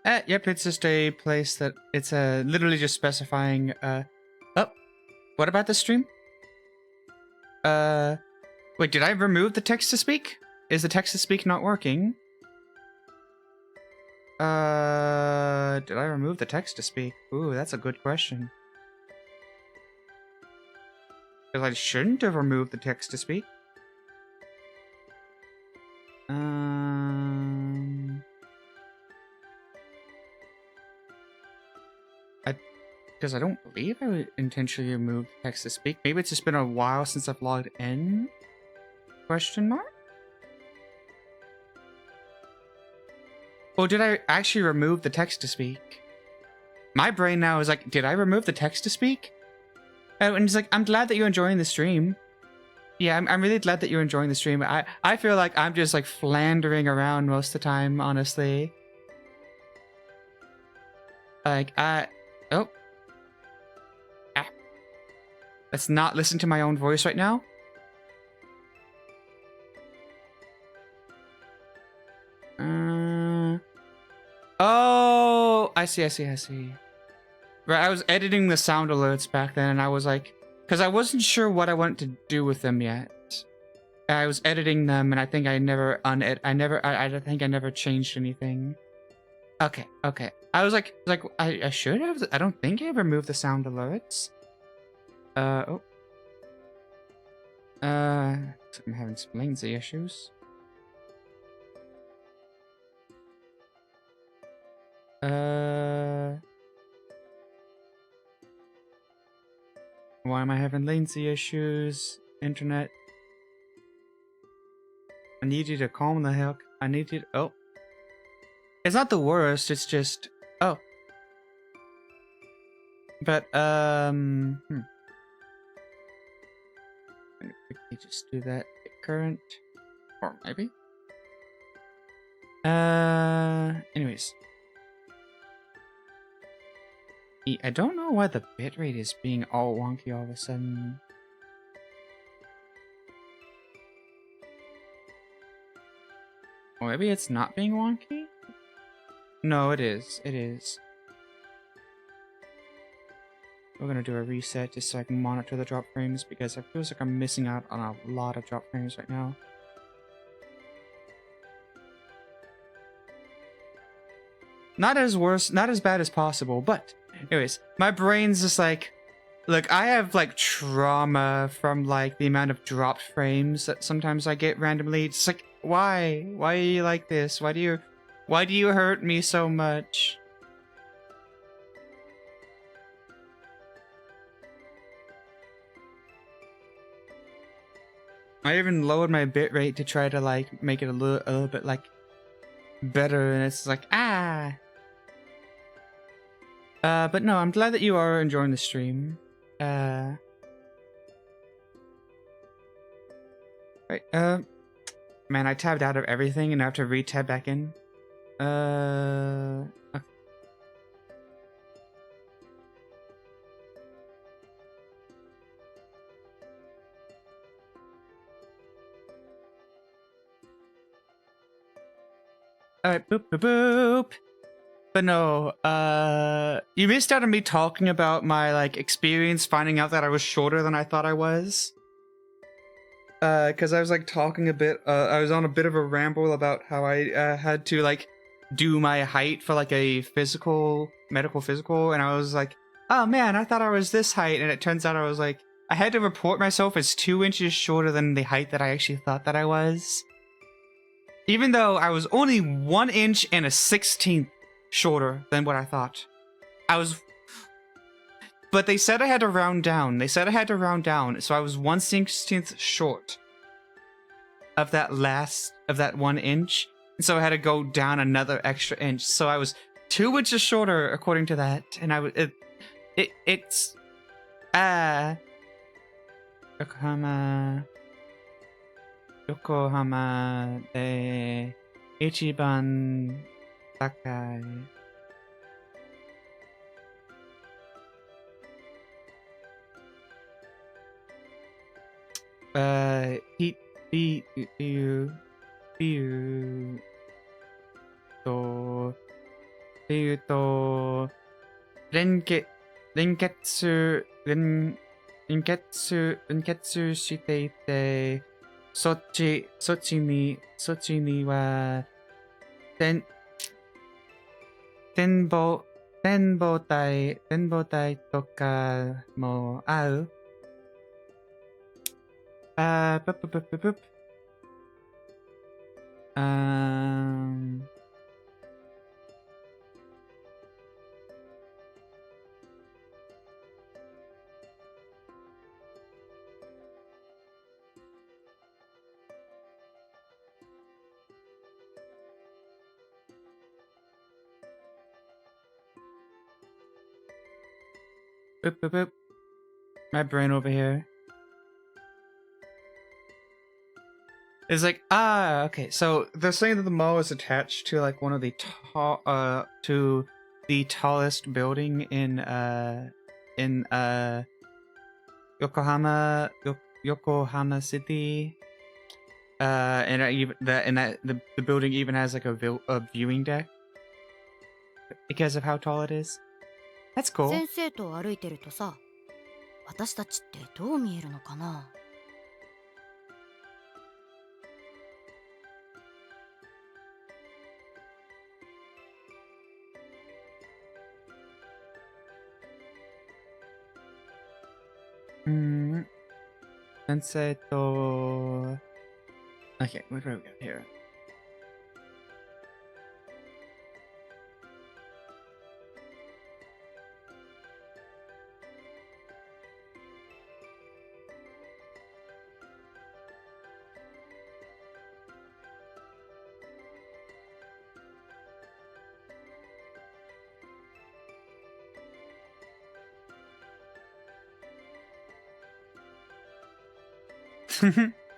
Yep. It's just a place that it's literally just specifying. Oh, what about the stream? Wait. Did I remove the text to speak? Is the text to speak not working? Did I remove the text to speak? Ooh, that's a good question. Because I shouldn't have removed the text to speak. Because I don't believe I would intentionally remove text to speak. Maybe it's just been a while since I've logged in? Question mark? Or did I actually remove the text to speak? My brain now is like, did I remove the text to speak? Oh, and it's like, I'm glad that you're enjoying the stream. Yeah, I'm really glad that you're enjoying the stream. I feel like I'm just like flandering around most of the time, honestly. Like, oh. Let's not listen to my own voice right now. Oh, I see. Right, I was editing the sound alerts back then, and I was like, because I wasn't sure what I wanted to do with them yet. I was editing them, and I think I never I think I never changed anything. Okay. I was like, I should have. I don't think I removed the sound alerts. Oh. I'm having some latency issues. Why am I having latency issues? Internet. I need you to calm the heck. I need you to, oh. It's not the worst, it's just, oh. But, Let me quickly just do that current. Or maybe. Anyways. I don't know why the bitrate is being all wonky all of a sudden. Or maybe it's not being wonky? No, it is. It is. We're gonna do a reset just so I can monitor the drop frames because it feels like I'm missing out on a lot of drop frames right now. Not as bad as possible, but anyways, my brain's just like, look, I have like trauma from like the amount of dropped frames that sometimes I get randomly. It's like, why? Why are you like this? Why do you hurt me so much? I even lowered my bitrate to try to like make it a little bit like better, and it's like, ah. But no, I'm glad that you are enjoying the stream. Right, man, I tabbed out of everything and I have to re-tab back in. Okay. Alright, boop, boop, boop. But no, you missed out on me talking about my, like, experience finding out that I was shorter than I thought I was. because I was like talking a bit. I was on a bit of a ramble about how I had to like do my height for like a medical physical, and I was like, oh man, I thought I was this height, and it turns out I was like, I had to report myself as 2 inches shorter than the height that I actually thought that I was, even though I was only 1 inch and a 16th shorter than what I thought. I was. But they said I had to round down. So I was 1/16th short of that 1 inch. And so I had to go down another extra inch. So I was 2 inches shorter according to that. And I was it's Yokohama de Ichiban Takai. Renketsu していて、そっちには、展望台とかも合うぷぷぷぷぷぷ。Boop, boop, boop. My brain over here is like, okay. So they're saying that the mall is attached to like one of the to the tallest building in Yokohama City. And the building even has like a viewing deck because of how tall it is. That's cool. 先生と歩いてるとさ、私たちってどう見えるのかな。先生と Okay, what do we got here?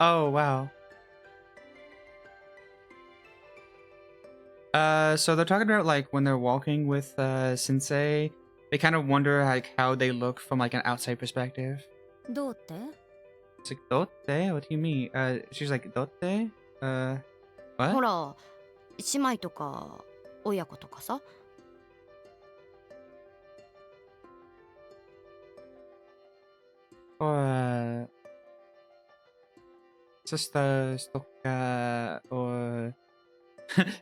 Oh, wow. So they're talking about like when they're walking with Sensei, they kind of wonder like how they look from like an outside perspective. どうって？ It's like, dotte? What do you mean? She's like, dotte? What? ほら、姉妹とか親子とかさ。Or sisters とか or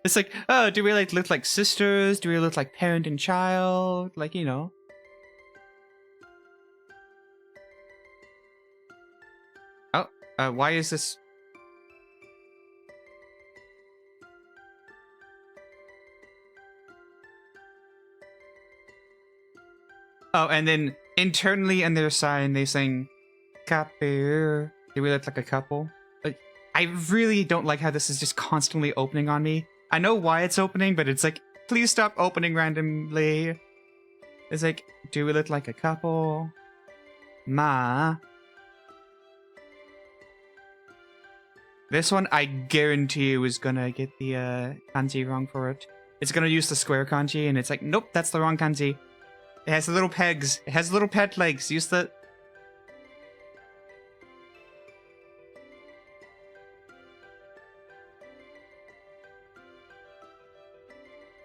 it's like, oh, do we like look like sisters? Do we look like parent and child? Like, you know. Oh, why is this? Oh, and then internally in their sign, they sing, couple. Do we look like a couple? Like, I really don't like how this is just constantly opening on me. I know why it's opening, but it's like, please stop opening randomly. It's like, do we look like a couple? Ma. This one, I guarantee you, is gonna get the kanji wrong for it. It's gonna use the square kanji, and it's like, nope, that's the wrong kanji. It has the little pegs. It has little pet legs. Use the...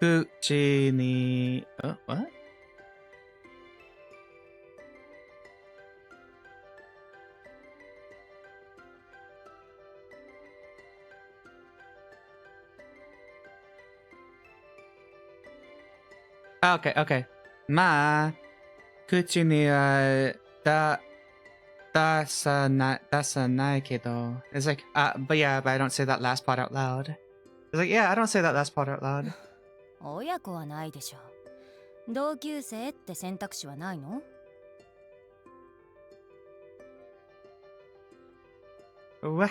Kuchi ni... Oh, what? Okay, okay. Ma, kuchi ni dasanai kedo. It's like, but yeah, but I don't say that last part out loud. It's like, yeah, I don't say that last part out loud. 親子はないでしょう。同級生って選択肢はないの？ What?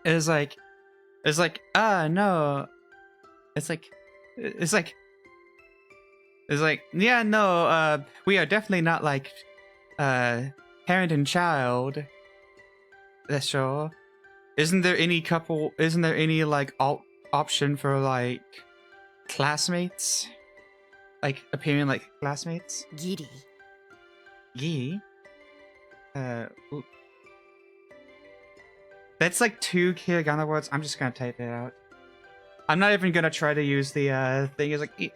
It's like, no. It's like, yeah, no, we are definitely not like, parent and child. That's sure. Isn't there any like option for like classmates? Like appearing like classmates? ギリ Gee? That's like 2 hiragana words. I'm just gonna type it out. I'm not even gonna try to use the thing. It's like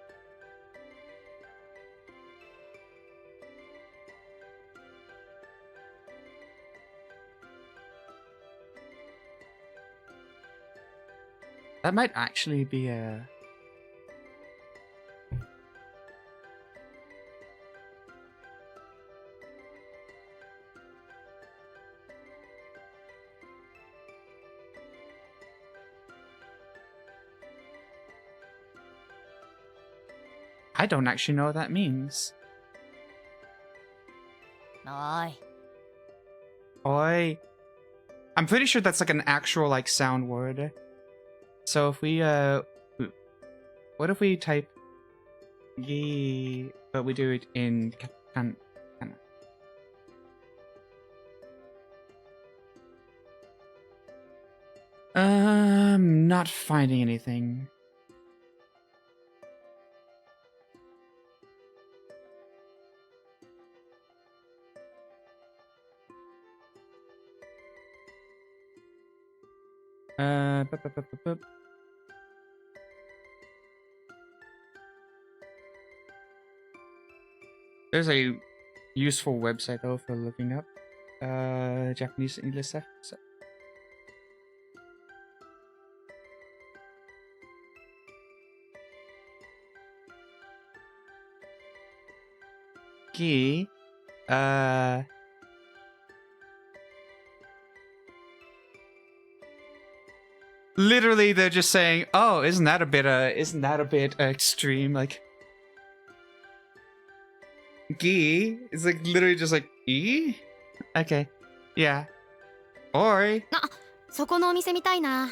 that might actually be a. I don't actually know what that means. おい。 Oi. I'm pretty sure that's like an actual like sound word. So if we what if we type ye but we do it in kana? Not finding anything. Bup. There's a useful website though for looking up Japanese and English stuff. So. Gi, literally they're just saying, "Oh, isn't that a bit extreme?" Like Gi is like literally just like E? Okay. Yeah. Oi. そこのお店見たいな。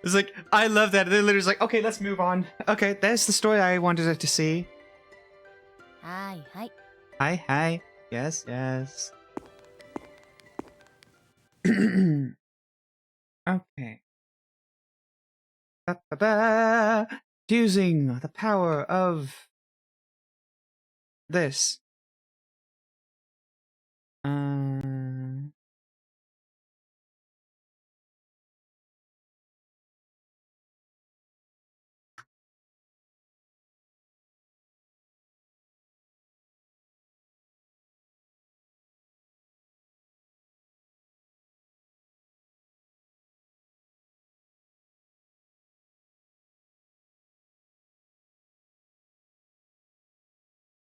It's like, I love that. They're literally just like, okay, let's move on. Okay, that's the story I wanted it to see. はいはい。 Hi. Yes. Okay. Ba-ba-ba. Using the power of this.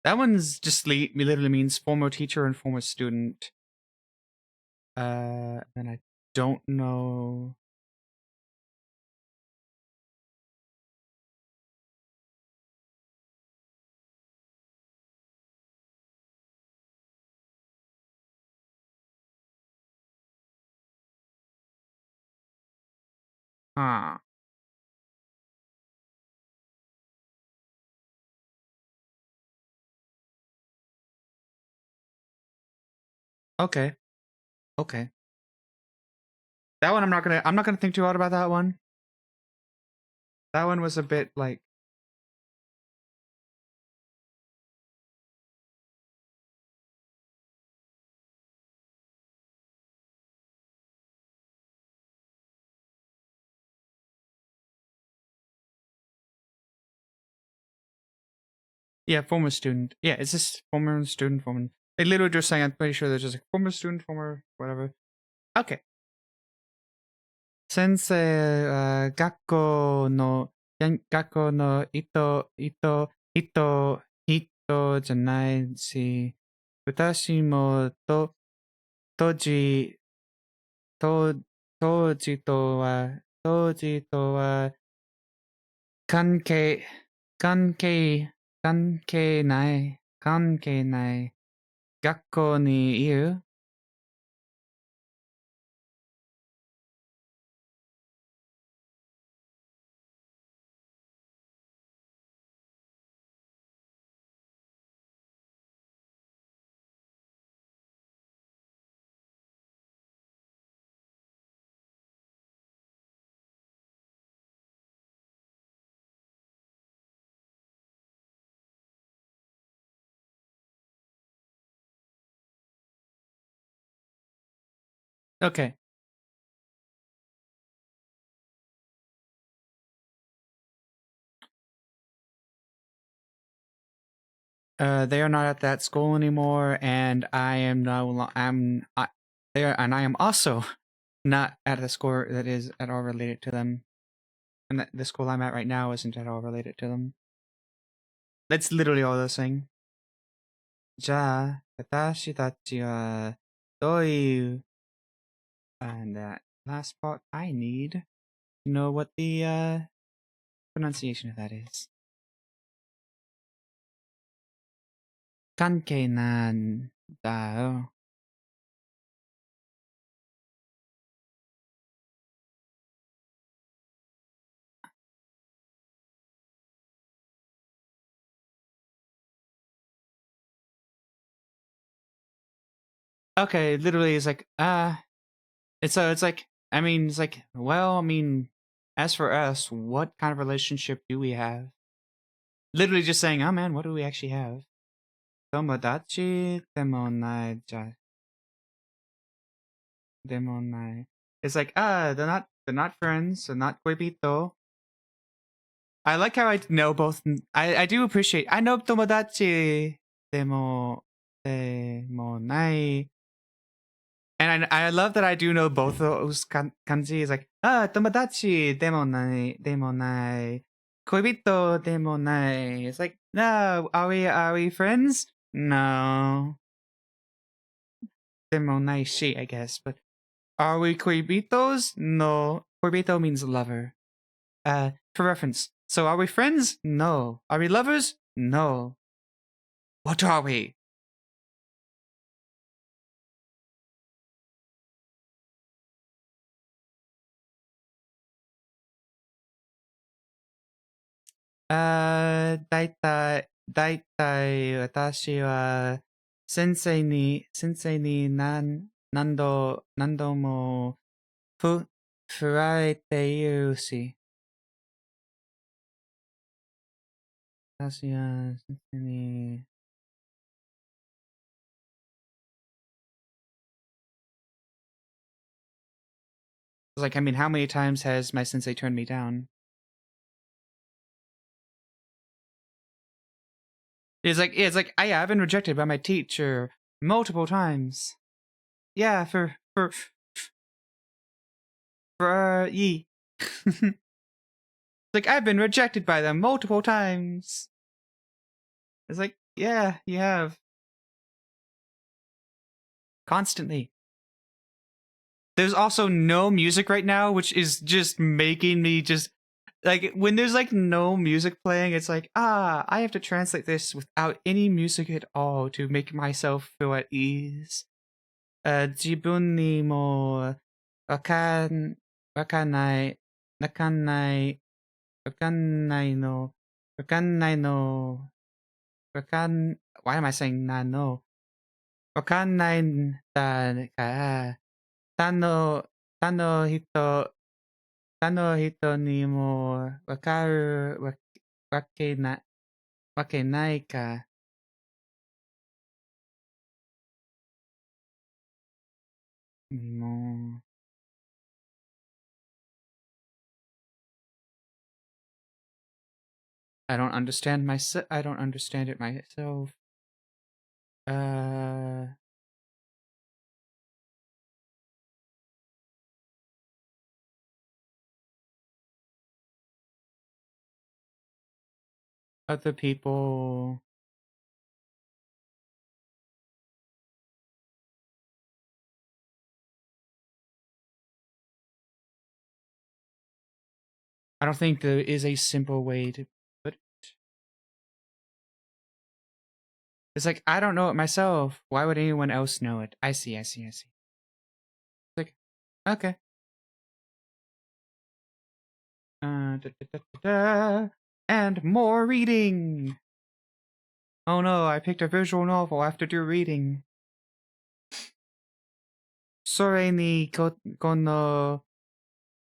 That one's just literally means former teacher and former student. And I don't know. Huh. Okay. Okay. That one I'm not gonna think too hard about that one. That one was a bit like yeah, former student. Yeah, it's just former student, former. They literally just saying I'm pretty sure there's just like former student, former whatever. Okay. 先生は学校の人じゃないし、私も当時、当当時とは関係、関係、関係ない。学校にいるOkay. They are not at that school anymore, and I am there, and I am also not at a school that is at all related to them, and the school I'm at right now isn't at all related to them. That's literally all they're saying. じゃあ、私たちはどういう and that last part I need to know what the pronunciation of that is. 関係なんだよ。Okay, literally it's like it's like I mean it's like well I mean as for us what kind of relationship do we have? Literally just saying oh man what do we actually have? Tomodachi demonai demonai. It's like they're not friends they're not koibito. I like how I know both. I do appreciate. I know tomodachi demonai. And I love that I do know both those kanji. It's like, tomodachi demonai, koibito demonai. It's like, no, are we friends? No. Demonai shi, I guess. But are we koibitos? No. Koibito means lover. For reference. So are we friends? No. Are we lovers? No. What are we?だいたい私は先生に何度も振られているし、私は先生に、like, I mean, how many times has my sensei turned me down? It's like I've been rejected by my teacher multiple times. Yeah, for ye. Like I've been rejected by them multiple times. It's like, yeah, you have. Constantly. There's also no music right now, which is just making me just like when there's like no music playing, it's like, I have to translate this without any music at all to make myself feel at ease. 自分にもわかんないわかんない、わかんないの、わかんないの、わかん、why am I saying なのわかんないんだから、他の、他の人、他の人にもわかるわけな、わけないか。もう、I don't understand myself. I don't understand it myself. Other people. I don't think there is a simple way to put it. It's like, I don't know it myself. Why would anyone else know it? I see. It's like, okay. And more reading. Oh no, I picked a visual novel. I have to do reading. それにこの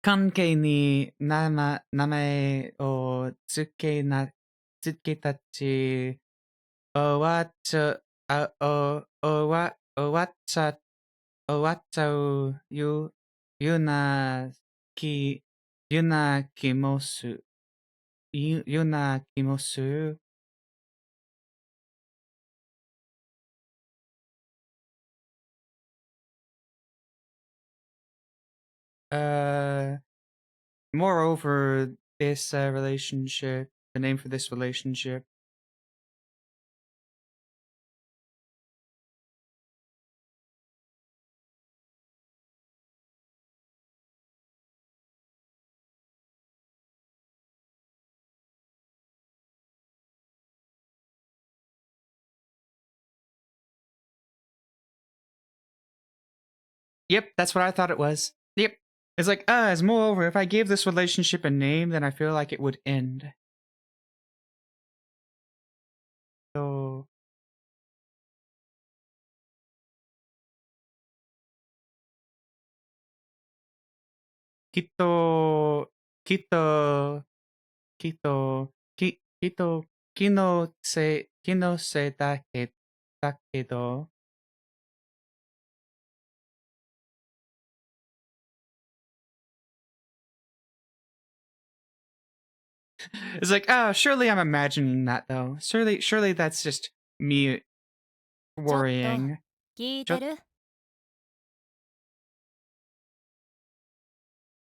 関係に名前をつけたち、終わっちゃ、終わっちゃう、ゆなき、ゆな気もする。ゆな気もする。Moreover, this relationship, the name for this relationship. Yep, that's what I thought it was. Yep. It's like, as moreover, if I gave this relationship a name, then I feel like it would end. So, Kito, Kito, Kito, Kito, Kino se da kedo. It's like, oh, surely I'm imagining that though. Surely that's just me worrying. 聞いてる？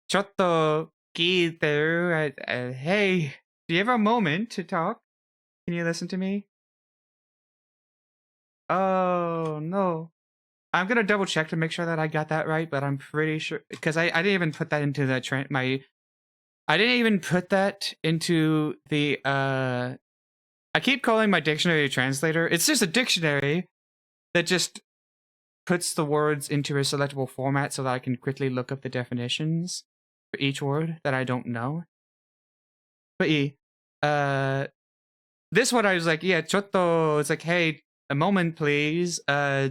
ちょっと聞いてる? Hey, do you have a moment to talk? Can you listen to me? Oh, no. I'm gonna double check to make sure that I got that right, but I'm pretty sure because I didn't even put that into the I didn't even put that into the I keep calling my dictionary a translator. It's just a dictionary that just puts the words into a selectable format so that I can quickly look up the definitions for each word that I don't know. But this one I was like, yeah, chotto. It's like, hey, a moment, please. Yeah,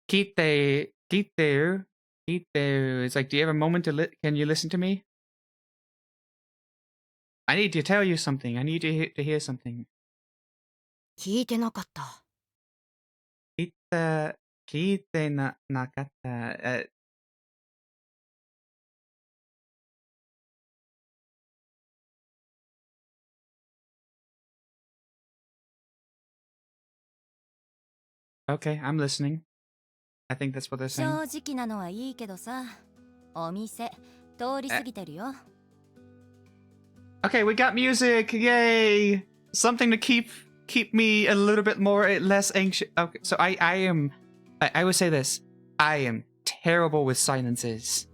kite. It's like, do you have a moment to can you listen to me? I need to tell you something. I need to hear something. 聞いてなかった。聞いてなかった。Okay, I'm listening. I think that's what they're saying. 正直なのはいいけどさ、お店通り過ぎてるよ。Okay, we got music. Yay! Something to keep me a little bit less anxious. Okay, so I would say this. I am terrible with silences.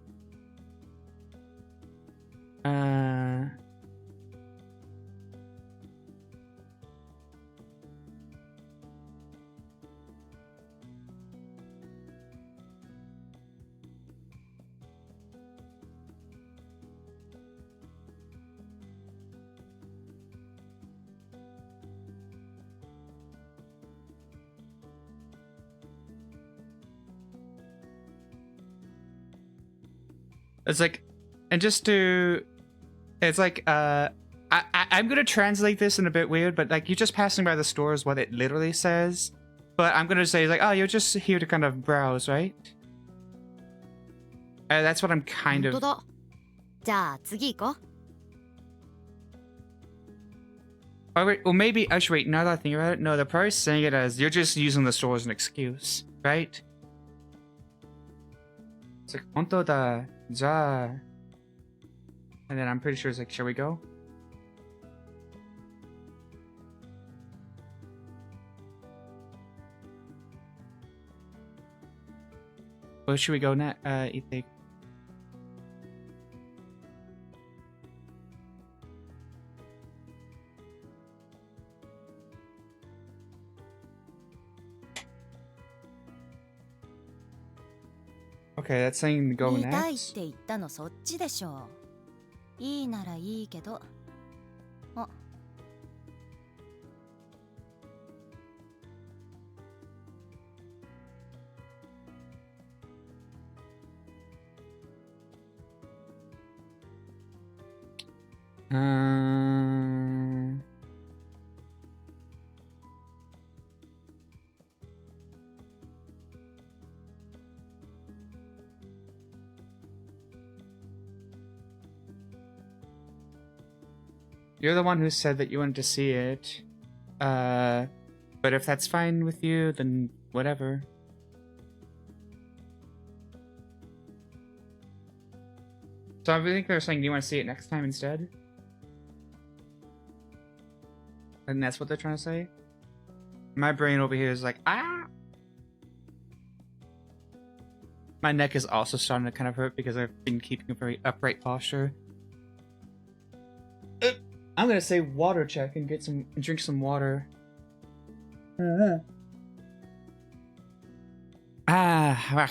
It's like, and just to, it's like, I'm gonna translate this in a bit weird, but like, you're just passing by the store is what it literally says. But I'm gonna say like, oh, you're just here to kind of browse, right? That's what I'm kind 本当 of. だ。じゃあ次行こう。 Oh wait, well maybe actually wait. Now that I think about it, no, they're probably saying it as you're just using the store as an excuse, right? It's like 本当だ。じゃあ. And then I'm pretty sure it's like, shall we go? Where should we go next? You think? Okay, that's saying to go 見たいっ next. て言ったのそっちでしょ。いいならいいけど。あ、Um, you're the one who said that you wanted to see it. But if that's fine with you, then whatever. So I think they're saying, do you want to see it next time instead? And that's what they're trying to say? My brain over here is like, ah! My neck is also starting to kind of hurt because I've been keeping a very upright posture. I'm gonna say water check and drink some water. Ah,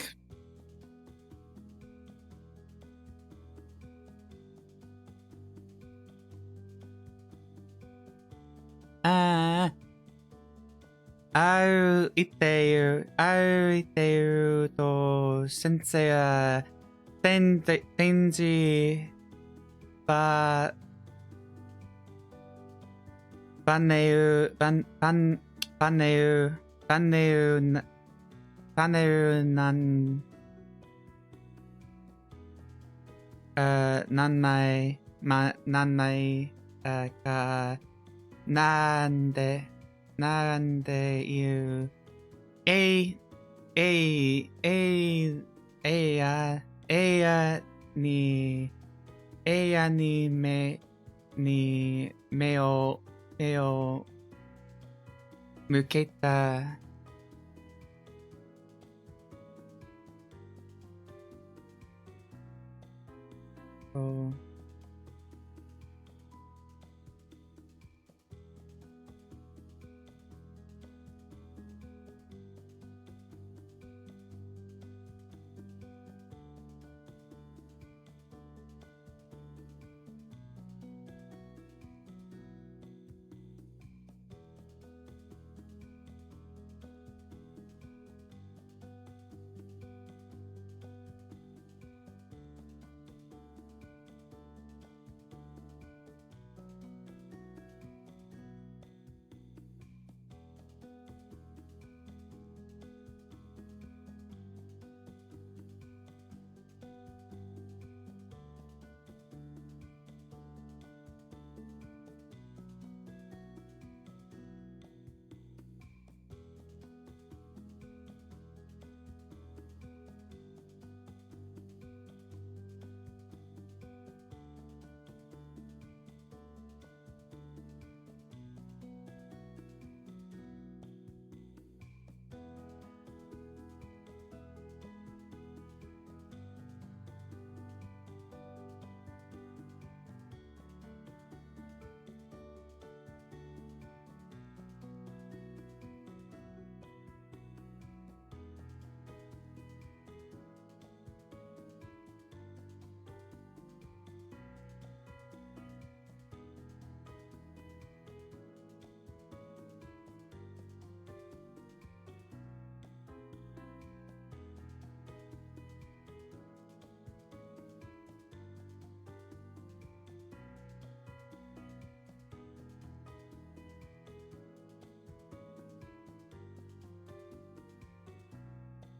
歩いていると、先生は、展示バネルなんないか、なんで言う、えやに目を向けた。そう。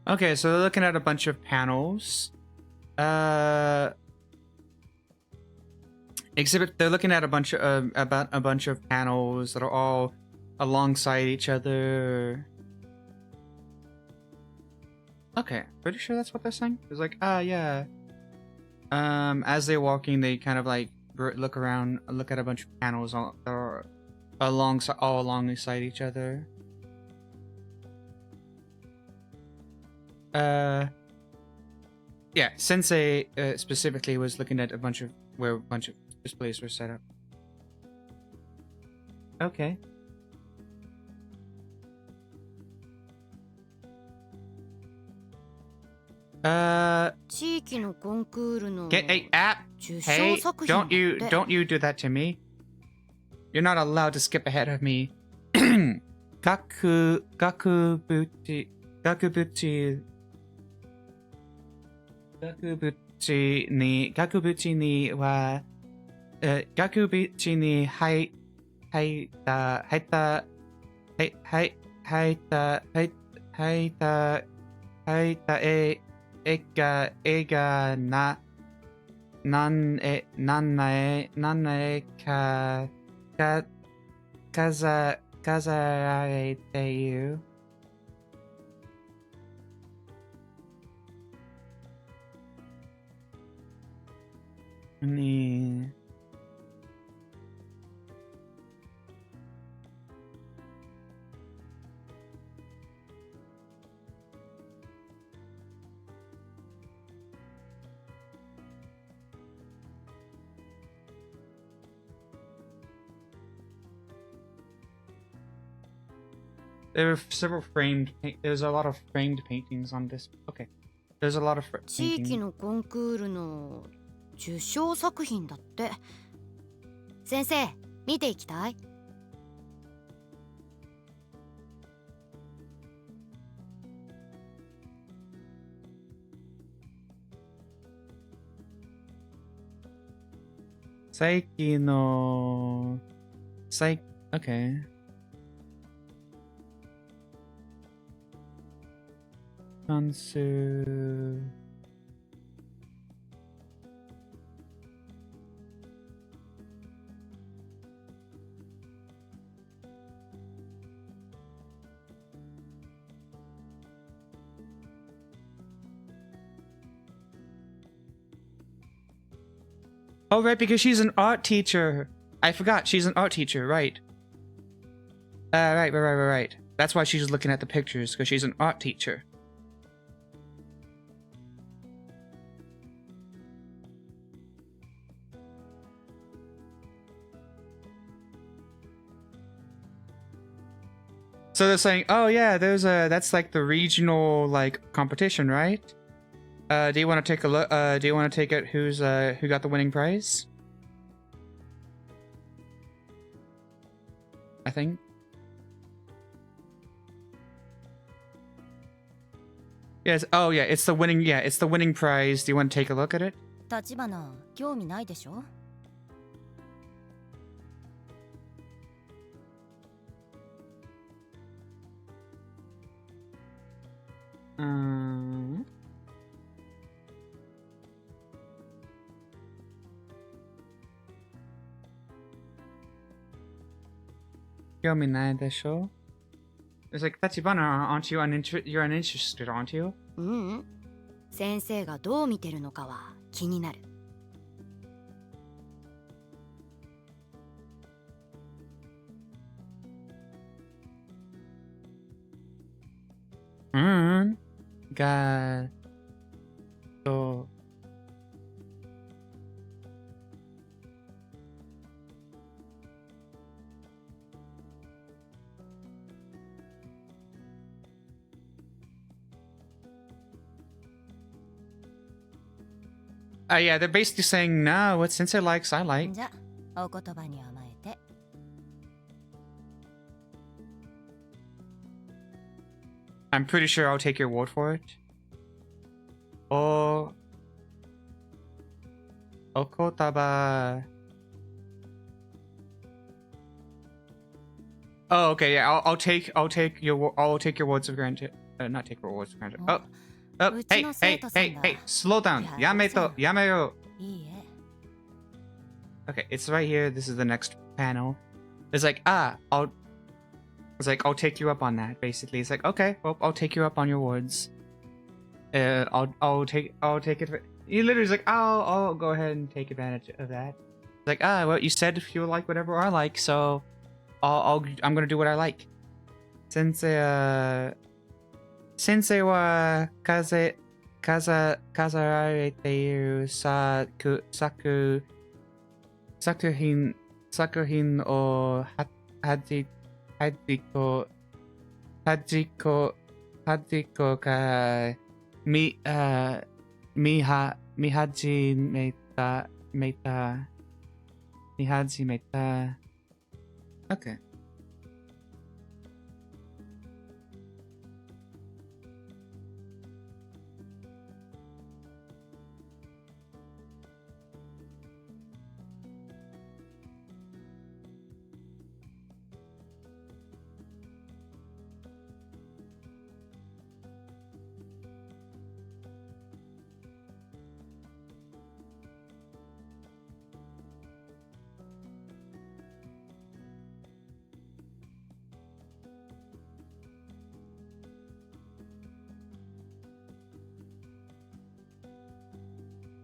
Okay, so they're looking at a bunch of panels. Exhibit. They're looking at a bunch of about a bunch of panels that are all alongside each other. Okay, pretty sure that's what they're saying. It's like, yeah. As they're walking, they kind of like look around, look at a bunch of panels all alongside each other. Yeah, Sensei specifically was looking at where a bunch of displays were set up. Okay. Hey, don't you do that to me. You're not allowed to skip ahead of me. Gakubuchi ni wa Gakubuchi ni haita ega nanae kazararete you. Ni There were several there's a lot of framed paintings on this. Okay. There's a lot of 地域のコンクールの受賞作品だって。先生、見ていきたい？Okay. Kansu. Oh, right, because she's an art teacher. I forgot, she's an art teacher, right. Right. That's why she's looking at the pictures, because she's an art teacher. So they're saying, oh yeah, that's like the regional like competition, right? Do you want to take a look? Do you want to take it? Who got the winning prize? I think. Yes. Oh yeah, it's the winning. Yeah, it's the winning prize. Do you want to take a look at it? 立花、興味ないでしょ? It's like, Tachibana, aren't you you're uninterested, aren't you? 先生がどう見てるのかは気になる。がとyeah, they're basically saying, no, what Sensei likes, I like. じゃ、お言葉に甘えて。I'm pretty sure I'll take your word for it. Okotaba. Oh, okay, yeah. I'll take your words of granted. not take rewards for granted. Oh. Oh, hey, うちの hey, 生徒さん hey, だ。 hey, slow down. やるさ。Yameo. いいえ。 Okay, it's right here. This is the next panel. It's like, I'll take you up on that, basically. It's like, okay, well, I'll take you up on your words. I'll take it. He literally is like, I'll go ahead and take advantage of that. It's like, well, you said if you like whatever I like, so I'm gonna do what I like. Sensei wa kazararete iru sakuhin o hajiko ka mihajimeta. Okay.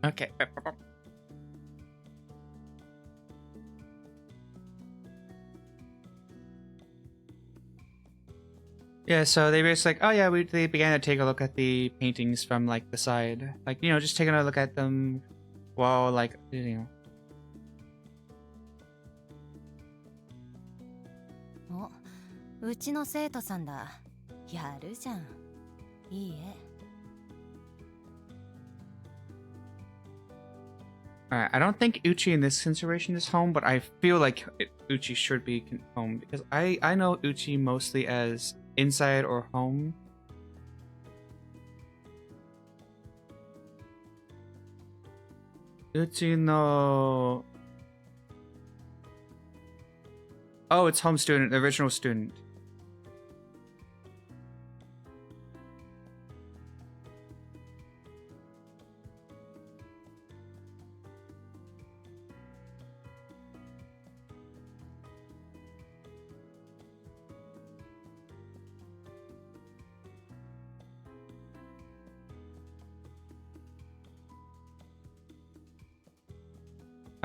Okay. Yeah, so they were just like, oh yeah, they began to take a look at the paintings from like the side, like, you know, just taking a look at them while, like, you know. お、うちの生徒さんだ。やるじゃん。いいえ。 Alright, I don't think Uchi in this situation is home, but I feel like Uchi should be home because I know Uchi mostly as inside or home. Uchi no. Oh, it's home student, the original student.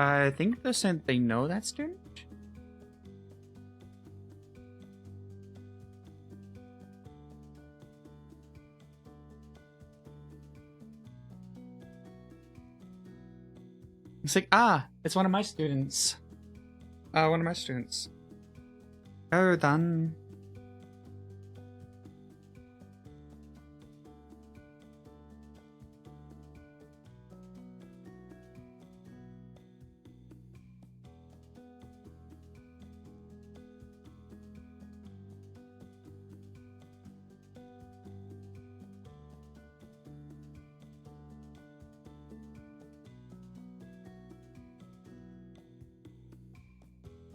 I think they're saying they know that student. It's like, it's one of my students. One of my students. Oh, done.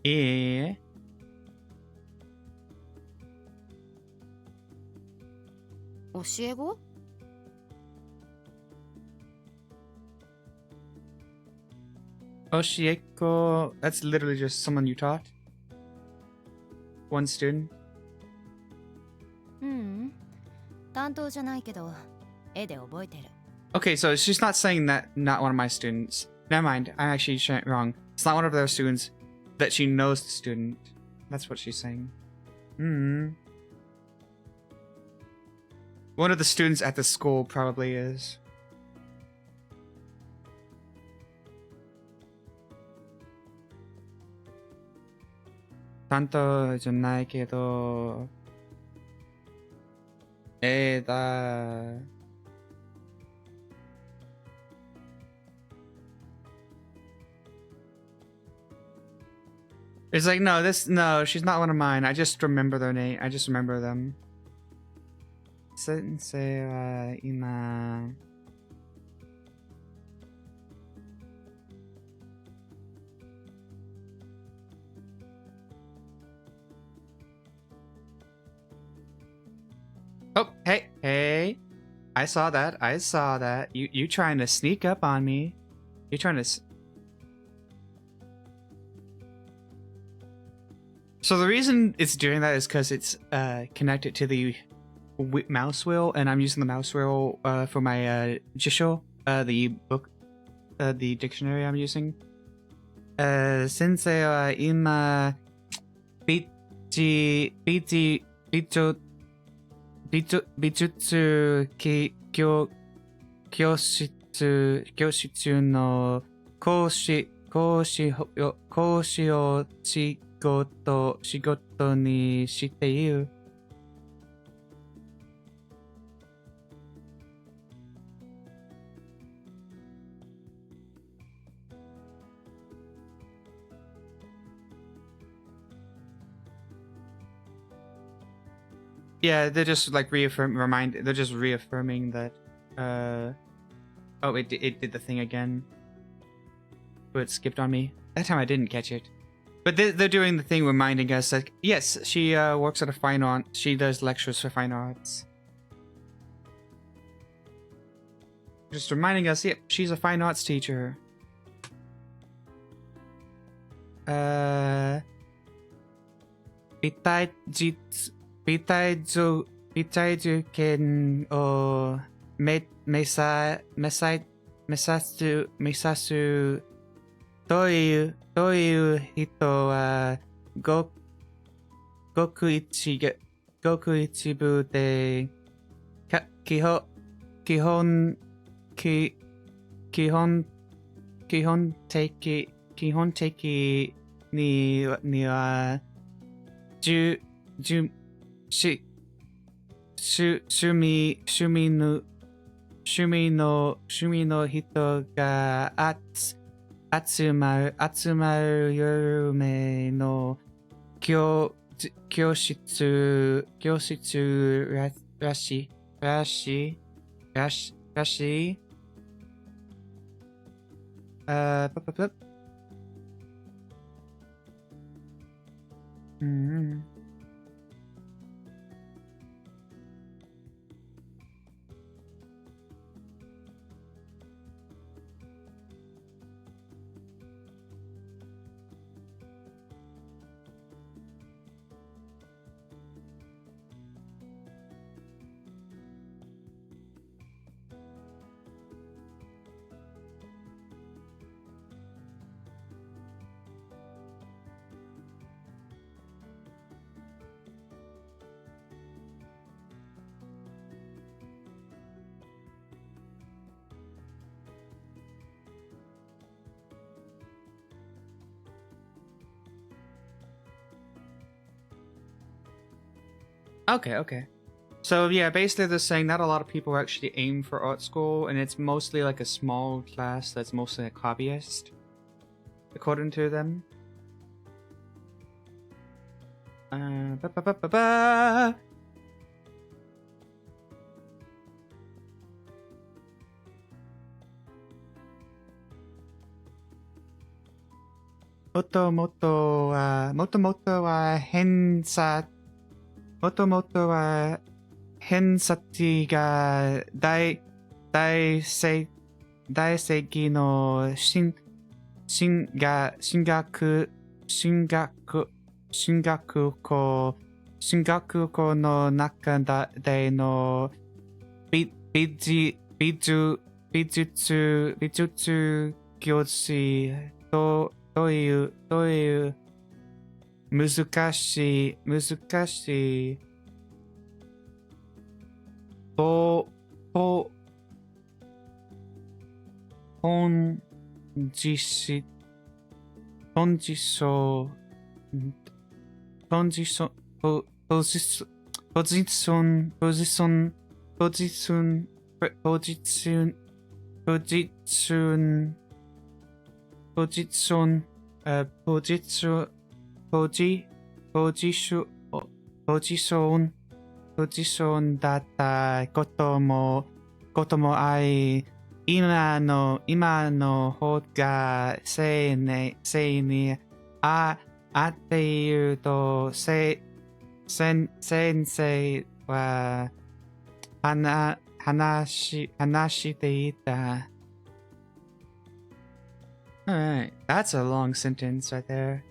Yeah. Oshiego? Oshieko, that's literally just someone you taught. One student. うん。担当じゃないけど、絵で覚えてる。 Okay, so she's not saying that not one of my students. Never mind, I actually went wrong. It's not one of their students, that she knows the student. That's what she's saying. One of the students at the school probably is. Tanto じゃないけど、だ。It's like, no, she's not one of mine. I just remember their name. I just remember them. Sensei wa ima... Oh, hey. I saw that. You trying to sneak up on me. You're trying to... So the reason it's doing that is because it's connected to the mouse wheel, and I'm using the mouse wheel for my Jisho, the book, the dictionary I'm using. Sensei wa ima bijutsu kyōshitsu no koshi o shigoto ni shite iru. Yeah, they're just like they're just reaffirming that oh, it did the thing again. But it skipped on me. That time I didn't catch it. But they're doing the thing reminding us that yes, she works at a fine art. She does lectures for fine arts. Just reminding us, yep, she's a fine arts teacher. Bitaizu ken o mesasu どういう人はごく一部で基本的には趣味の人が集まる夢の教室らしい。Okay. So yeah, basically they're saying not a lot of people actually aim for art school, and it's mostly like a small class that's mostly a hobbyist, according to them. Ba. もともとは偏差値が大正義の進学校の中での美術教師という難しい本実ポジションだったこともあり、今の方が正に合っていると先生は Hanashite ita. Alright, that's a long sentence right there.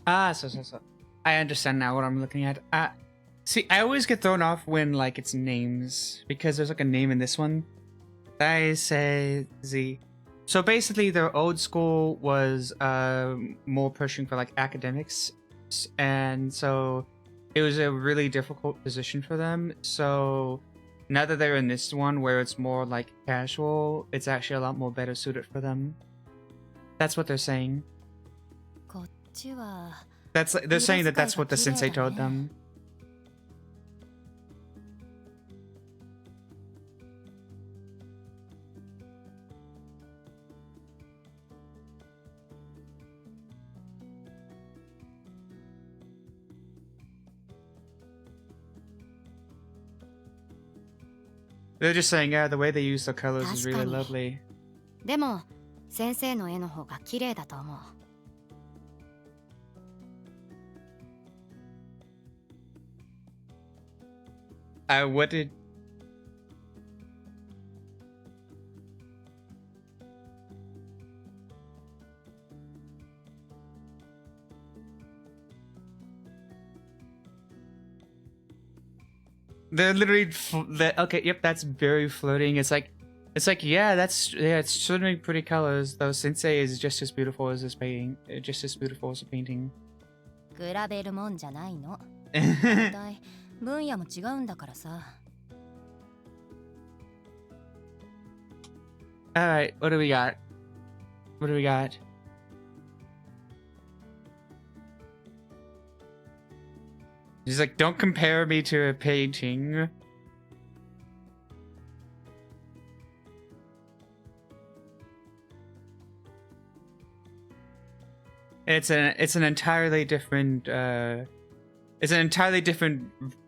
So. I understand now what I'm looking at. See, I always get thrown off when, like, it's names, because there's, like, a name in this one. I say Z. So basically, their old school was more pushing for, like, academics, and so it was a really difficult position for them. So now that they're in this one, where it's more, like, casual, it's actually a lot more better suited for them. That's what they're saying. こっちは They're saying that that's what the sensei told them. They're just saying, yeah, the way they use the colors is really lovely. でも先生の絵の方が綺麗だと思う。What did... They're literally... Okay, yep, that's very floating. It's like, yeah, it's certainly pretty colors, though Sensei is just as beautiful as this painting. Just as beautiful as a painting. 比べるもんじゃないの。大体分野も違うんだからさ。Alright, what do we got? He's like, don't compare me to a painting. It's an entirely different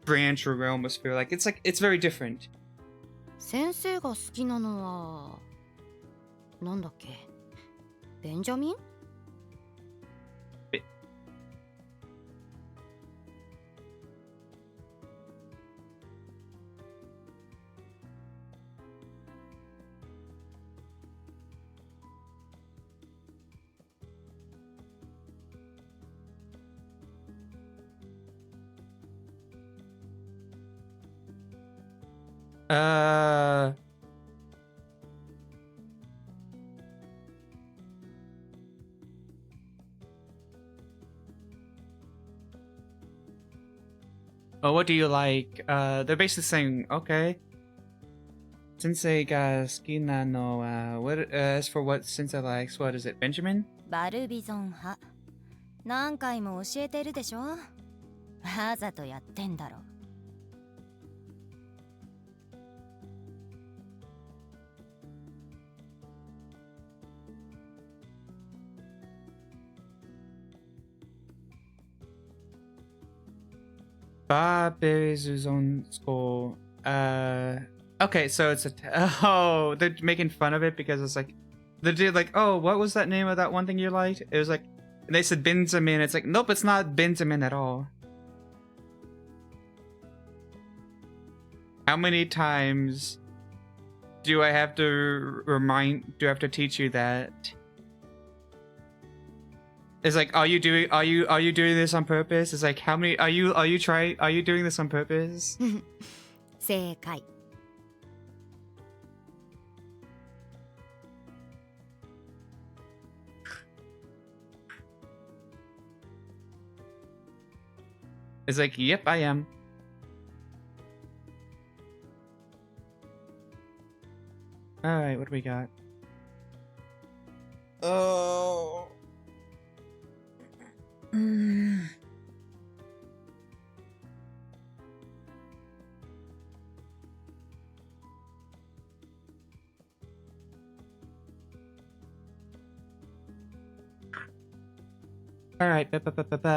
branch or realm of sphere. Like it's very different. 先生が好きなのはなんだっけ？ベンジャミン？Oh, what do you like? They're basically saying, okay. Sensei ga suki na no wa, what as for what Sensei likes, what is it, Benjamin? バルビゾン派。何回も教えてるでしょ。わざとやってんだろ。Barber's on school. Okay, so it's oh, they're making fun of it because it's like the dude like, oh, what was that name of that one thing you liked? It was like they said Benjamin. It's like, nope, it's not Benjamin at all. How many times do I have to teach you that? It's like, are you doing this on purpose? It's like, how many are you doing this on purpose? 正解。It's like, yep, I am. All right, what do we got? Oh. All right, Barbison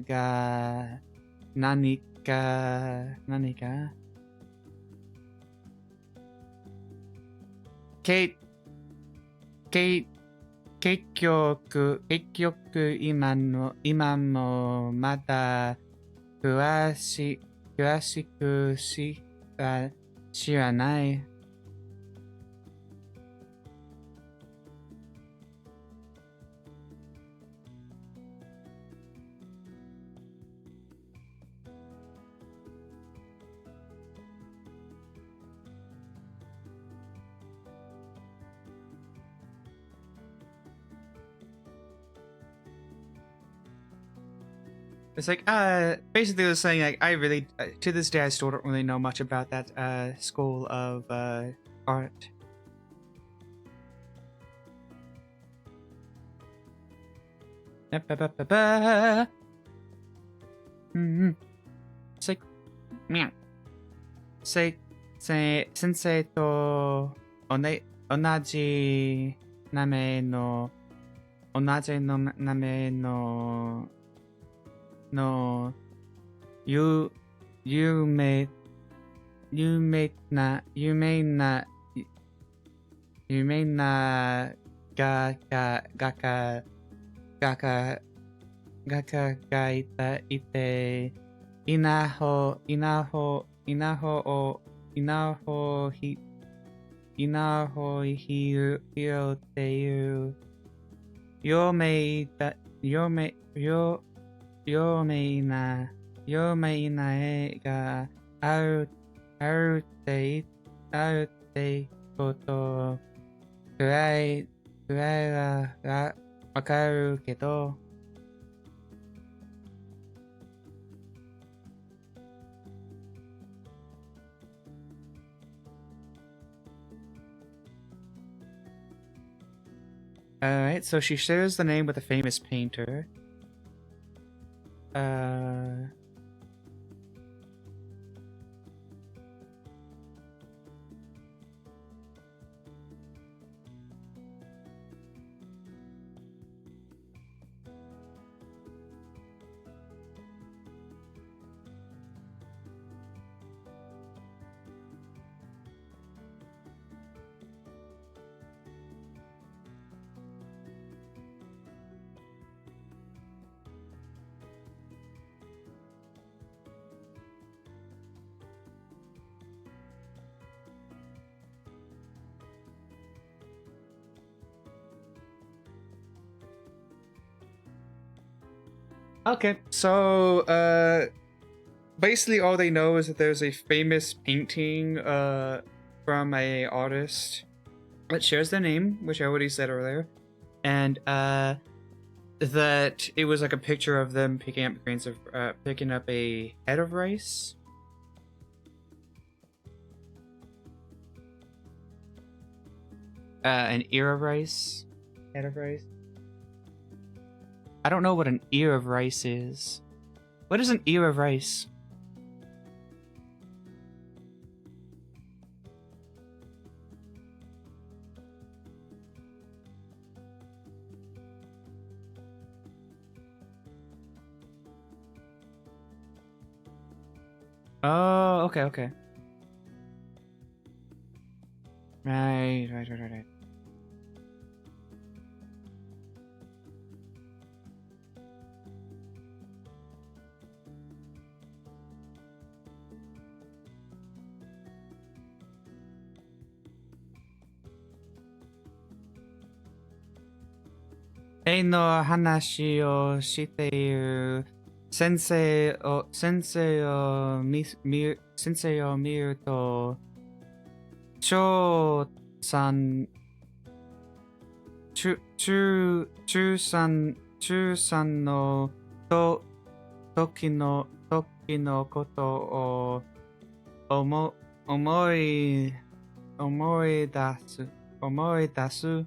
ga nani ka? Kate 結局今もまだ詳しくは知らない。It's like, basically it was saying like, I really, to this day, I still don't really know much about that, school of, art. It's like, meow. Sensei to, 同じ名前の有名な画家がいて、稲穂拾っていう有名な絵があるってことくらいはわかるけど、Alright, so she shares the name with a famous painter. Okay, so basically all they know is that there's a famous painting from a artist that shares their name, which I already said earlier, and that it was like a picture of them picking up a head of rice. An ear of rice. Head of rice. I don't know what an ear of rice is. What is an ear of rice? Oh, okay, okay. Right. 絵の話をしている先生を見ると、中3の時のことを思い出す。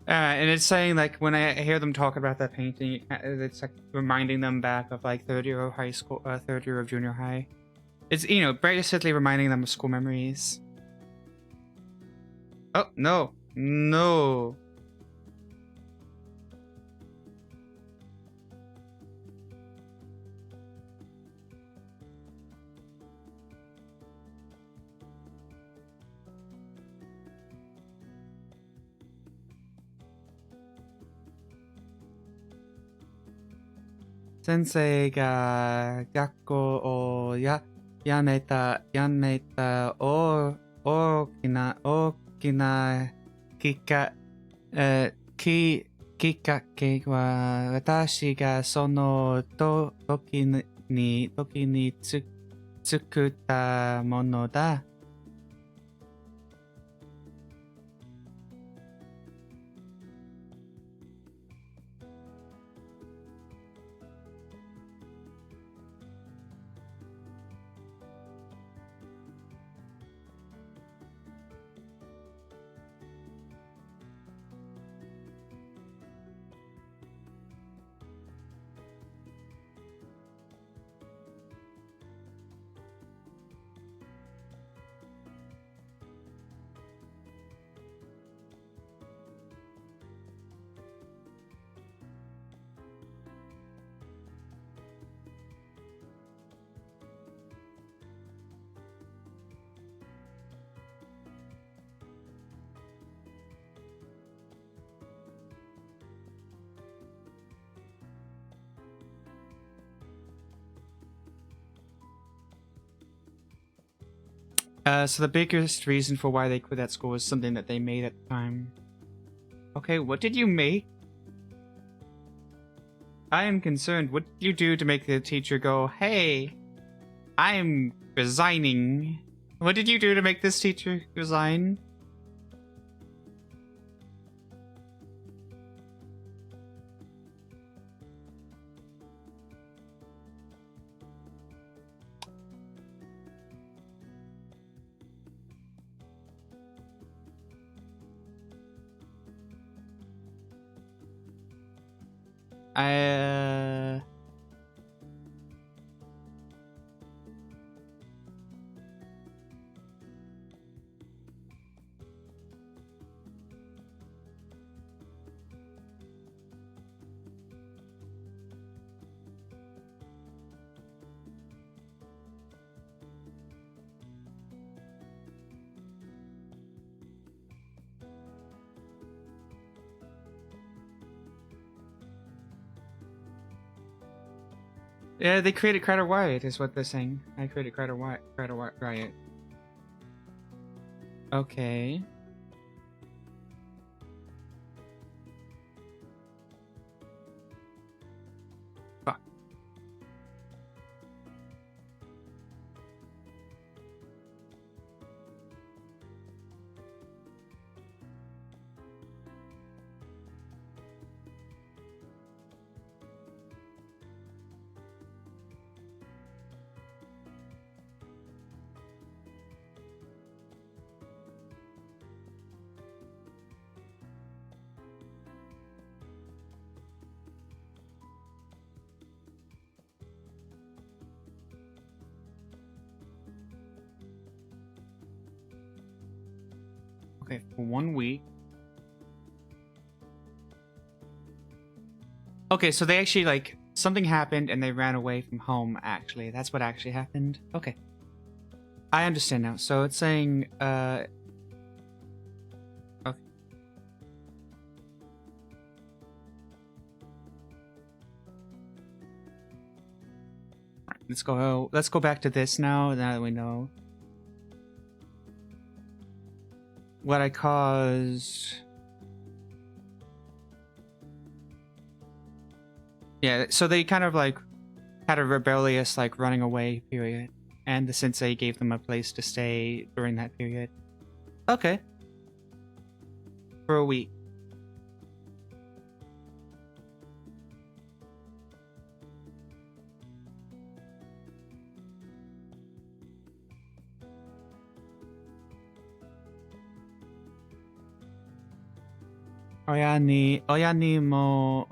And it's saying, like, when I hear them talk about that painting, it's like reminding them back of like third year of high school, third year of junior high. It's, you know, basically reminding them of school memories. Oh, no. No. Sensei ga gakko o yameta okina kikake wa watashi ga sono toki ni tsukutta mono da. So the biggest reason for why they quit that school was something that they made at the time. Okay, what did you make? I am concerned. What did you do to make the teacher go, hey, I'm resigning? What did you do to make this teacher resign? Yeah, they created Crater Riot, is what they're saying. I created Crater Riot. Okay. Fuck. Okay, for 1 week. Okay, so they actually, like, something happened and they ran away from home, actually. That's what actually happened. Okay. I understand now. So it's saying, okay. Let's go back to this now that we know what I caused. Yeah, so they kind of like had a rebellious like running away period, and the sensei gave them a place to stay during that period. Okay. For a week.親にも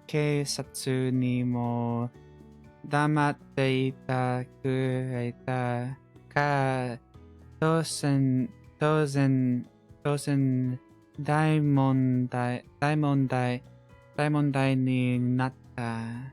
警察にも黙っていたくれたか、当然大問題になった。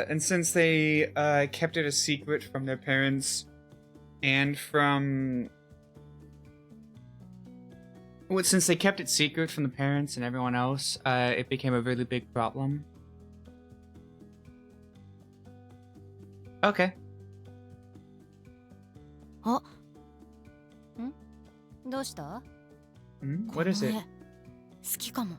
And since they kept it a secret from their parents and from since they kept it secret from the parents and everyone else, it became a really big problem. Okay. あ、どうした？ What is it? 好きかも。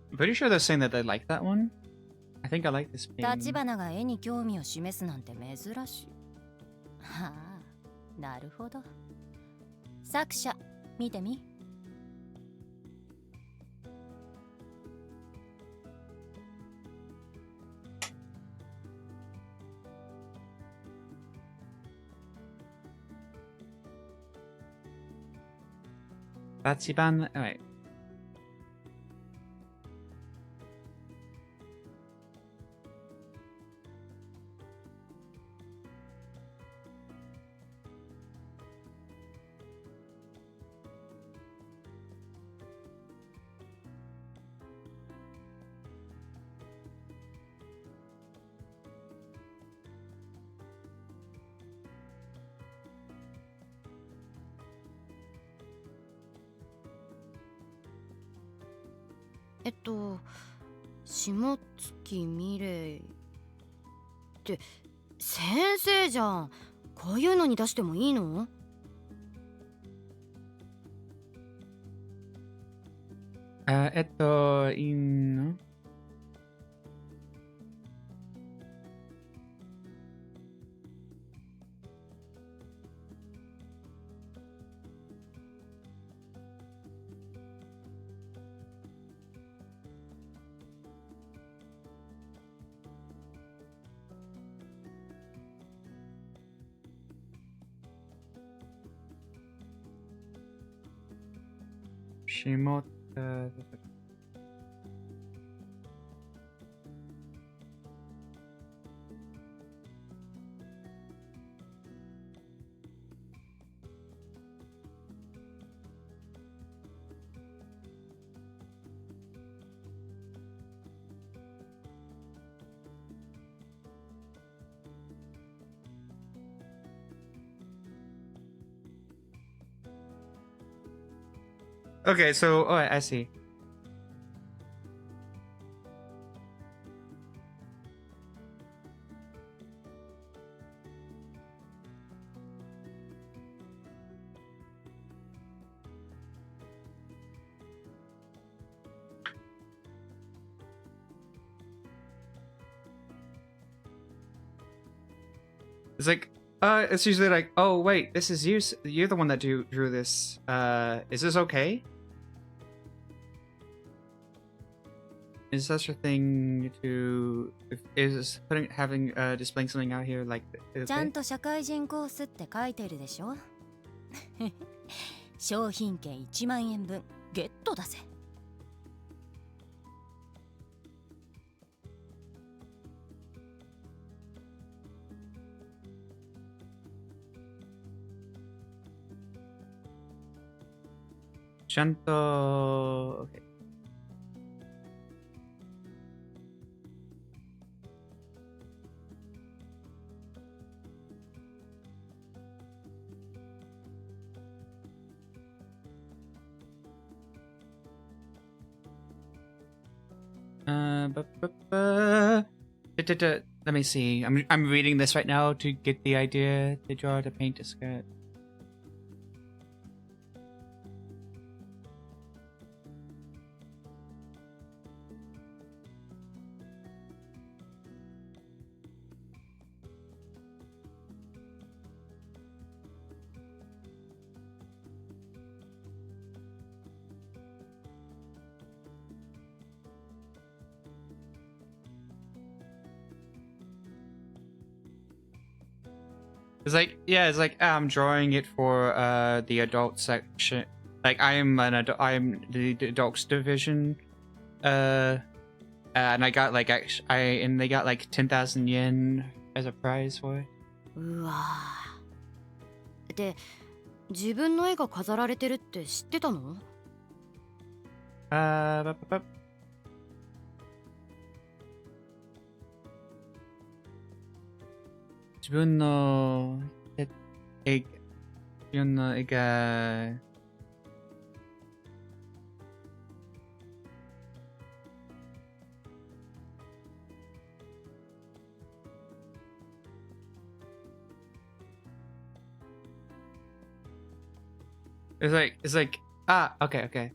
I'm pretty sure they're saying that they like that one. I think I like this painting. 立花が絵に興味を示すなんて珍しい。はあ、なるほど。作者、見てみ。立花, alright.下月美玲って先生じゃん。こういうのに出してもいいの？いいの？ Shimota. Okay, so I see. It's like, it's usually like, oh wait, this is you. You're the one that drew this. Is this okay? Is such a thing to is displaying something out here like ちゃん okay? と社会人コースって書いてるでしょ商品券1万円分ゲットだぜ。ちゃんと okay. Let me see. I'm reading this right now to get the idea to draw to paint a sketch. It's like, yeah, it's like I'm drawing it for the adult section. Like I'm the adults division, and I got like they got like 10,000 yen as a prize for it. うわー。で、自分の絵が飾られてるって知ってたの？ 自分の絵が It's like okay.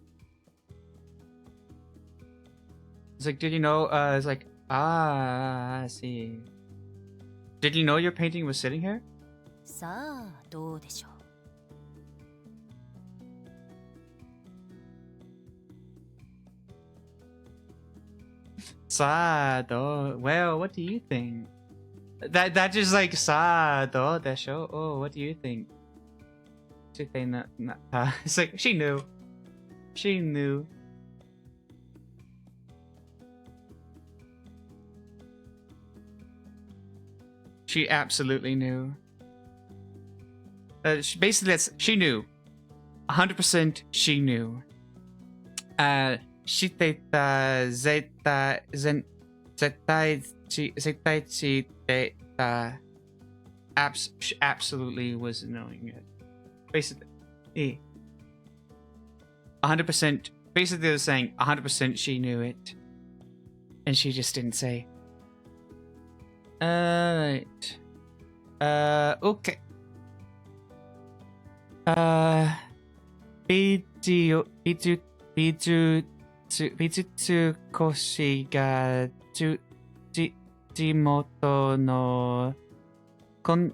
It's like, did you know? It's like, I see. Did you know your painting was sitting here? さあどうでしょう。Sado. Well, what do you think? That just like Sado the show. Oh, what do you think? She say not. It's like she knew. She knew. She absolutely knew. She knew. 100% she knew. 知っていた。絶対知っていた。She absolutely was knowing it. Basically, 100%. Basically, they were saying 100% she knew it, and she just didn't say. Right. Okay. 美術講師が地元のコン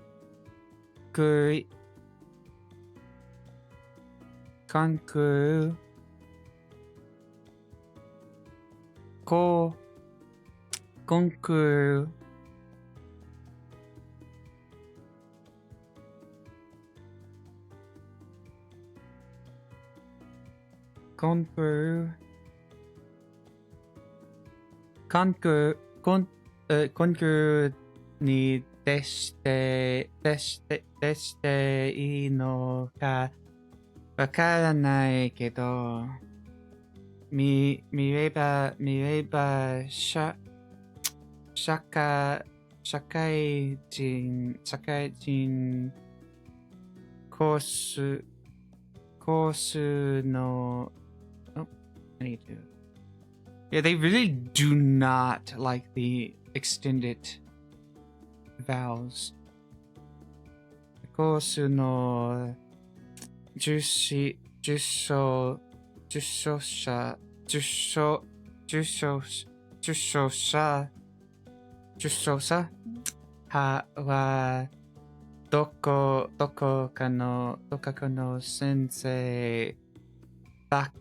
クールコンクール conquer, conquer に徹していいのかわからないけど、見れば社会人コースの oh, I need to. Yeah, they really do not like the extended vowels. コースの受賞者はどこかの先生ば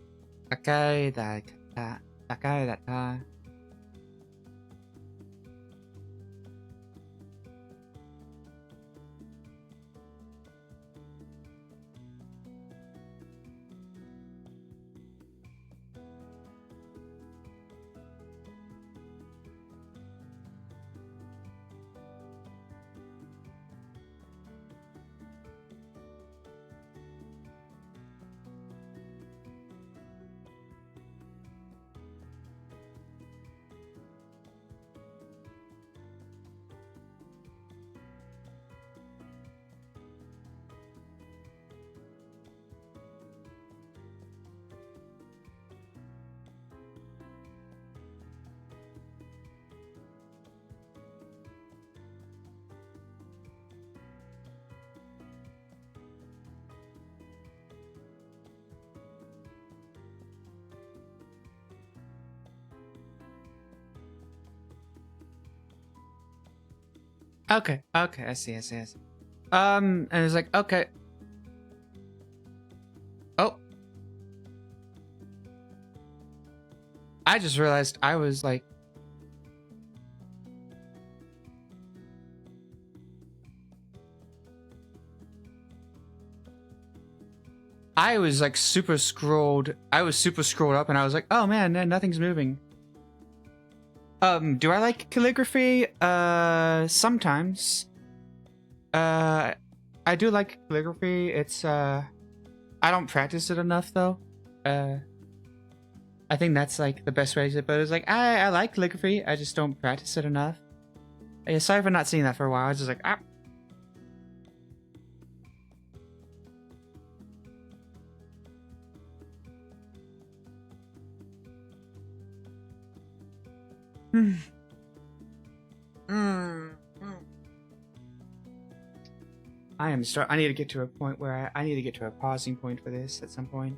かりだった。Okay, I see. And it's like, okay. Oh. I just realized I was like super scrolled. I was super scrolled up and I was like, oh man, nothing's moving. Do I like calligraphy? Sometimes. I do like calligraphy. It's I don't practice it enough though. I think that's like the best way to say it, but it's like I like calligraphy, I just don't practice it enough. Yeah, sorry for not seeing that for a while. I was just like I need to get to a point where I need to get to a pausing point for this at some point.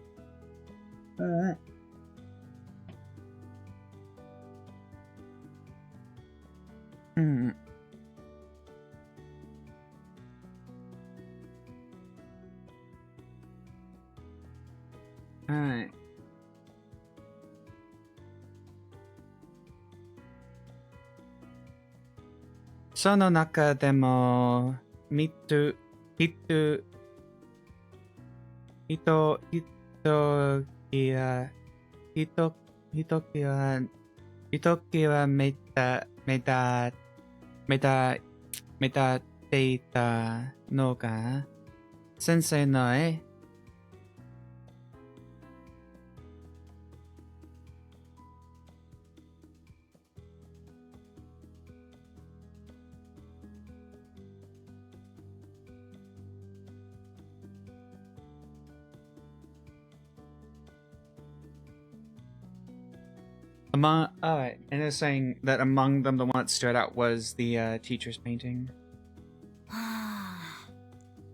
Alright. So no naka demo hito ki wa metateita no ga sensei no e. Alright, and they're saying that among them the one that stood out was the teacher's painting.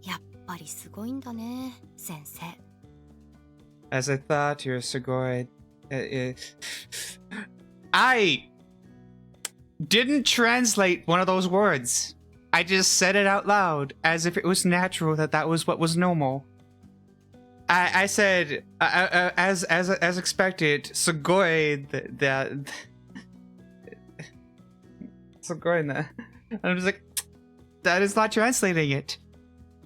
やっぱりすごいんだね、先生。 As I thought, you're sugoi. I didn't translate one of those words. I just said it out loud as if it was natural that was what was normal. I said, as expected, sugoi that sugoi. I'm just like, that is not translating it.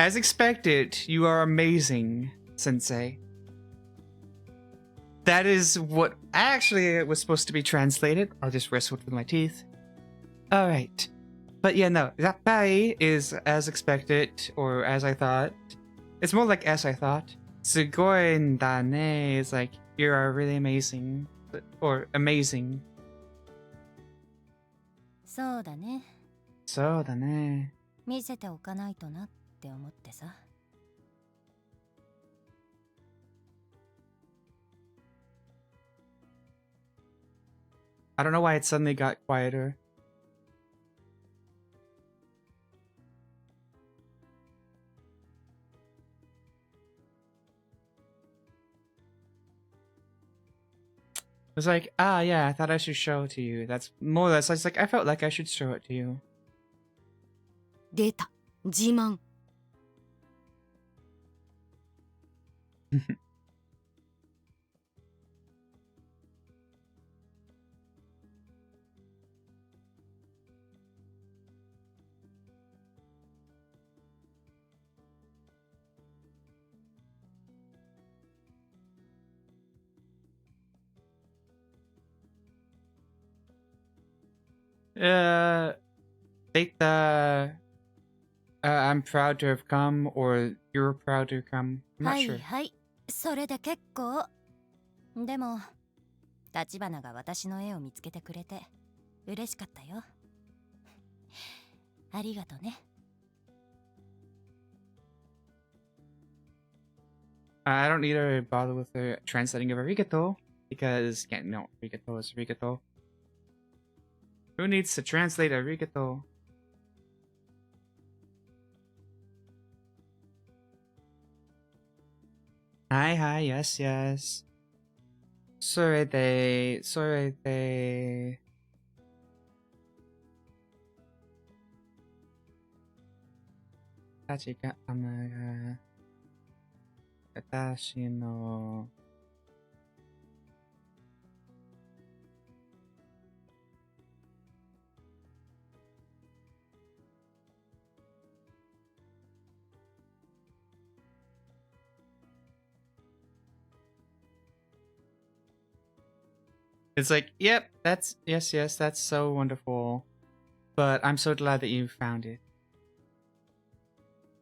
As expected, you are amazing, sensei. That is what actually it was supposed to be translated. I'll just wrestle with my teeth. Alright. But yeah, no. Yappai is as expected, or as I thought. It's more like as I thought. Sugoi dane is like, you are really amazing. Or amazing. そうだね。そうだね。見せておかないとなって思ってさ。I don't know why it suddenly got quieter. It was like, yeah, I thought I should show it to you. That's more or less, it's like, I felt like I should show it to you. 出た。自慢。State the I'm proud to have come, or you're proud to come. I'm は not い sure. はい。それで結構。でも、立花が私の絵を見つけてくれて嬉しかったよ。ありがとね。I don't need to bother with the translating of arigato, because, yeah, no, arigato is arigato. Who needs to translate arigato? Hi, yes, yes. Sorry, they. Tachika amaga. Watashi no. It's like, yep, that's, yes, that's so wonderful. But I'm so glad that you found it.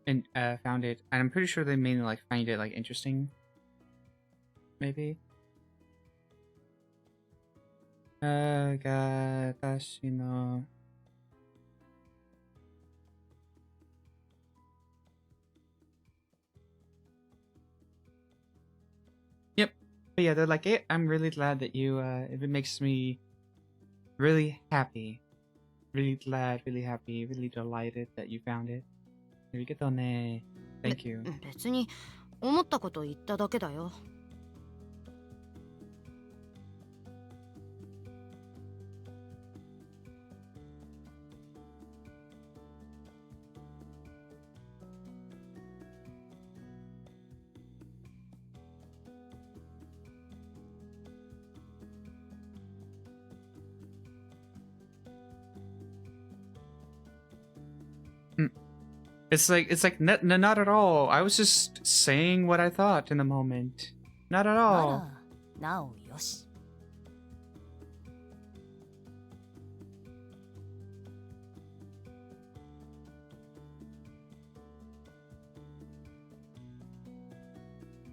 And, found it. And I'm pretty sure they mean, like, find it, like, interesting. Maybe? Gatashi no. Yep. But yeah, they're like, hey, I'm really glad that you, it makes me really happy. Really glad, really happy, really delighted that you found it. Arigato ne. Thank you. 別に思ったこと言っただけだよ。It's like not at all. I was just saying what I thought in the moment. Not at な all. ら、なおよし。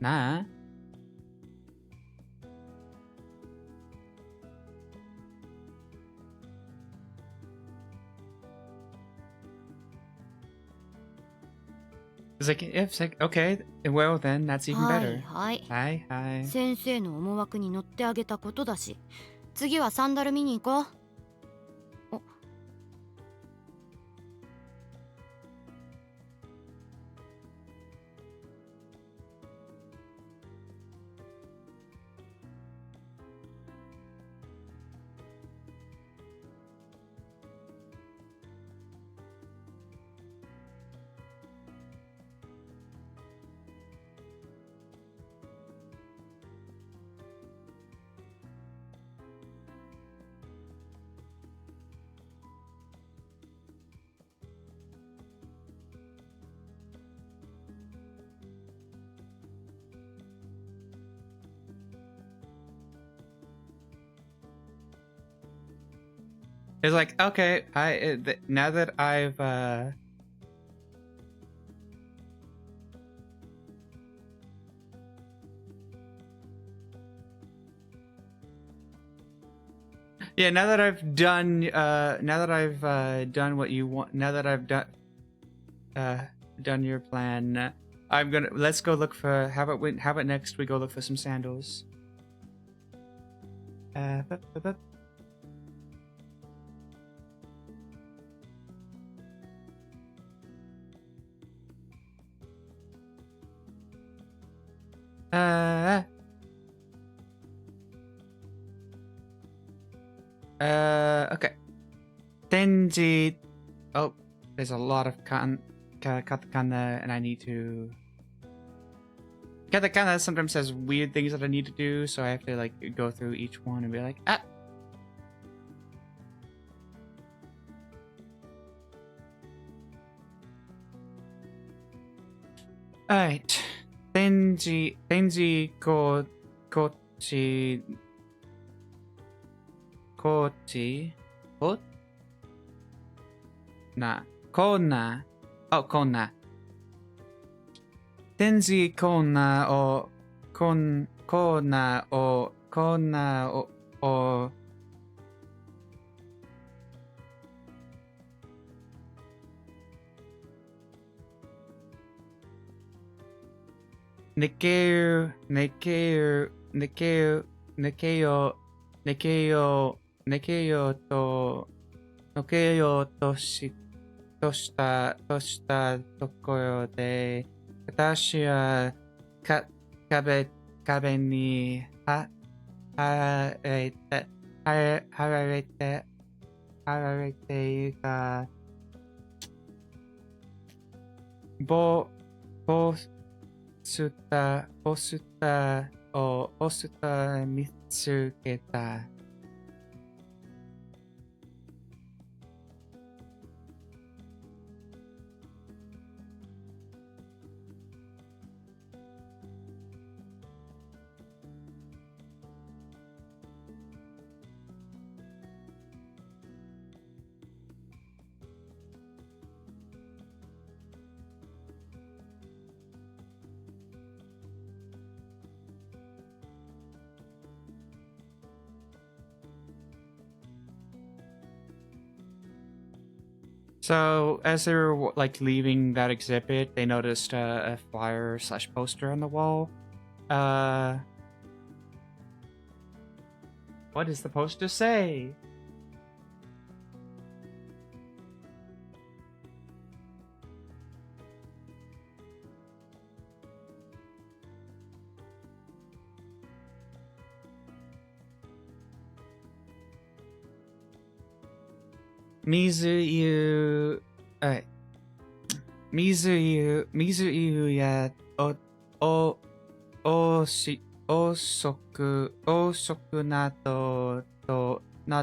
Nah. It's like, okay, well then, that's even はい better. はい。 Hi. 先生の思惑に乗ってあげたことだし、次はサンダル見に行こう。It's like, okay, now that I've yeah, now that I've done done what you want, now that I've done your plan, let's go look for, how about next we go look for some sandals. Okay. Tenji. Oh, there's a lot of katakana, and I need to. Katakana sometimes has weird things that I need to do, so I have to like go through each one and be like, ah. Alright. Tenji kochi. What? Kona. Oh, kona. Tenji kona o kona o Nekeo toしたところで、私は壁に貼られているが、ポスター見つけた。So as they were like leaving that exhibit, they noticed a flyer / poster on the wall. What does the poster say? Mizuyuやお食な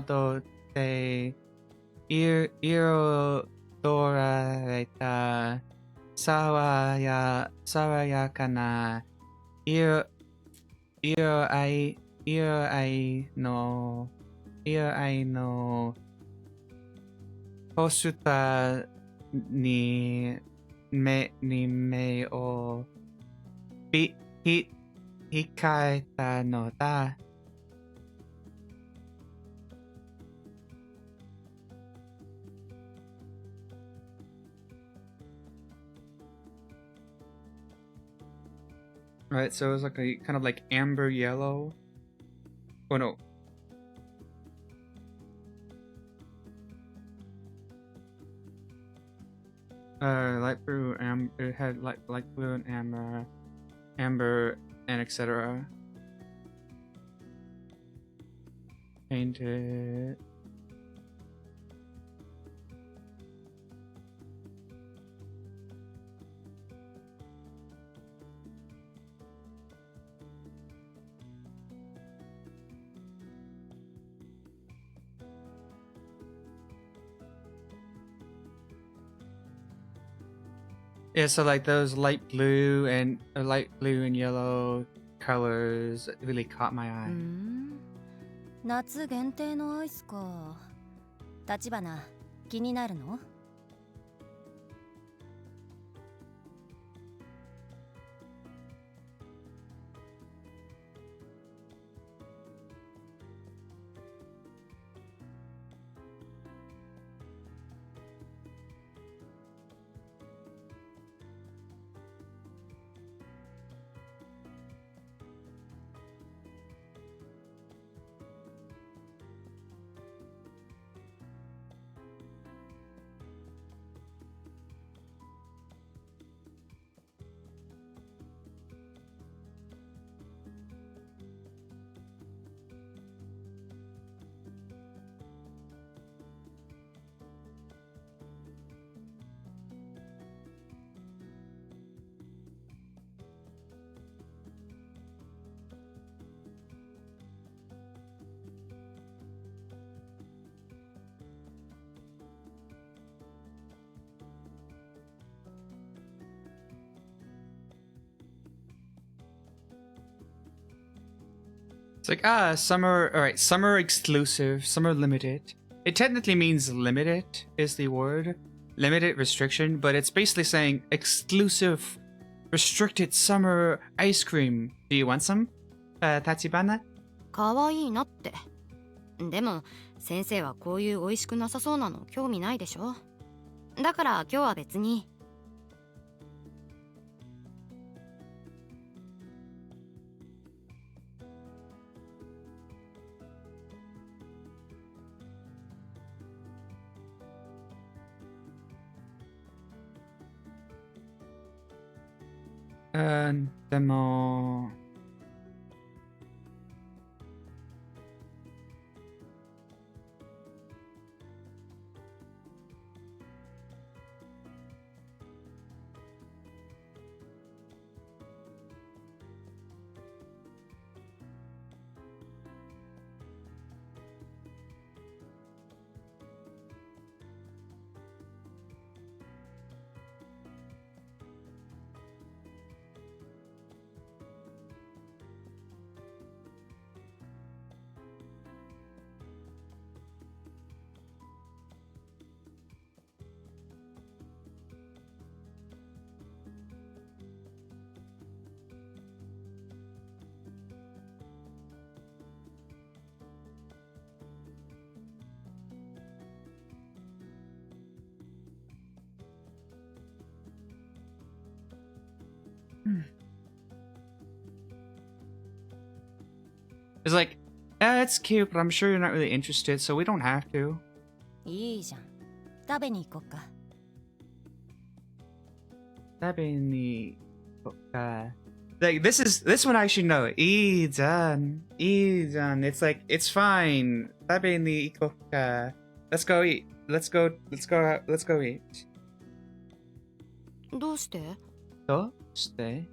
どで彩られた爽やかな色合いのポスターに目を控えたのだ。Right, so it was like a kind of like amber yellow. Oh no. Light blue, it had light blue and amber, and etc. Painted. Yeah, so like those light blue and yellow colors really caught my eye. 夏限定のアイスか。立花、気になるの？It's like, summer, alright, summer exclusive, summer limited. It technically means limited is the word. Limited restriction, but it's basically saying exclusive, restricted summer ice cream. Do you want some? Tachibana? かわいいなって。でも先生はこういう美味しくなさそうなの興味ないでしょ。だから今日は別に。でも... It's like, it's cute, but I'm sure you're not really interested, so we don't have to. いいじゃん。食べに行こっか。Like, this one I should know. Ijan. It's like, it's fine. Let's go eat. Let's go eat. どうして？ Stay.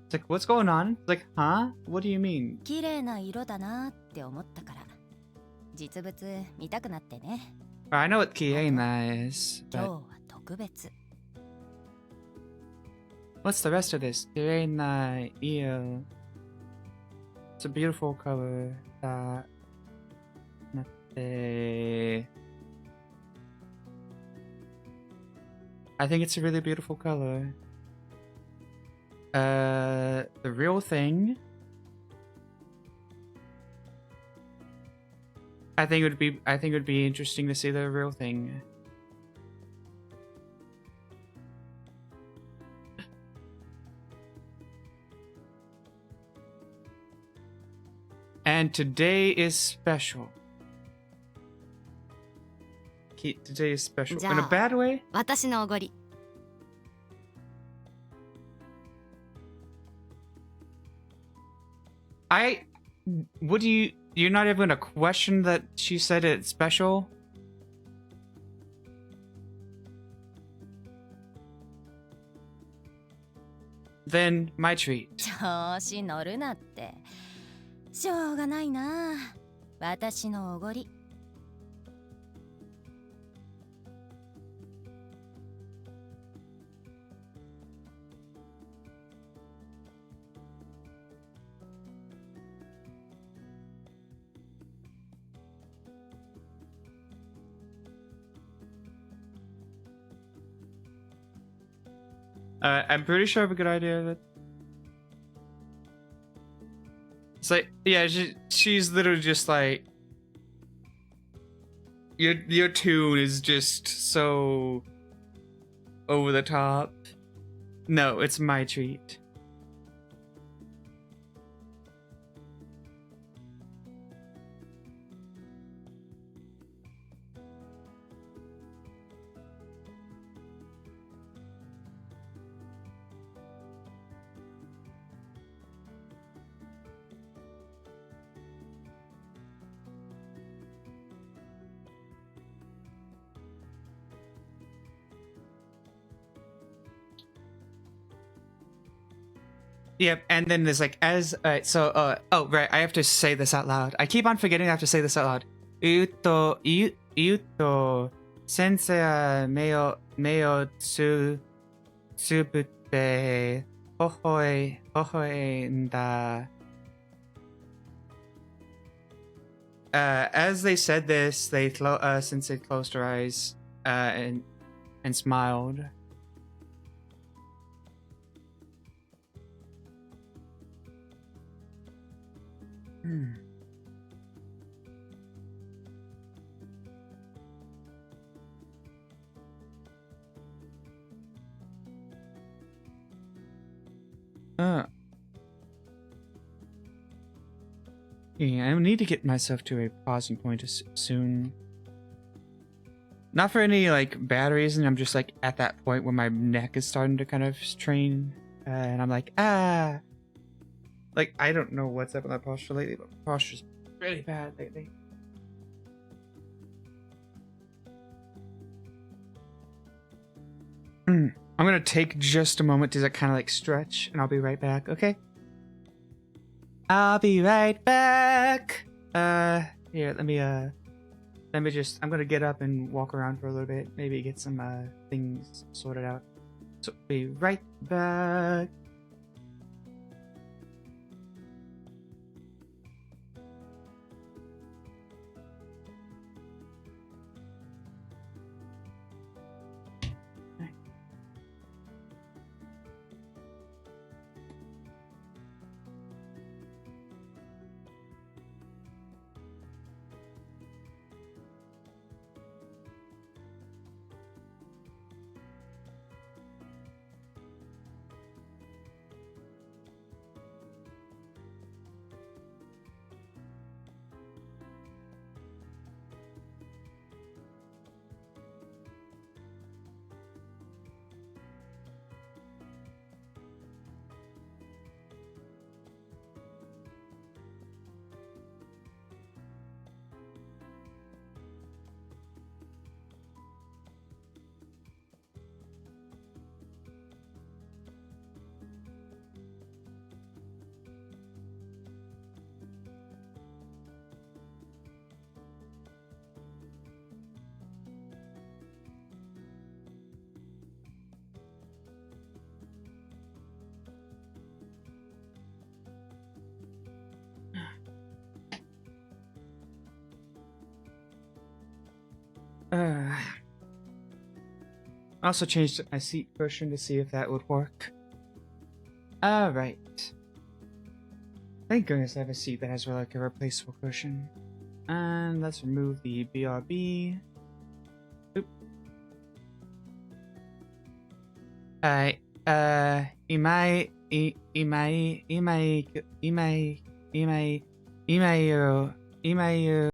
It's like, what's going on? It's like, huh? What do you mean? 綺麗な色だなって思ったから。実物見たくなってね。I know what Kiena is, 今日 but は特別。what's the rest of this? Kiena, Io. It's a beautiful color. I think it's a really beautiful color. The real thing. I think it would be interesting to see the real thing. And today is special. Today is special. In a bad way? 私のおごり。You're not even gonna question that she said it's special? Then my treat. 調子乗るなって。しょうがないな。私のおごり。I'm pretty sure I have a good idea of it. It's like, yeah, she's literally just like, your tune is just so over the top. No, it's my treat. Yep, and then there's like oh right, I have to say this out loud. I keep on forgetting I have to say this out loud. Sensei wa meo tsubute hohoenda. As they said this, Sensei closed her eyes and smiled. Yeah, I need to get myself to a pausing point soon. Not for any like bad reason. I'm just like at that point where my neck is starting to kind of strain, and I'm like, like I don't know what's up with my posture lately, but my posture's really bad lately. I'm gonna take just a moment to kind of like stretch, and I'll be right back. Okay. I'll be right back. Here, let me just, I'm gonna get up and walk around for a little bit, maybe get some things sorted out. So be right back. I also changed my seat cushion to see if that would work. Alright. Thank goodness I have a seat that has like a replaceable cushion. And let's remove the BRB. Oop. Imayo